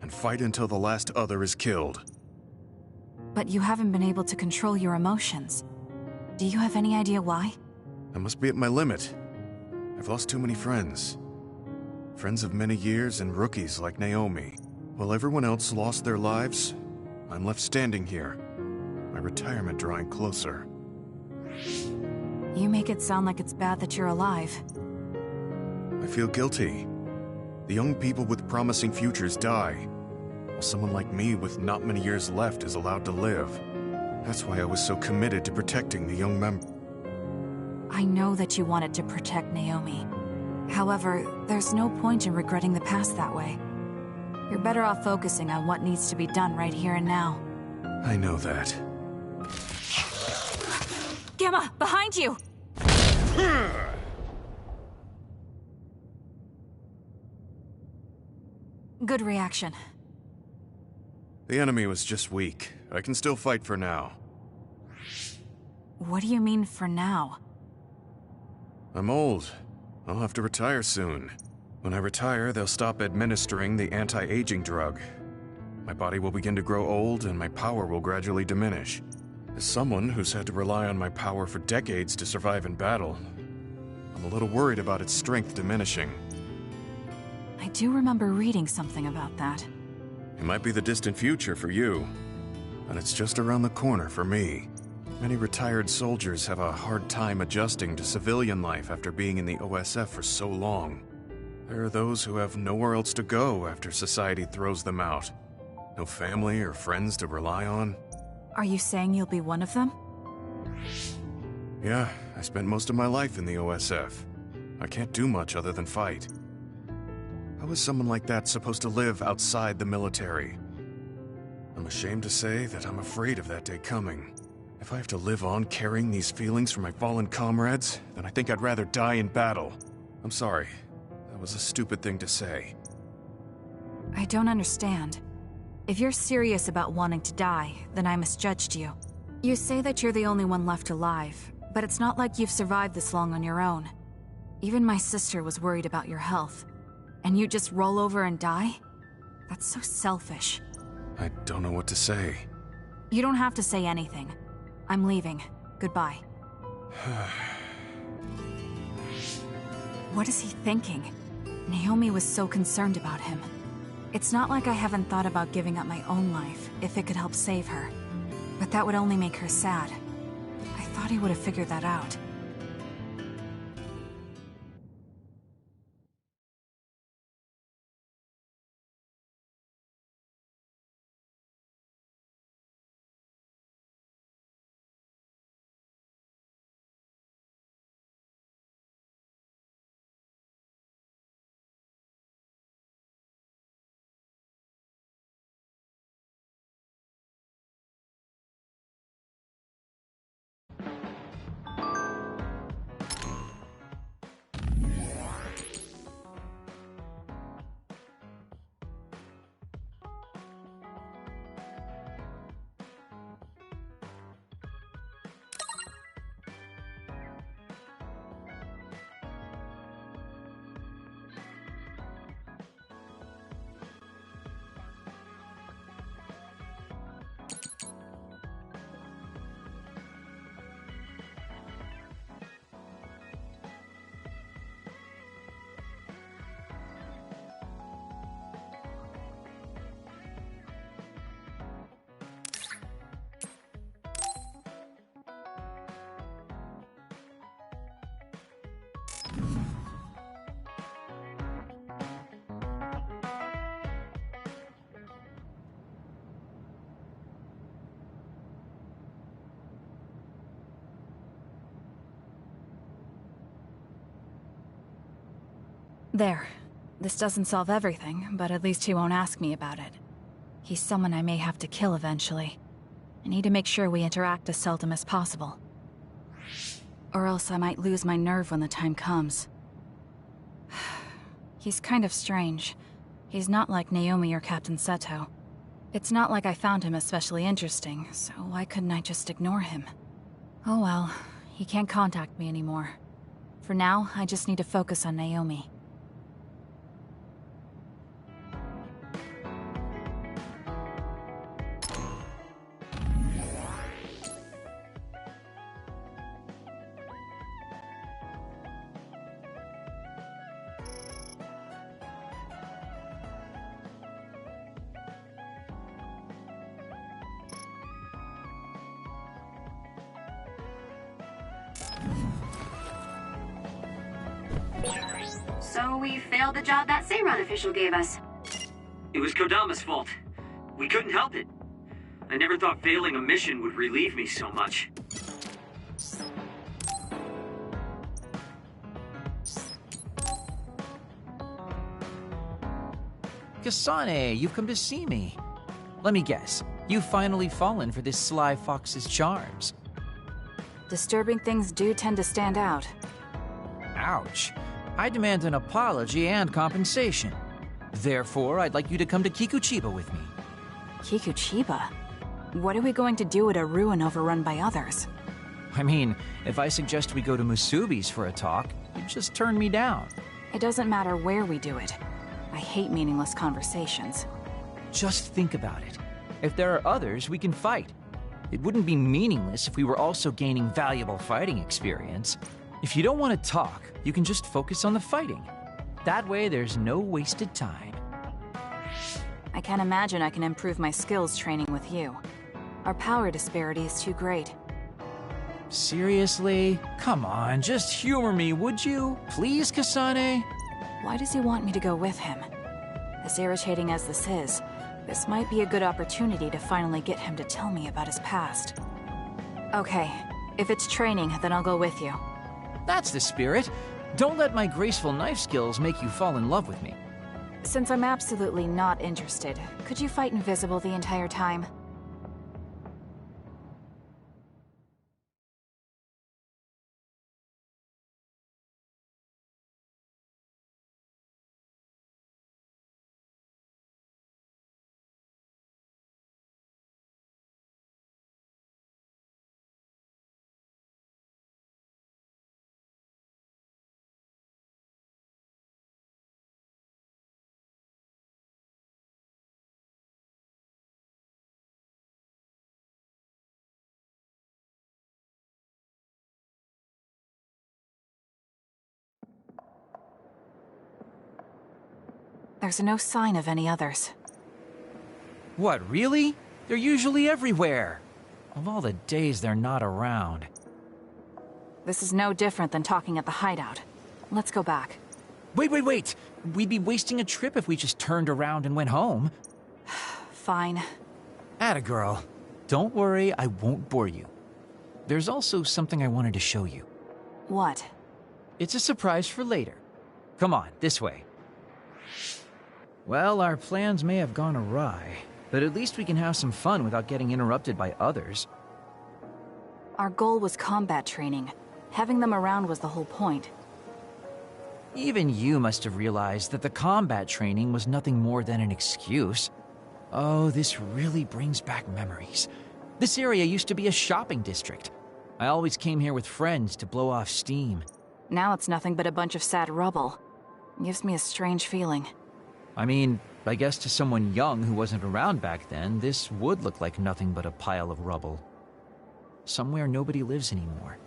and fight until the last other is killed. But you haven't been able to control your emotions. Do you have any idea why? I must be at my limit. I've lost too many friends. Friends of many years and rookies like Naomi. While everyone else lost their lives, I'm left standing here. My retirement drawing closer. You make it sound like it's bad that you're alive. I feel guilty. The young people with promising futures die, while someone like me with not many years left is allowed to live. That's why I was so committed to protecting the young member. I know that you wanted to protect Naomi. However, there's no point in regretting the past that way. You're better off focusing on what needs to be done right here and now. I know that. Gamma, behind you! Good reaction. The enemy was just weak. I can still fight for now. What do you mean for now? I'm old. I'll have to retire soon. When I retire, they'll stop administering the anti-aging drug. My body will begin to grow old and my power will gradually diminish. As someone who's had to rely on my power for decades to survive in battle, I'm a little worried about its strength diminishing. I do remember reading something about that. It might be the distant future for you, but it's just around the corner for me. Many retired soldiers have a hard time adjusting to civilian life after being in the OSF for so long. There are those who have nowhere else to go after society throws them out. No family or friends to rely on. Are you saying you'll be one of them? Yeah, I spent most of my life in the OSF. I can't do much other than fight. How is someone like that supposed to live outside the military? I'm ashamed to say that I'm afraid of that day coming. If I have to live on carrying these feelings for my fallen comrades, then I think I'd rather die in battle. I'm sorry. That was a stupid thing to say. I don't understand. If you're serious about wanting to die, then I misjudged you. You say that you're the only one left alive, but it's not like you've survived this long on your own. Even my sister was worried about your health. And you just roll over and die? That's so selfish. I don't know what to say. You don't have to say anything. I'm leaving. Goodbye. What is he thinking? Naomi was so concerned about him. It's not like I haven't thought about giving up my own life if it could help save her. But that would only make her sad. I thought he would have figured that out. There. This doesn't solve everything, but at least he won't ask me about it. He's someone I may have to kill eventually. I need to make sure we interact as seldom as possible. Or else I might lose my nerve when the time comes. He's kind of strange. He's not like Naomi or Captain Seto. It's not like I found him especially interesting, so why couldn't I just ignore him? Oh well, he can't contact me anymore. For now, I just need to focus on Naomi. So we failed the job that Seiran official gave us. It was Kodama's fault. We couldn't help it. I never thought failing a mission would relieve me so much. Kisane, you've come to see me. Let me guess, you've finally fallen for this sly fox's charms. Disturbing things do tend to stand out. Ouch. I demand an apology and compensation. Therefore, I'd like you to come to Kikuchiba with me. Kikuchiba? What are we going to do at a ruin overrun by others? I mean, if I suggest we go to Musubi's for a talk, you'd just turn me down. It doesn't matter where we do it. I hate meaningless conversations. Just think about it. If there are others, we can fight. It wouldn't be meaningless if we were also gaining valuable fighting experience. If you don't want to talk, you can just focus on the fighting. That way, there's no wasted time. I can't imagine I can improve my skills training with you. Our power disparity is too great. Seriously? Come on, just humor me, would you? Please, Kisane? Why does he want me to go with him? As irritating as this might be a good opportunity to finally get him to tell me about his past. Okay, if it's training, then I'll go with you. That's the spirit. Don't let my graceful knife skills make you fall in love with me. Since I'm absolutely not interested, could you fight invisible the entire time? There's no sign of any others. What, really? They're usually everywhere. Of all the days they're not around. This is no different than talking at the hideout. Let's go back. Wait! We'd be wasting a trip if we just turned around and went home. Fine. Atta girl. Don't worry, I won't bore you. There's also something I wanted to show you. What? It's a surprise for later. Come on, this way. Well, our plans may have gone awry, but at least we can have some fun without getting interrupted by others. Our goal was combat training. Having them around was the whole point. Even you must have realized that the combat training was nothing more than an excuse. Oh, this really brings back memories. This area used to be a shopping district. I always came here with friends to blow off steam. Now it's nothing but a bunch of sad rubble. Gives me a strange feeling. I mean, I guess to someone young who wasn't around back then, this would look like nothing but a pile of rubble. Somewhere nobody lives anymore.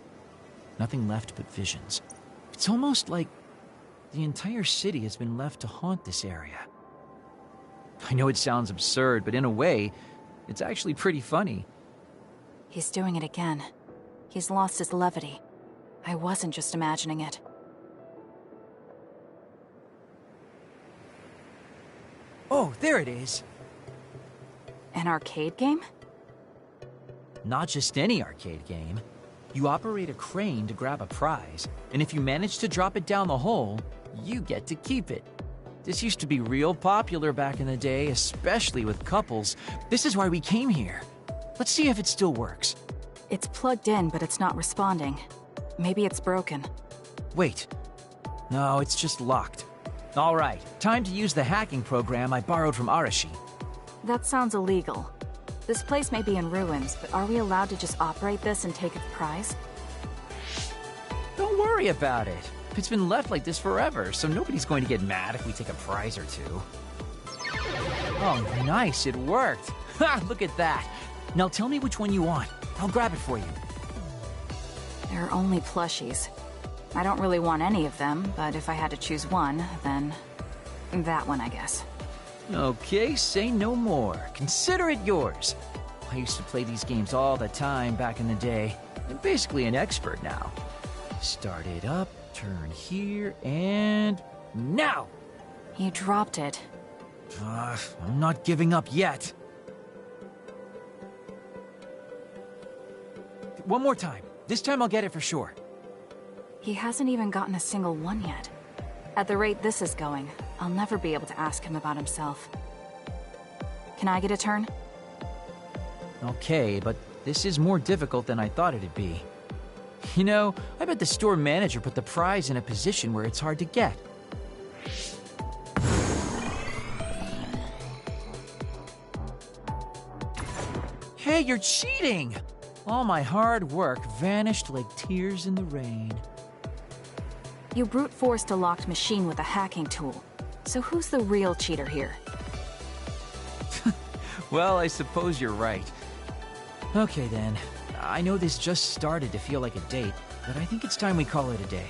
Nothing left but visions. It's almost like the entire city has been left to haunt this area. I know it sounds absurd, but in a way, it's actually pretty funny. He's doing it again. He's lost his levity. I wasn't just imagining it. Oh, there it is. An arcade game? Not just any arcade game. You operate a crane to grab a prize, and if you manage to drop it down the hole, you get to keep it. This used to be real popular back in the day, especially with couples. This is why we came here. Let's see if it still works. It's plugged in, but it's not responding. Maybe it's broken. Wait. No, it's just locked. All right, time to use the hacking program I borrowed from Arashi. That sounds illegal. This place may be in ruins, but are we allowed to just operate this and take its prize? Don't worry about it. It's been left like this forever, so nobody's going to get mad if we take a prize or two. Oh, nice, it worked. Ha, look at that. Now tell me which one you want. I'll grab it for you. There are only plushies. I don't really want any of them, but if I had to choose one, then that one, I guess. Okay, say no more. Consider it yours. I used to play these games all the time back in the day. I'm basically an expert now. Start it up, turn here, and now! You dropped it. I'm not giving up yet. One more time. This time I'll get it for sure. He hasn't even gotten a single one yet. At the rate this is going, I'll never be able to ask him about himself. Can I get a turn? Okay, but this is more difficult than I thought it'd be. You know, I bet the store manager put the prize in a position where it's hard to get. Hey, you're cheating! All my hard work vanished like tears in the rain. You brute forced a locked machine with a hacking tool. So who's the real cheater here? Well, I suppose you're right. Okay then, I know this just started to feel like a date, but I think it's time we call it a day.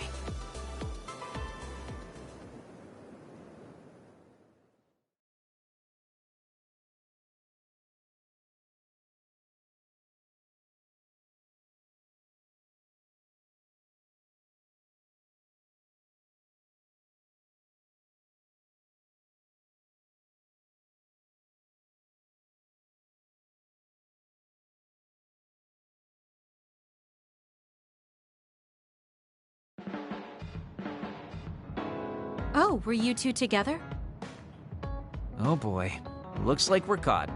Oh, were you two together? Oh boy, looks like we're caught.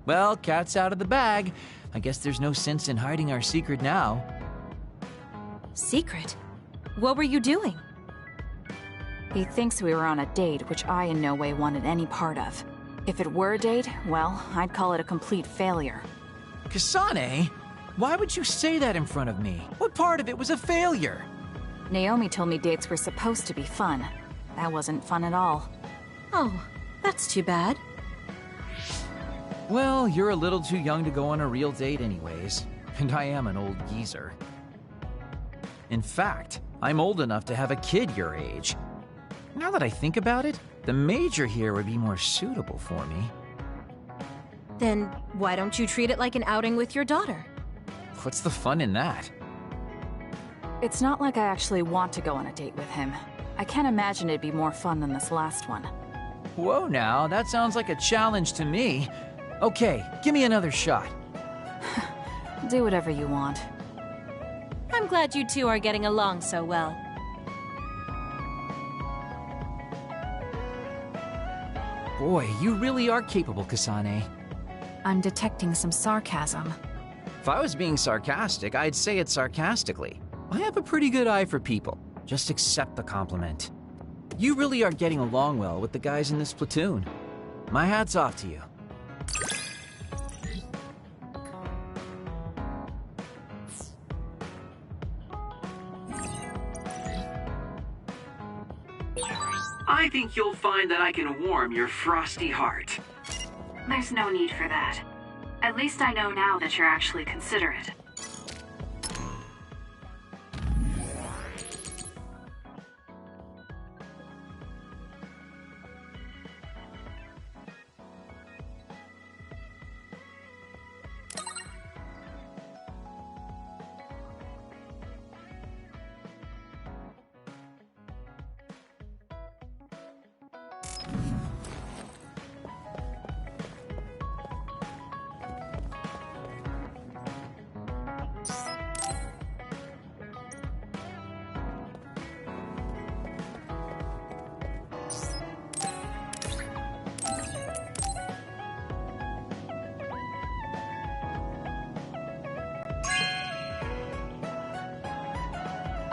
Well, cat's out of the bag. I guess there's no sense in hiding our secret now. Secret? What were you doing? He thinks we were on a date, which I in no way wanted any part of. If it were a date, well, I'd call it a complete failure. Kisane? Why would you say that in front of me? What part of it was a failure? Naomi told me dates were supposed to be fun. That wasn't fun at all. Oh, that's too bad. Well, you're a little too young to go on a real date anyways, and I am an old geezer. In fact, I'm old enough to have a kid your age. Now that I think about it, the major here would be more suitable for me. Then why don't you treat it like an outing with your daughter? What's the fun in that? It's not like I actually want to go on a date with him. I can't imagine it'd be more fun than this last one. Whoa now, that sounds like a challenge to me. Okay, give me another shot. Do whatever you want. I'm glad you two are getting along so well. Boy, you really are capable, Kisane. I'm detecting some sarcasm. If I was being sarcastic, I'd say it sarcastically. I have a pretty good eye for people. Just accept the compliment. You really are getting along well with the guys in this platoon. My hat's off to you. I think you'll find that I can warm your frosty heart. There's no need for that. At least I know now that you're actually considerate.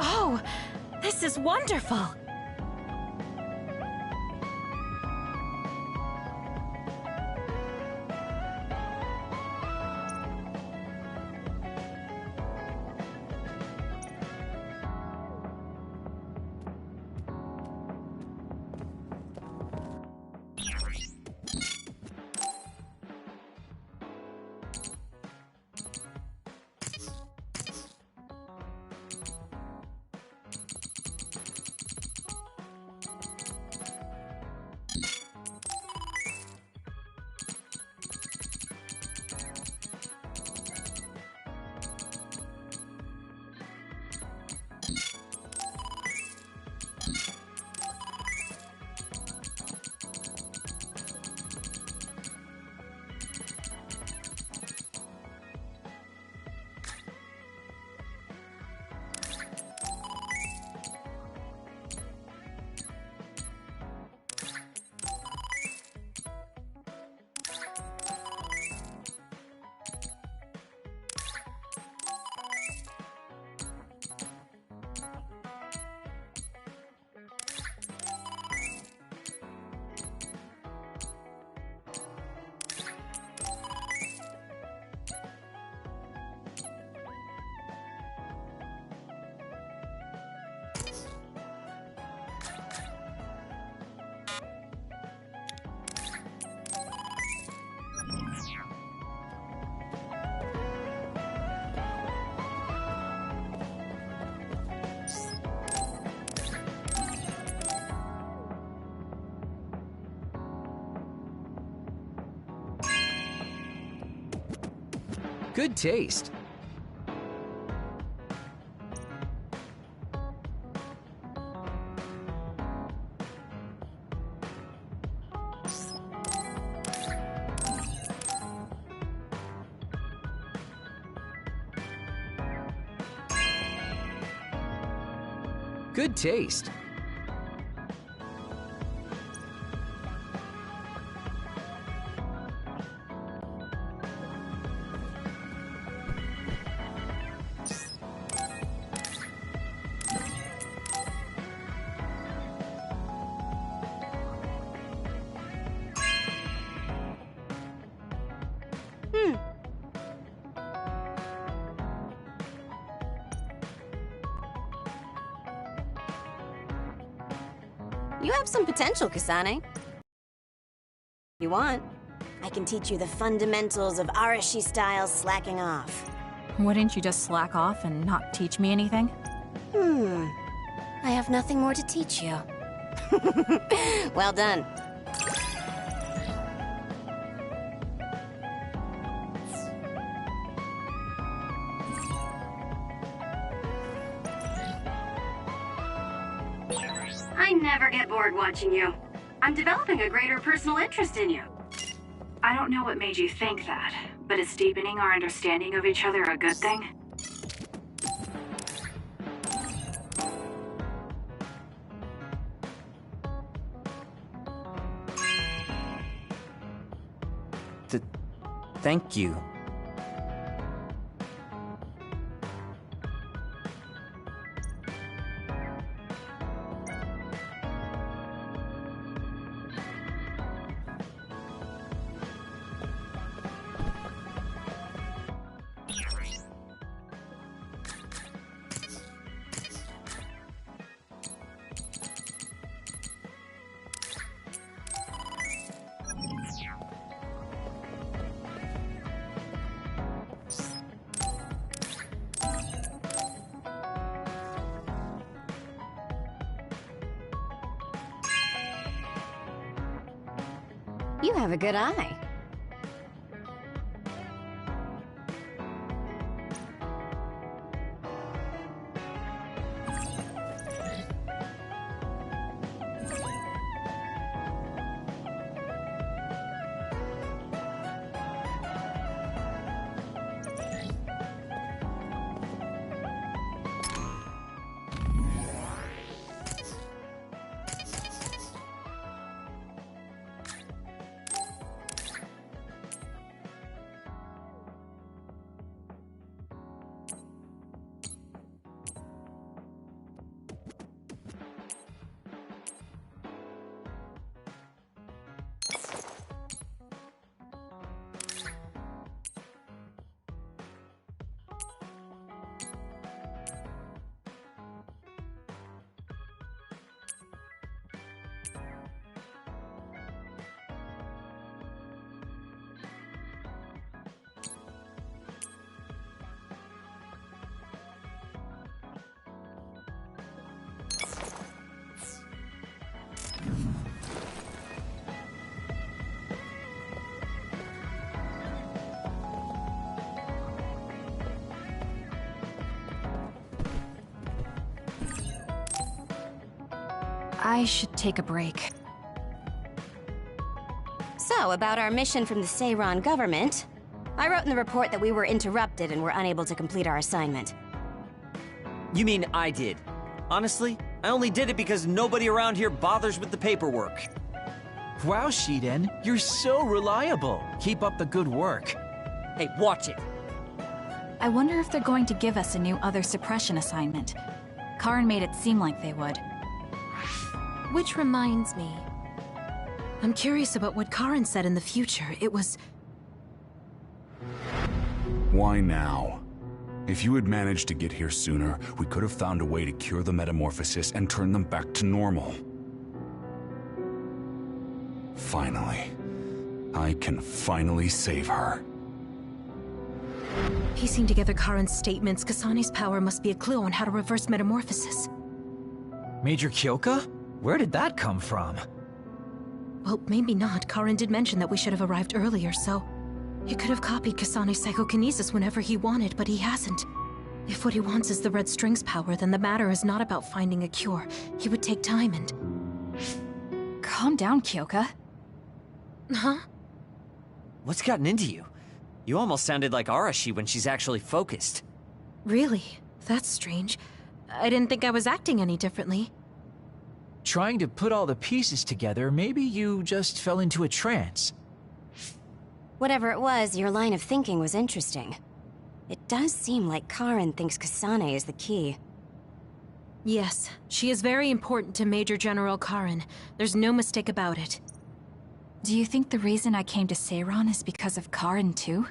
Oh, this is wonderful! Good taste. Good taste. You have some potential, Kisane. If you want, I can teach you the fundamentals of Arashi-style slacking off. Wouldn't you just slack off and not teach me anything? I have nothing more to teach you. Well done. I never get bored watching you. I'm developing a greater personal interest in you. I don't know what made you think that, but is deepening our understanding of each other a good thing? Thank you. You have a good eye. I should take a break. So, about our mission from the Seiran government, I wrote in the report that we were interrupted and were unable to complete our assignment. You mean I did? Honestly, I only did it because nobody around here bothers with the paperwork. Wow, Shiden, you're so reliable. Keep up the good work. Hey, watch it. I wonder if they're going to give us a new other suppression assignment. Karin made it seem like they would. Which reminds me, I'm curious about what Karin said in the future. It was... Why now? If you had managed to get here sooner, we could have found a way to cure the metamorphosis and turn them back to normal. Finally. I can finally save her. Piecing together Karin's statements, Kisane's power must be a clue on how to reverse metamorphosis. Major Kyoka? Where did that come from? Well, maybe not. Karin did mention that we should have arrived earlier, so... He could have copied Kisane's psychokinesis whenever he wanted, but he hasn't. If what he wants is the Red String's power, then the matter is not about finding a cure. He would take time and... Calm down, Kyoka. Huh? What's gotten into you? You almost sounded like Arashi when she's actually focused. Really? That's strange. I didn't think I was acting any differently. Trying to put all the pieces together, maybe you just fell into a trance. Whatever it was, your line of thinking was interesting. It does seem like Karen thinks Kisane is the key. Yes, she is very important to Major General Karen. There's no mistake about it. Do you think the reason I came to Seiran is because of Karen too?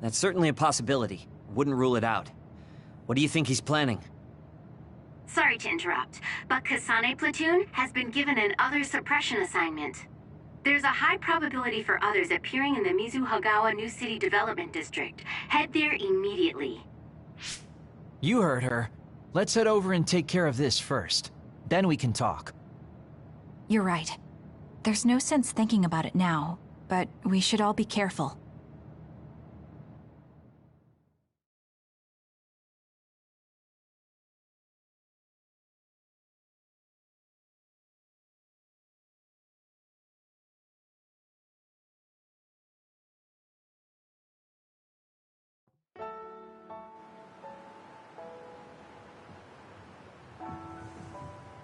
That's certainly a possibility. Wouldn't rule it out. What do you think he's planning? Sorry to interrupt, but Kisane Platoon has been given an other suppression assignment. There's a high probability for others appearing in the Mizuhagawa New City Development District. Head there immediately. You heard her. Let's head over and take care of this first. Then we can talk. You're right. There's no sense thinking about it now, but we should all be careful.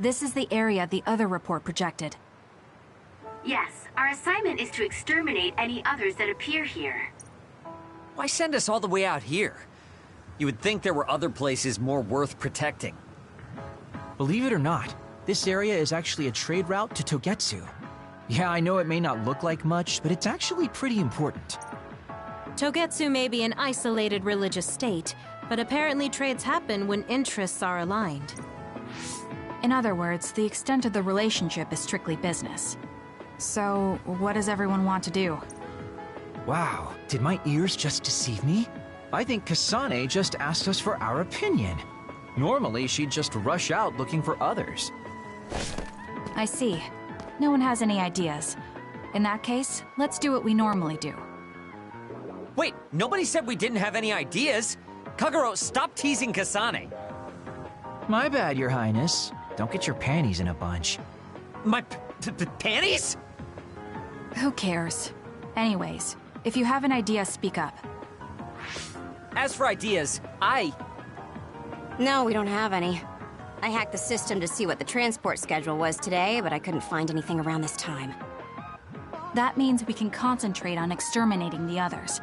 This is the area the other report projected. Yes, our assignment is to exterminate any others that appear here. Why send us all the way out here? You would think there were other places more worth protecting. Believe it or not, this area is actually a trade route to Togetsu. Yeah, I know it may not look like much, but it's actually pretty important. Togetsu may be an isolated religious state, but apparently trades happen when interests are aligned. In other words, the extent of the relationship is strictly business. So, what does everyone want to do? Wow, did my ears just deceive me? I think Kisane just asked us for our opinion. Normally, she'd just rush out looking for others. I see. No one has any ideas. In that case, let's do what we normally do. Wait, nobody said we didn't have any ideas! Kagero, stop teasing Kisane! My bad, Your Highness. Don't get your panties in a bunch. My panties? Who cares? Anyways, if you have an idea, speak up. As for ideas, No, we don't have any. I hacked the system to see what the transport schedule was today, but I couldn't find anything around this time. That means we can concentrate on exterminating the others.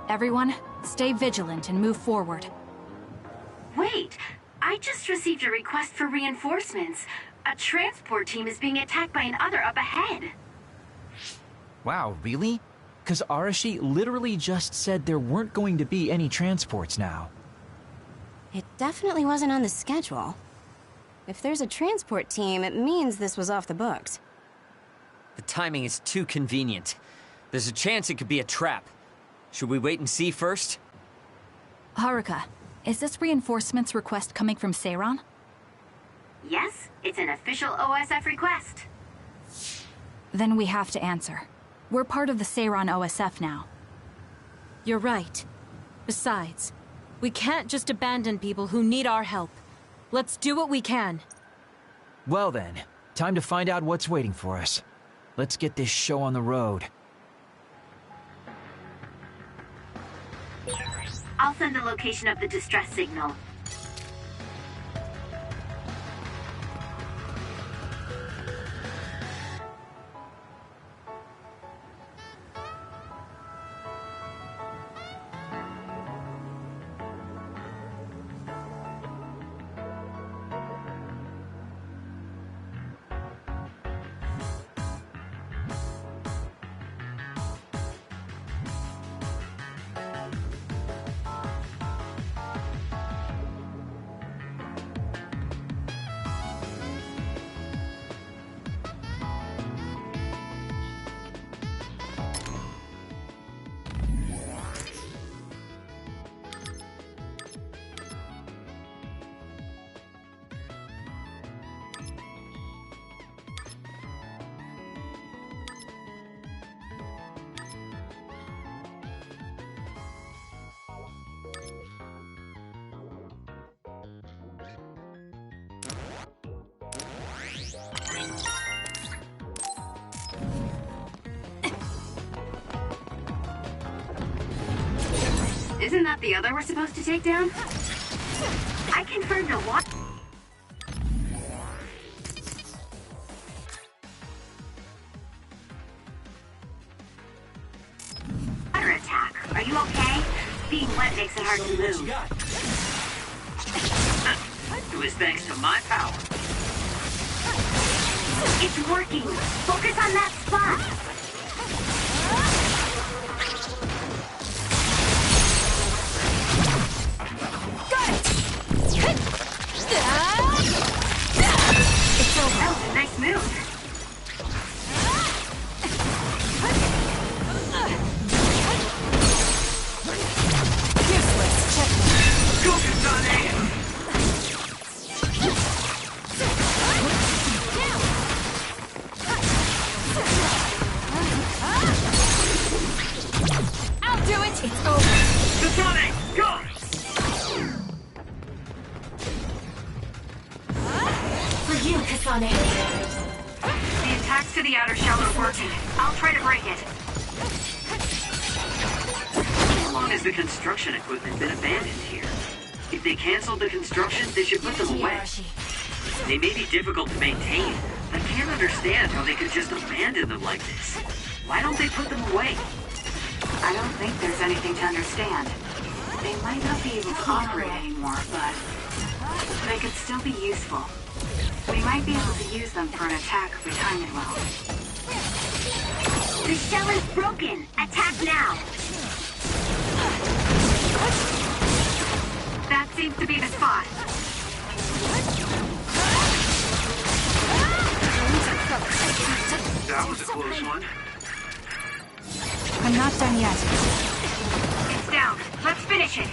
Everyone, stay vigilant and move forward. Wait, I just received a request for reinforcements. A transport team is being attacked by an other up ahead. Wow, really? Because Arashi literally just said there weren't going to be any transports now. It definitely wasn't on the schedule. If there's a transport team, it means this was off the books. The timing is too convenient. There's a chance it could be a trap. Should we wait and see first? Haruka, is this reinforcements request coming from Seiran? Yes, it's an official OSF request. Then we have to answer. We're part of the Seiran OSF now. You're right. Besides, we can't just abandon people who need our help. Let's do what we can. Well then, time to find out what's waiting for us. Let's get this show on the road. I'll send the location of the distress signal. Isn't that the other we're supposed to take down? I confirmed a water attack. Are you okay? Being wet makes it hard to move. It was thanks to my power. It's working. Focus on that spot. Got it! It's over. That was a nice move. Useless. Check. Go, Kisane! I'll do it! It's over. Kisane, go! For you, Kisane. The attacks to the outer shell are working. I'll try to break it. How long has the construction equipment been abandoned here? If they canceled the construction, they should put them away. They may be difficult to maintain. I can't understand how they could just abandon them like this. Why don't they put them away? I don't think there's anything to understand. They might not be able to operate anymore, but they could still be useful. We might be able to use them for an attack if we time it well. The shell is broken. Attack now. That seems to be the spot. That was a close one. I'm not done yet. It's down. Let's finish it.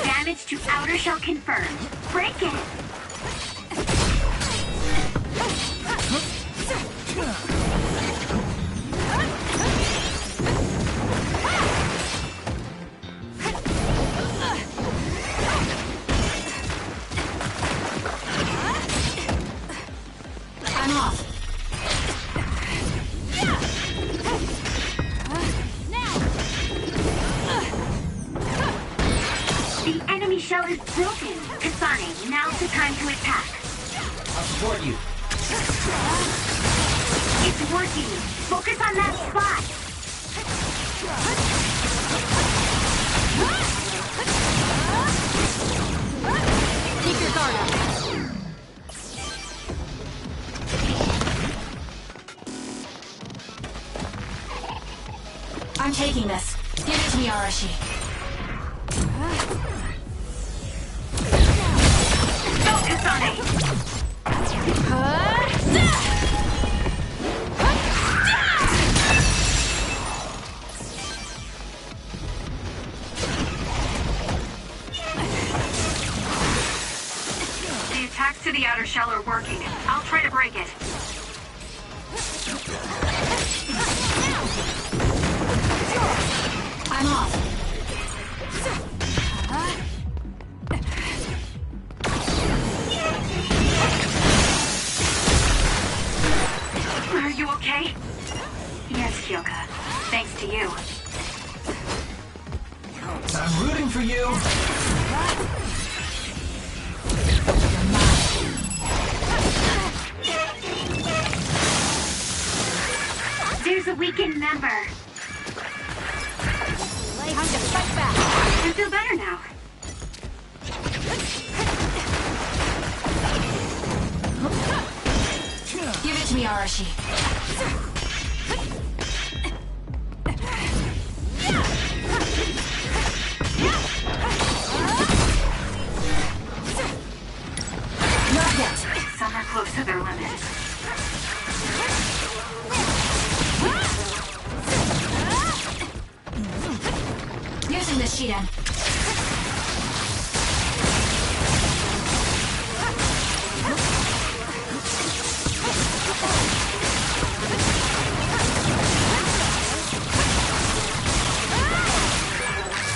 Damage to outer shell confirmed. Break it. I'm off. The enemy shell is broken. Kisane, now's the time to attack. I'll support you. It's working. Focus on that spot. Keep your guard up. I'm taking this. Give it to me, Arashi. Go, Kisane. The attacks to the outer shell are working. I'll try to break it. I'm off. Are you okay? Yes, Kyoka. Thanks to you. I'm rooting for you. There's a weakened member. Time to fight back. I feel better now. Give it to me, Arashi. Not yet. Some are close to their limit. Using the Shiden.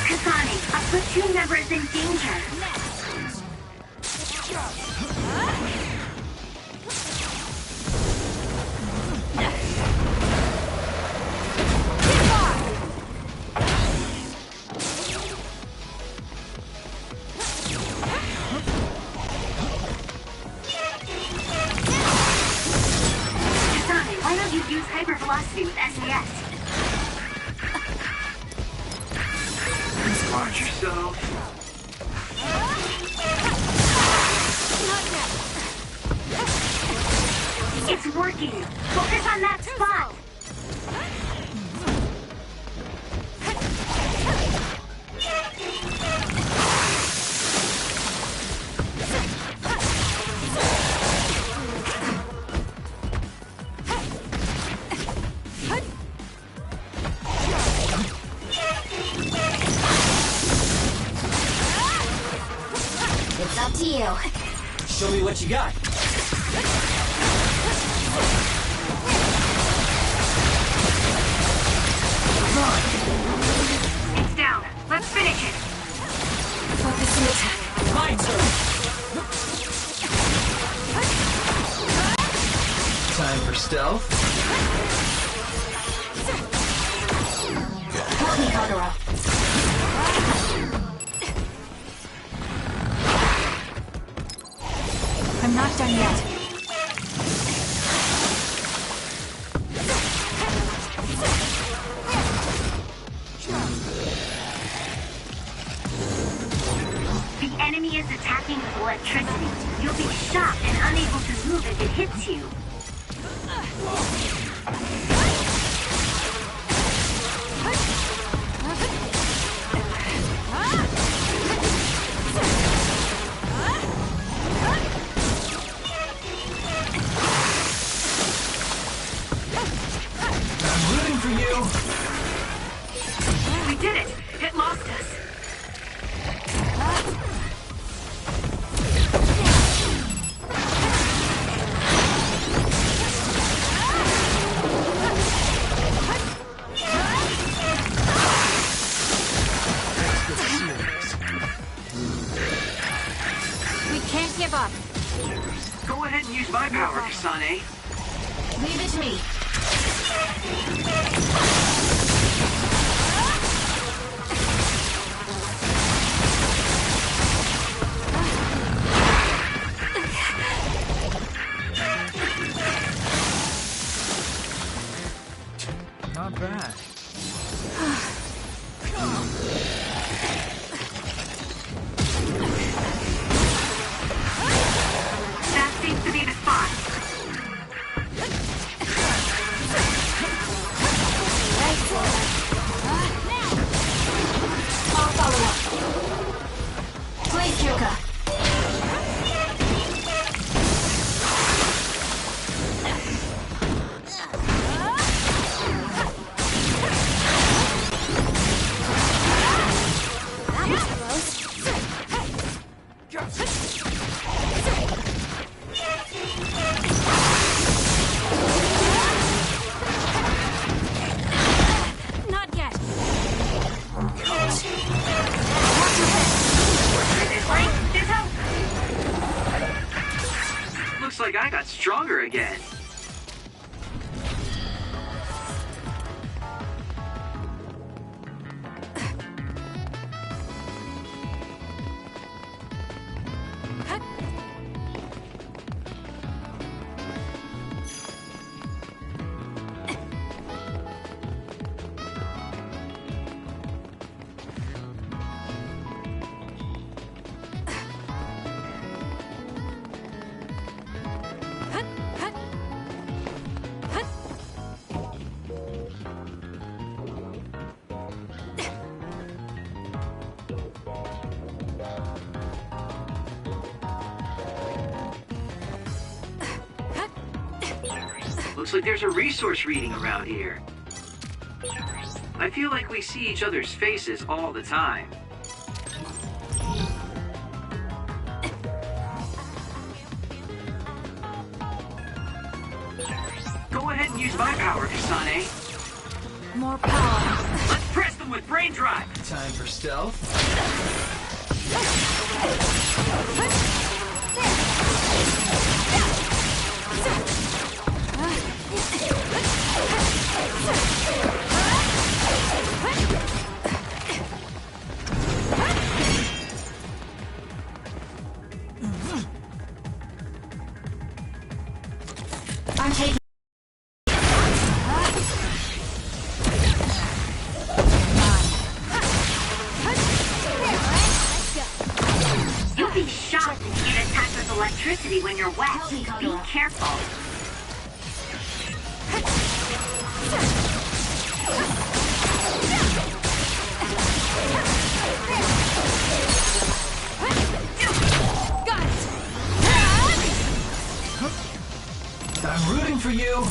Kisane, a platoon member is in danger. Use hypervelocity with SAS. Watch yourself. It's working. Focus on that spot. It's up to you. Show me what you got. It's down. Let's finish it. Focus and attack. My turn. Time for stealth. Help me, Kagura. I'm not done yet. The enemy is attacking with electricity. You'll be shocked and unable to move if it hits you. I'm rooting for you. We did it! It lost us. We can't give up. Go ahead and use my power, Kisane. Leave it to me. Not bad. That seems to be the spot. I'll follow up. Please, Kyoka. That was Not yet. There's hope. Looks like I got stronger again. Looks like there's a resource reading around here. I feel like we see each other's faces all the time. Go ahead and use my power, Kisane. More power. Let's press them with brain drive. Time for stealth. there. I'm taking... You'll be shocked if you get attacked with electricity when you're wet. Be careful. I'm rooting for you.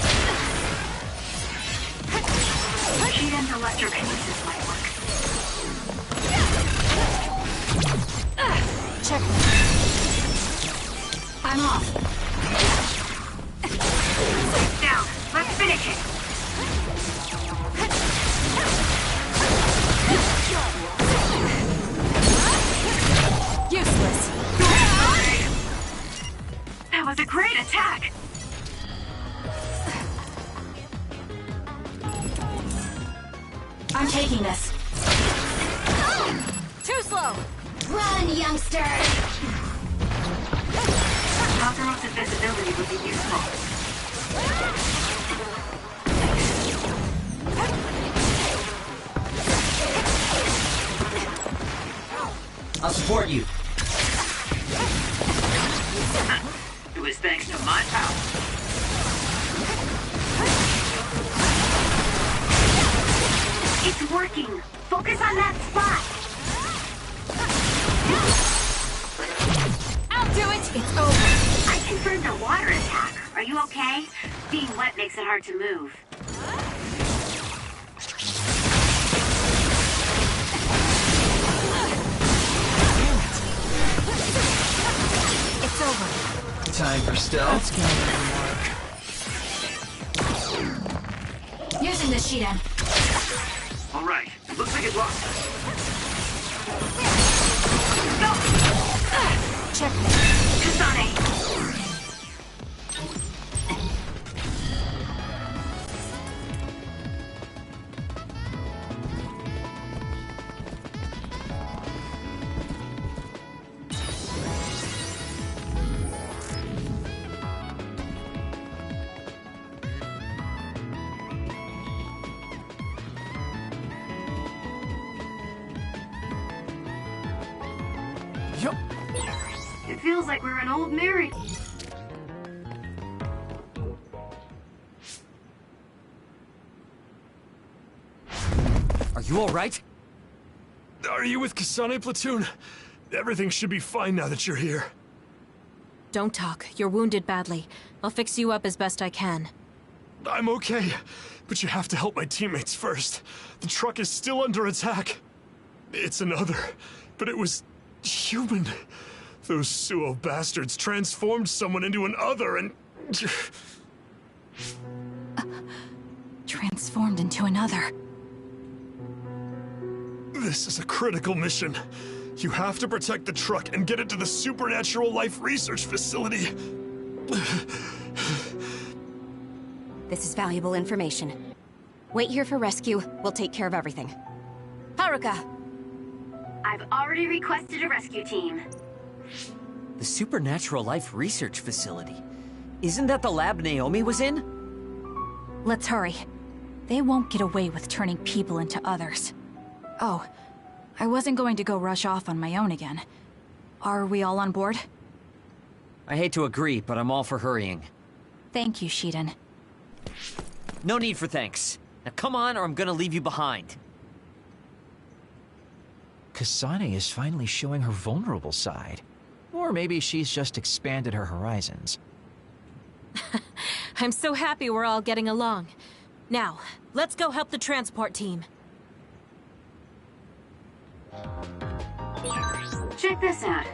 Shiden's electrokinesis might work. Check. I'm off. Down. Let's finish it. Useless. That was a great attack. I'm taking this. Too slow! Run, youngster! Cosmos invisibility would be useful. I'll support you. It was thanks to my power. It's working. Focus on that spot. I'll do it. It's over. I confirmed a water attack. Are you okay? Being wet makes it hard to move. It's over. Time for stealth. Using the Shiden. All right. Looks like it lost us. Check. Kisane. It feels like we're an old married. Are you all right? Are you with Kisane platoon? Everything should be fine now that you're here. Don't talk. You're wounded badly. I'll fix you up as best I can. I'm okay, but you have to help my teammates first. The truck is still under attack. It's another, but it was human. Those Suo bastards transformed someone into an other and... Transformed into another. This is a critical mission. You have to protect the truck and get it to the Supernatural Life Research Facility. This is valuable information. Wait here for rescue. We'll take care of everything. Haruka! I've already requested a rescue team. The Supernatural Life Research Facility. Isn't that the lab Naomi was in? Let's hurry. They won't get away with turning people into others. Oh, I wasn't going to go rush off on my own again. Are we all on board? I hate to agree, but I'm all for hurrying. Thank you, Shiden. No need for thanks. Now come on, or I'm gonna leave you behind. Kisane is finally showing her vulnerable side. Or maybe she's just expanded her horizons. I'm so happy we're all getting along. Now, let's go help the transport team. Check this out.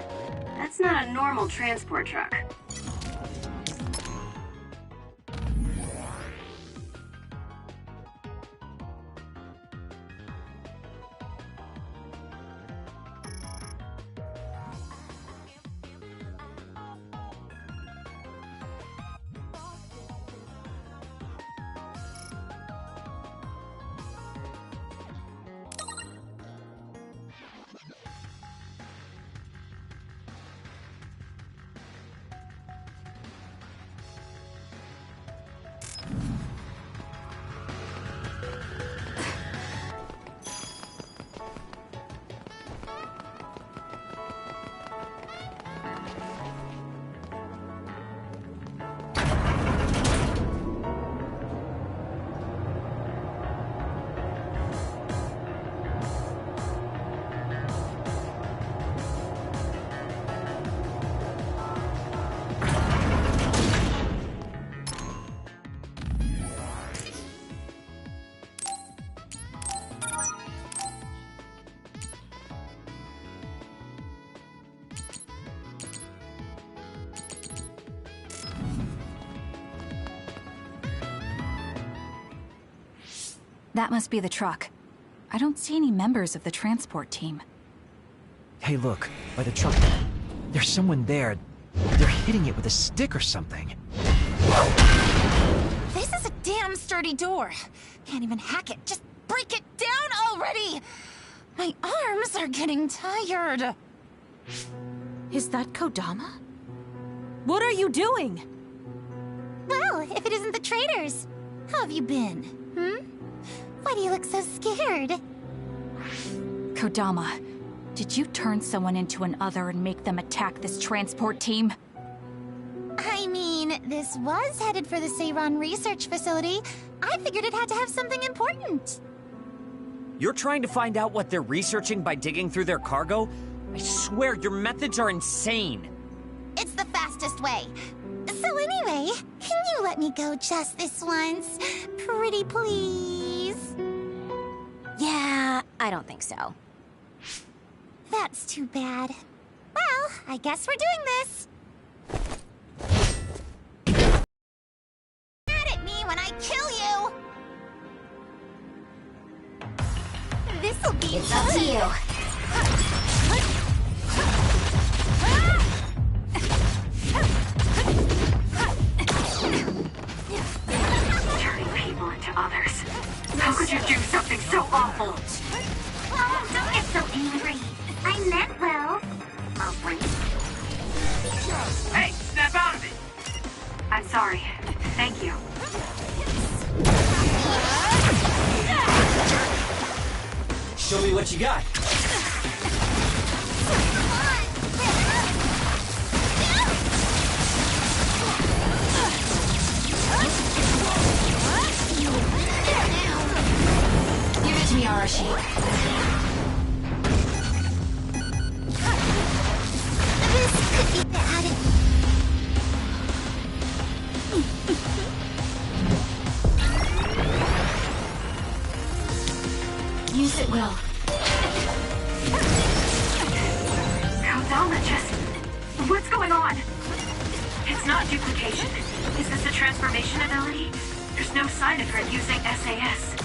That's not a normal transport truck. That must be the truck. I don't see any members of the transport team. Hey, look, by the truck. There's someone there. They're hitting it with a stick or something. This is a damn sturdy door. Can't even hack it. Just break it down already! My arms are getting tired. Is that Kodama? What are you doing? Well, if it isn't the traitors. How have you been? Why do you look so scared? Kodama, did you turn someone into an other and make them attack this transport team? I mean, this was headed for the Seiran research facility. I figured it had to have something important. You're trying to find out what they're researching by digging through their cargo? I swear, your methods are insane. It's the fastest way. So anyway, can you let me go just this once? Pretty please? Yeah, I don't think so. That's too bad. Well, I guess we're doing this. Mad at me when I kill you! This'll be It's up to you. Turning people into others. How could you do something so awful? Oh, don't get so angry. I meant well. Hey, snap out of it! I'm sorry. Thank you. Show me what you got. Give it to me, Arashi. This could be bad. Use it well. Kodama just... What's going on? It's not duplication. Is this a transformation ability? There's no sign of her using SAS.